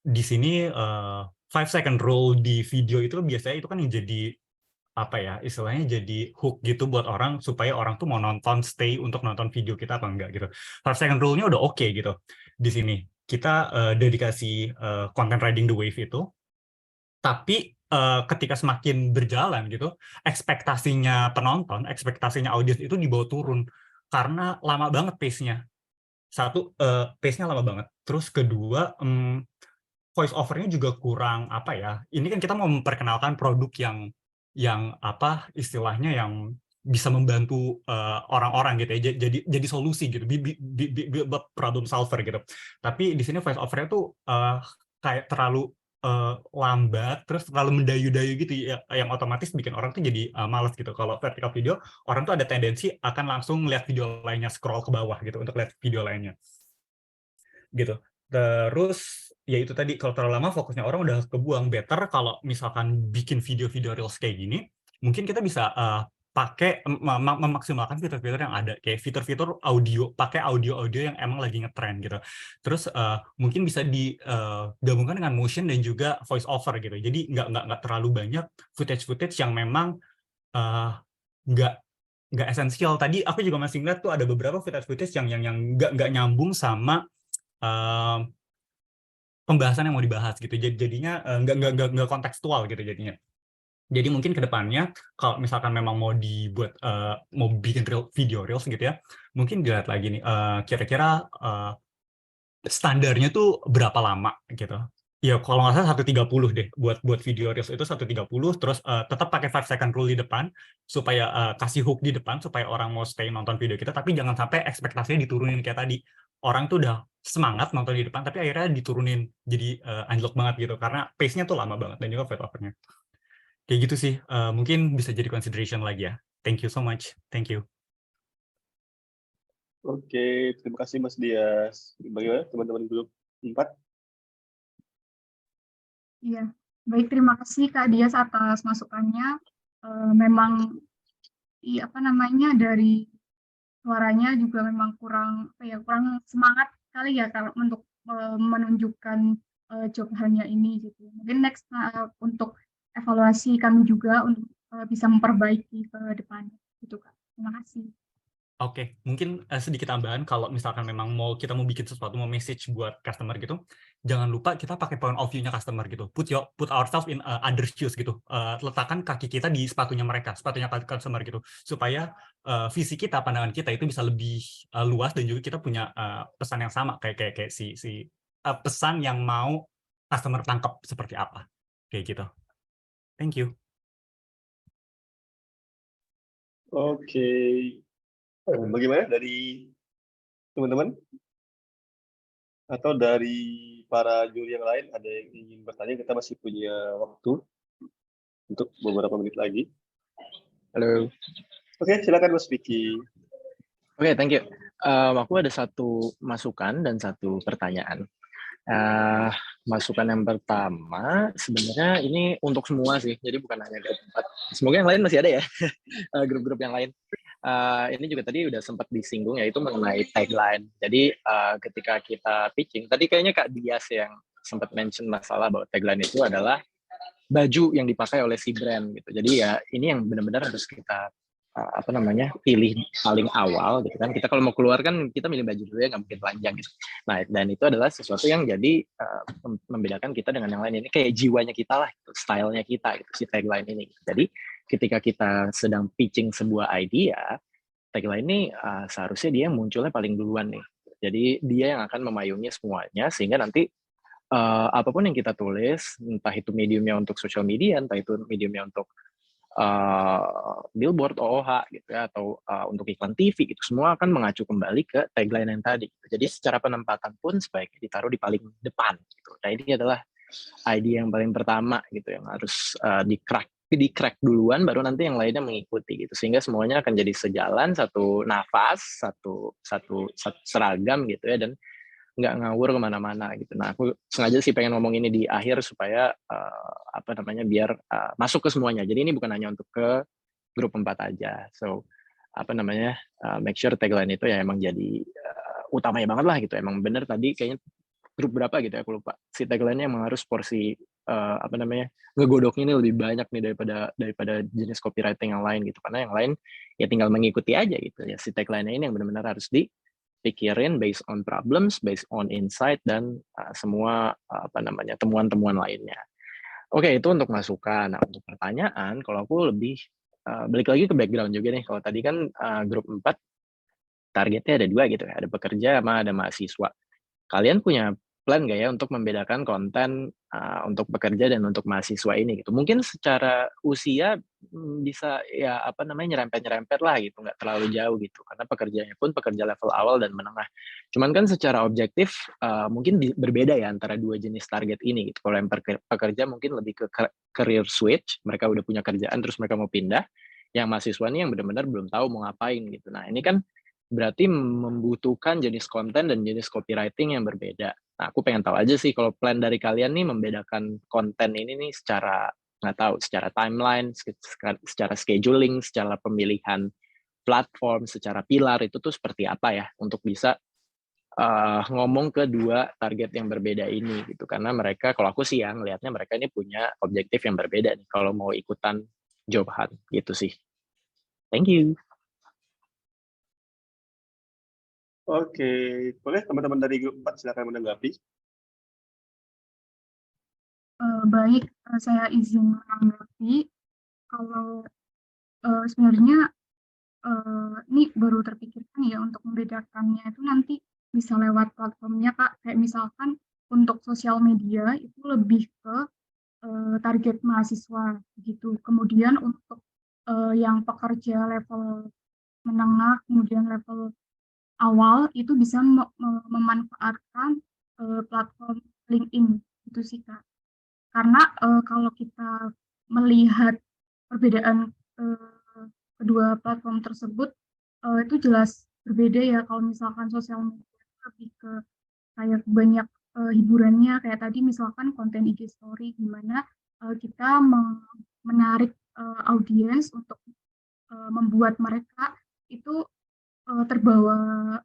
Di sini 5-second rule di video itu biasanya itu kan yang jadi apa ya, istilahnya jadi hook gitu buat orang supaya orang tuh mau nonton, stay untuk nonton video kita apa enggak gitu. 5-second rule-nya udah oke gitu. Di sini kita dedikasi content riding the wave itu, tapi ketika semakin berjalan gitu, ekspektasinya penonton, ekspektasinya audiens itu dibawa turun karena lama banget pace-nya. Satu, pace-nya lama banget. Terus kedua, voice over-nya juga kurang apa ya? Ini kan kita mau memperkenalkan produk yang apa istilahnya yang bisa membantu orang-orang gitu ya. Jadi solusi gitu, problem solver gitu. Tapi di sini voice over-nya tuh kayak terlalu lambat, terus terlalu mendayu-dayu gitu ya, yang otomatis bikin orang tuh jadi malas gitu. Kalau vertical video, orang tuh ada tendensi akan langsung lihat video lainnya, scroll ke bawah gitu untuk lihat video lainnya gitu. Terus ya itu tadi, kalau terlalu lama fokusnya orang udah kebuang. Better kalau misalkan bikin video-video reels kayak gini, mungkin kita bisa pakai memaksimalkan fitur-fitur yang ada, kayak fitur-fitur audio, pakai audio-audio yang emang lagi ngetren gitu. Terus mungkin bisa digabungkan dengan motion dan juga voice over gitu. Jadi nggak terlalu banyak footage-footage yang memang nggak esensial. Tadi aku juga masih ngeliat tuh ada beberapa footage-footage yang nggak nyambung sama pembahasan yang mau dibahas gitu. Jadinya nggak kontekstual gitu jadinya. Jadi mungkin ke depannya kalau misalkan memang mau dibuat mau bikin video reels gitu ya, mungkin dilihat lagi nih kira-kira standarnya tuh berapa lama gitu. Ya kalau nggak salah 130 deh buat video reels itu 130, terus tetap pakai 5-second rule di depan supaya kasih hook di depan supaya orang mau stay nonton video kita, tapi jangan sampai ekspektasinya diturunin kayak tadi. Orang tuh udah semangat nonton di depan tapi akhirnya diturunin jadi anjlok banget gitu karena pace-nya tuh lama banget dan juga voice over-nya. Kayak gitu sih, mungkin bisa jadi consideration lagi ya. Thank you so much. Thank you. Oke, terima kasih Mas Dias. Bagaimana teman-teman grup 4? Iya, baik, terima kasih Kak Dias atas masukannya. Memang apa namanya, dari suaranya juga memang kurang semangat kali ya kalau untuk menunjukkan jawabannya ini gitu. Mungkin next untuk evaluasi kami juga untuk bisa memperbaiki ke depan gitu Kak. Terima kasih. Oke, mungkin sedikit tambahan kalau misalkan memang kita mau bikin sesuatu, mau message buat customer gitu, jangan lupa kita pakai point of view-nya customer gitu. Put ourselves in other shoes gitu. Letakkan kaki kita di sepatunya mereka, sepatunya customer gitu, supaya visi kita, pandangan kita itu bisa lebih luas dan juga kita punya pesan yang sama kayak si pesan yang mau customer tangkap seperti apa, kayak gitu. Thank you. Oke. Bagaimana dari teman-teman? Atau dari para juri yang lain ada yang ingin bertanya? Kita masih punya waktu untuk beberapa menit lagi. Halo. Oke, silakan Mas Vicky. Oke, thank you. Aku ada satu masukan dan satu pertanyaan. Masukan yang pertama sebenarnya ini untuk semua sih, jadi bukan hanya grup 4. Semoga yang lain masih ada ya, grup-grup yang lain. Ini juga tadi udah sempat disinggung, yaitu mengenai tagline. Jadi ketika kita pitching, tadi kayaknya Kak Dias yang sempat mention masalah bahwa tagline itu adalah baju yang dipakai oleh si brand gitu. Jadi ya ini yang benar-benar harus kita pilih paling awal gitu kan. Kita kalau mau keluar kan kita milih baju dulu ya, nggak mungkin telanjang gitu. Nah, dan itu adalah sesuatu yang jadi membedakan kita dengan yang lain. Ini kayak jiwanya kita lah, gitu, stylenya kita gitu, si tagline ini. Jadi ketika kita sedang pitching sebuah idea, tagline ini seharusnya dia munculnya paling duluan nih. Jadi dia yang akan memayungi semuanya, sehingga nanti apapun yang kita tulis, entah itu mediumnya untuk social media, entah itu mediumnya untuk billboard, OOH gitu ya, atau untuk iklan TV, itu semua akan mengacu kembali ke tagline yang tadi. Jadi secara penempatan pun sebaiknya ditaruh di paling depan. Gitu. Nah ini adalah idea yang paling pertama gitu, yang harus di-crack duluan, baru nanti yang lainnya mengikuti gitu, sehingga semuanya akan jadi sejalan, satu nafas, satu seragam gitu ya, dan nggak ngawur kemana-mana gitu. Nah, aku sengaja sih pengen ngomong ini di akhir supaya biar masuk ke semuanya. Jadi ini bukan hanya untuk ke grup 4 aja. So make sure tagline itu ya emang jadi utamanya banget lah gitu. Emang bener tadi kayaknya grup berapa gitu ya, aku lupa. Si tagline-nya emang harus porsi ngegodoknya ini lebih banyak nih daripada jenis copywriting yang lain gitu. Karena yang lain ya tinggal mengikuti aja gitu ya. Si tagline-nya ini yang benar-benar harus dipikirin based on problems, based on insight, dan semua temuan-temuan lainnya. Oke, itu untuk masukan. Nah, untuk pertanyaan, kalau aku lebih balik lagi ke background juga nih. Kalau tadi kan grup 4 targetnya ada 2 gitu ya, ada pekerja sama ada mahasiswa. Kalian punya plan nggak ya untuk membedakan konten untuk pekerja dan untuk mahasiswa ini gitu? Mungkin secara usia bisa ya nyerempet-nyerempet lah gitu, nggak terlalu jauh gitu, karena pekerjanya pun pekerja level awal dan menengah. Cuman kan secara objektif mungkin berbeda ya antara 2 jenis target ini gitu. Kalau yang pekerja mungkin lebih ke career switch, mereka udah punya kerjaan terus mereka mau pindah. Yang mahasiswa ini yang benar-benar belum tahu mau ngapain gitu. Nah ini kan berarti membutuhkan jenis konten dan jenis copywriting yang berbeda. Nah, aku pengen tahu aja sih kalau plan dari kalian nih membedakan konten ini nih secara timeline, secara scheduling, secara pemilihan platform, secara pilar itu tuh seperti apa ya untuk bisa ngomong ke 2 target yang berbeda ini gitu. Karena mereka, kalau aku sih yang ngelihatnya mereka ini punya objektif yang berbeda nih kalau mau ikutan job hunt gitu sih. Thank you. Oke, boleh teman-teman dari grup 4 silakan menanggapi. Baik, saya izin menanggapi. Kalau sebenarnya ini baru terpikirkan ya untuk membedakannya itu nanti bisa lewat platformnya Kak. Kayak misalkan untuk sosial media itu lebih ke target mahasiswa gitu. Kemudian untuk yang pekerja level menengah, kemudian level awal itu bisa memanfaatkan platform LinkedIn itu sih Kak. Karena kalau kita melihat perbedaan kedua platform tersebut itu jelas berbeda ya. Kalau misalkan sosial media lebih ke kayak banyak hiburannya, kayak tadi misalkan konten IG story, gimana kita menarik audiens untuk membuat mereka itu terbawa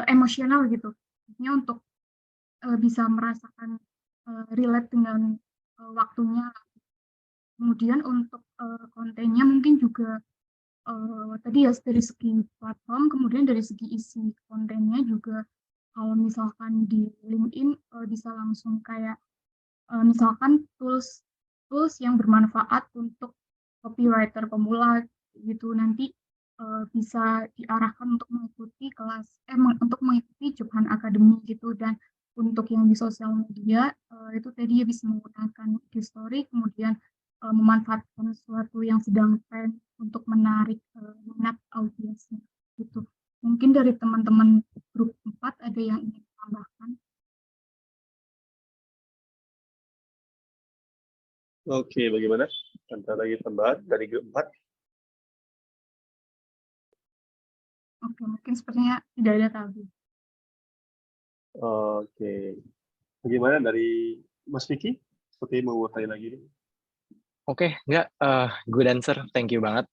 emosional gitu, maksudnya untuk bisa merasakan relate dengan waktunya. Kemudian untuk kontennya mungkin juga tadi ya dari segi platform, kemudian dari segi isi kontennya juga kalau misalkan di LinkedIn bisa langsung kayak misalkan tools yang bermanfaat untuk copywriter pemula gitu, nanti bisa diarahkan untuk mengikuti untuk mengikuti Job Hunt Academy gitu. Dan untuk yang di sosial media itu tadi ya bisa menggunakan IG story, kemudian memanfaatkan sesuatu yang sedang tren untuk menarik minat audiensnya gitu. Mungkin dari teman-teman grup 4 ada yang ingin ditambahkan? Oke, bagaimana? Antara lagi tambahan dari grup 4? Oke, mungkin sepertinya tidak ada tadi. Oke. Bagaimana dari Mas Vicky? Seperti mau bertanya lagi nih. Oke, good answer. Thank you banget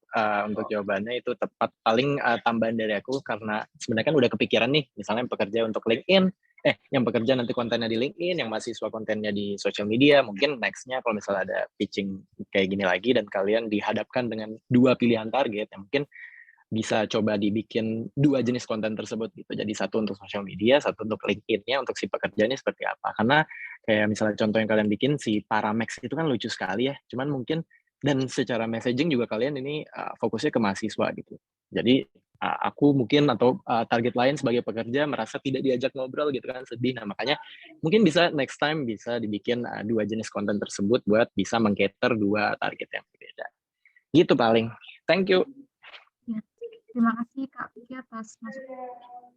untuk jawabannya, itu tepat. Paling tambahan dari aku, karena sebenarnya kan udah kepikiran nih, misalnya yang pekerja untuk LinkedIn, yang pekerja nanti kontennya di LinkedIn, yang mahasiswa kontennya di social media. Mungkin next-nya kalau misalnya ada pitching kayak gini lagi dan kalian dihadapkan dengan 2 pilihan target, yang mungkin bisa coba dibikin 2 jenis konten tersebut gitu. Jadi satu untuk social media, satu untuk LinkedIn-nya, untuk si pekerjaannya seperti apa. Karena kayak misalnya contoh yang kalian bikin, si Paramex itu kan lucu sekali ya. Cuman mungkin, dan secara messaging juga kalian ini fokusnya ke mahasiswa gitu. Jadi aku mungkin atau target lain sebagai pekerja merasa tidak diajak ngobrol gitu kan, sedih. Nah makanya mungkin bisa next time bisa dibikin 2 jenis konten tersebut buat bisa meng-cater 2 target yang berbeda. Gitu paling. Thank you. Ya, terima kasih Kak Vicky atas masukan.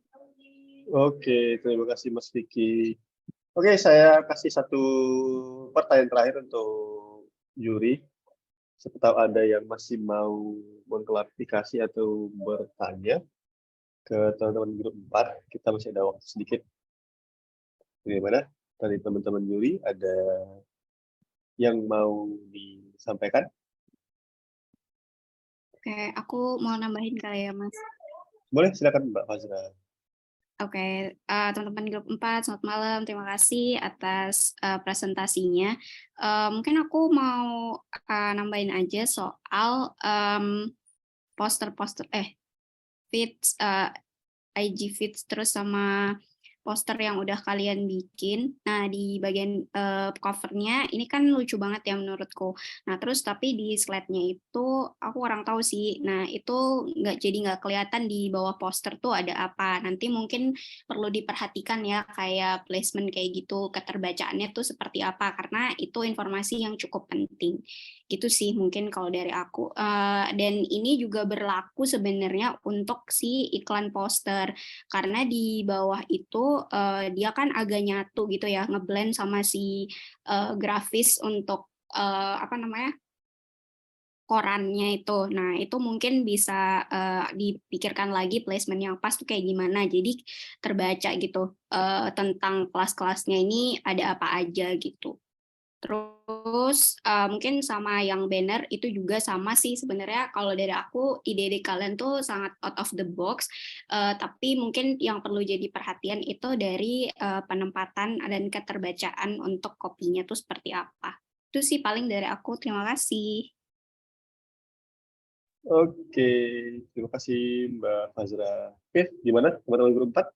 Oke, terima kasih Mas Vicky. Oke, saya kasih satu pertanyaan terakhir untuk juri. Siapa tahu ada yang masih mau mengklarifikasi atau bertanya ke teman-teman grup 4. Kita masih ada waktu sedikit. Bagaimana? Dari teman-teman juri ada yang mau disampaikan? Oke, aku mau nambahin kali ya, Mas. Boleh, silakan Mbak Fazra. Oke, teman-teman grup 4, selamat malam. Terima kasih atas presentasinya. Mungkin aku mau nambahin aja soal poster-poster, feeds, IG feeds terus sama poster yang udah kalian bikin. Nah, di bagian covernya ini kan lucu banget ya menurutku. Nah, terus tapi di slide-nya itu aku kurang tahu sih. Nah, itu nggak kelihatan di bawah poster tuh ada apa. Nanti mungkin perlu diperhatikan ya kayak placement kayak gitu, keterbacaannya tuh seperti apa karena itu informasi yang cukup penting. Gitu sih mungkin kalau dari aku. Dan ini juga berlaku sebenarnya untuk si iklan poster karena di bawah itu dia kan agak nyatu gitu ya, ngeblend sama si grafis untuk korannya itu. Nah, itu mungkin bisa dipikirkan lagi placement yang pas tuh kayak gimana. Jadi terbaca gitu tentang kelas-kelasnya ini ada apa aja gitu. Terus mungkin sama yang banner itu juga sama sih sebenarnya kalau dari aku ide-ide kalian tuh sangat out of the box, tapi mungkin yang perlu jadi perhatian itu dari penempatan dan keterbacaan untuk kopinya tuh seperti apa. Itu sih paling dari aku, terima kasih. Oke, terima kasih Mbak Fazra. Oke, gimana teman-teman grup 4?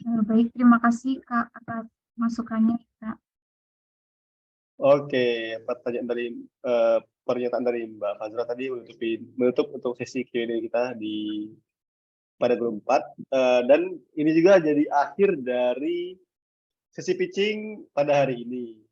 Baik, terima kasih Kak atas masukannya, Kak. Oke, pernyataan dari Mbak Fazra tadi menutup untuk sesi Q&A kita pada grup 4. Dan ini juga jadi akhir dari sesi pitching pada hari ini.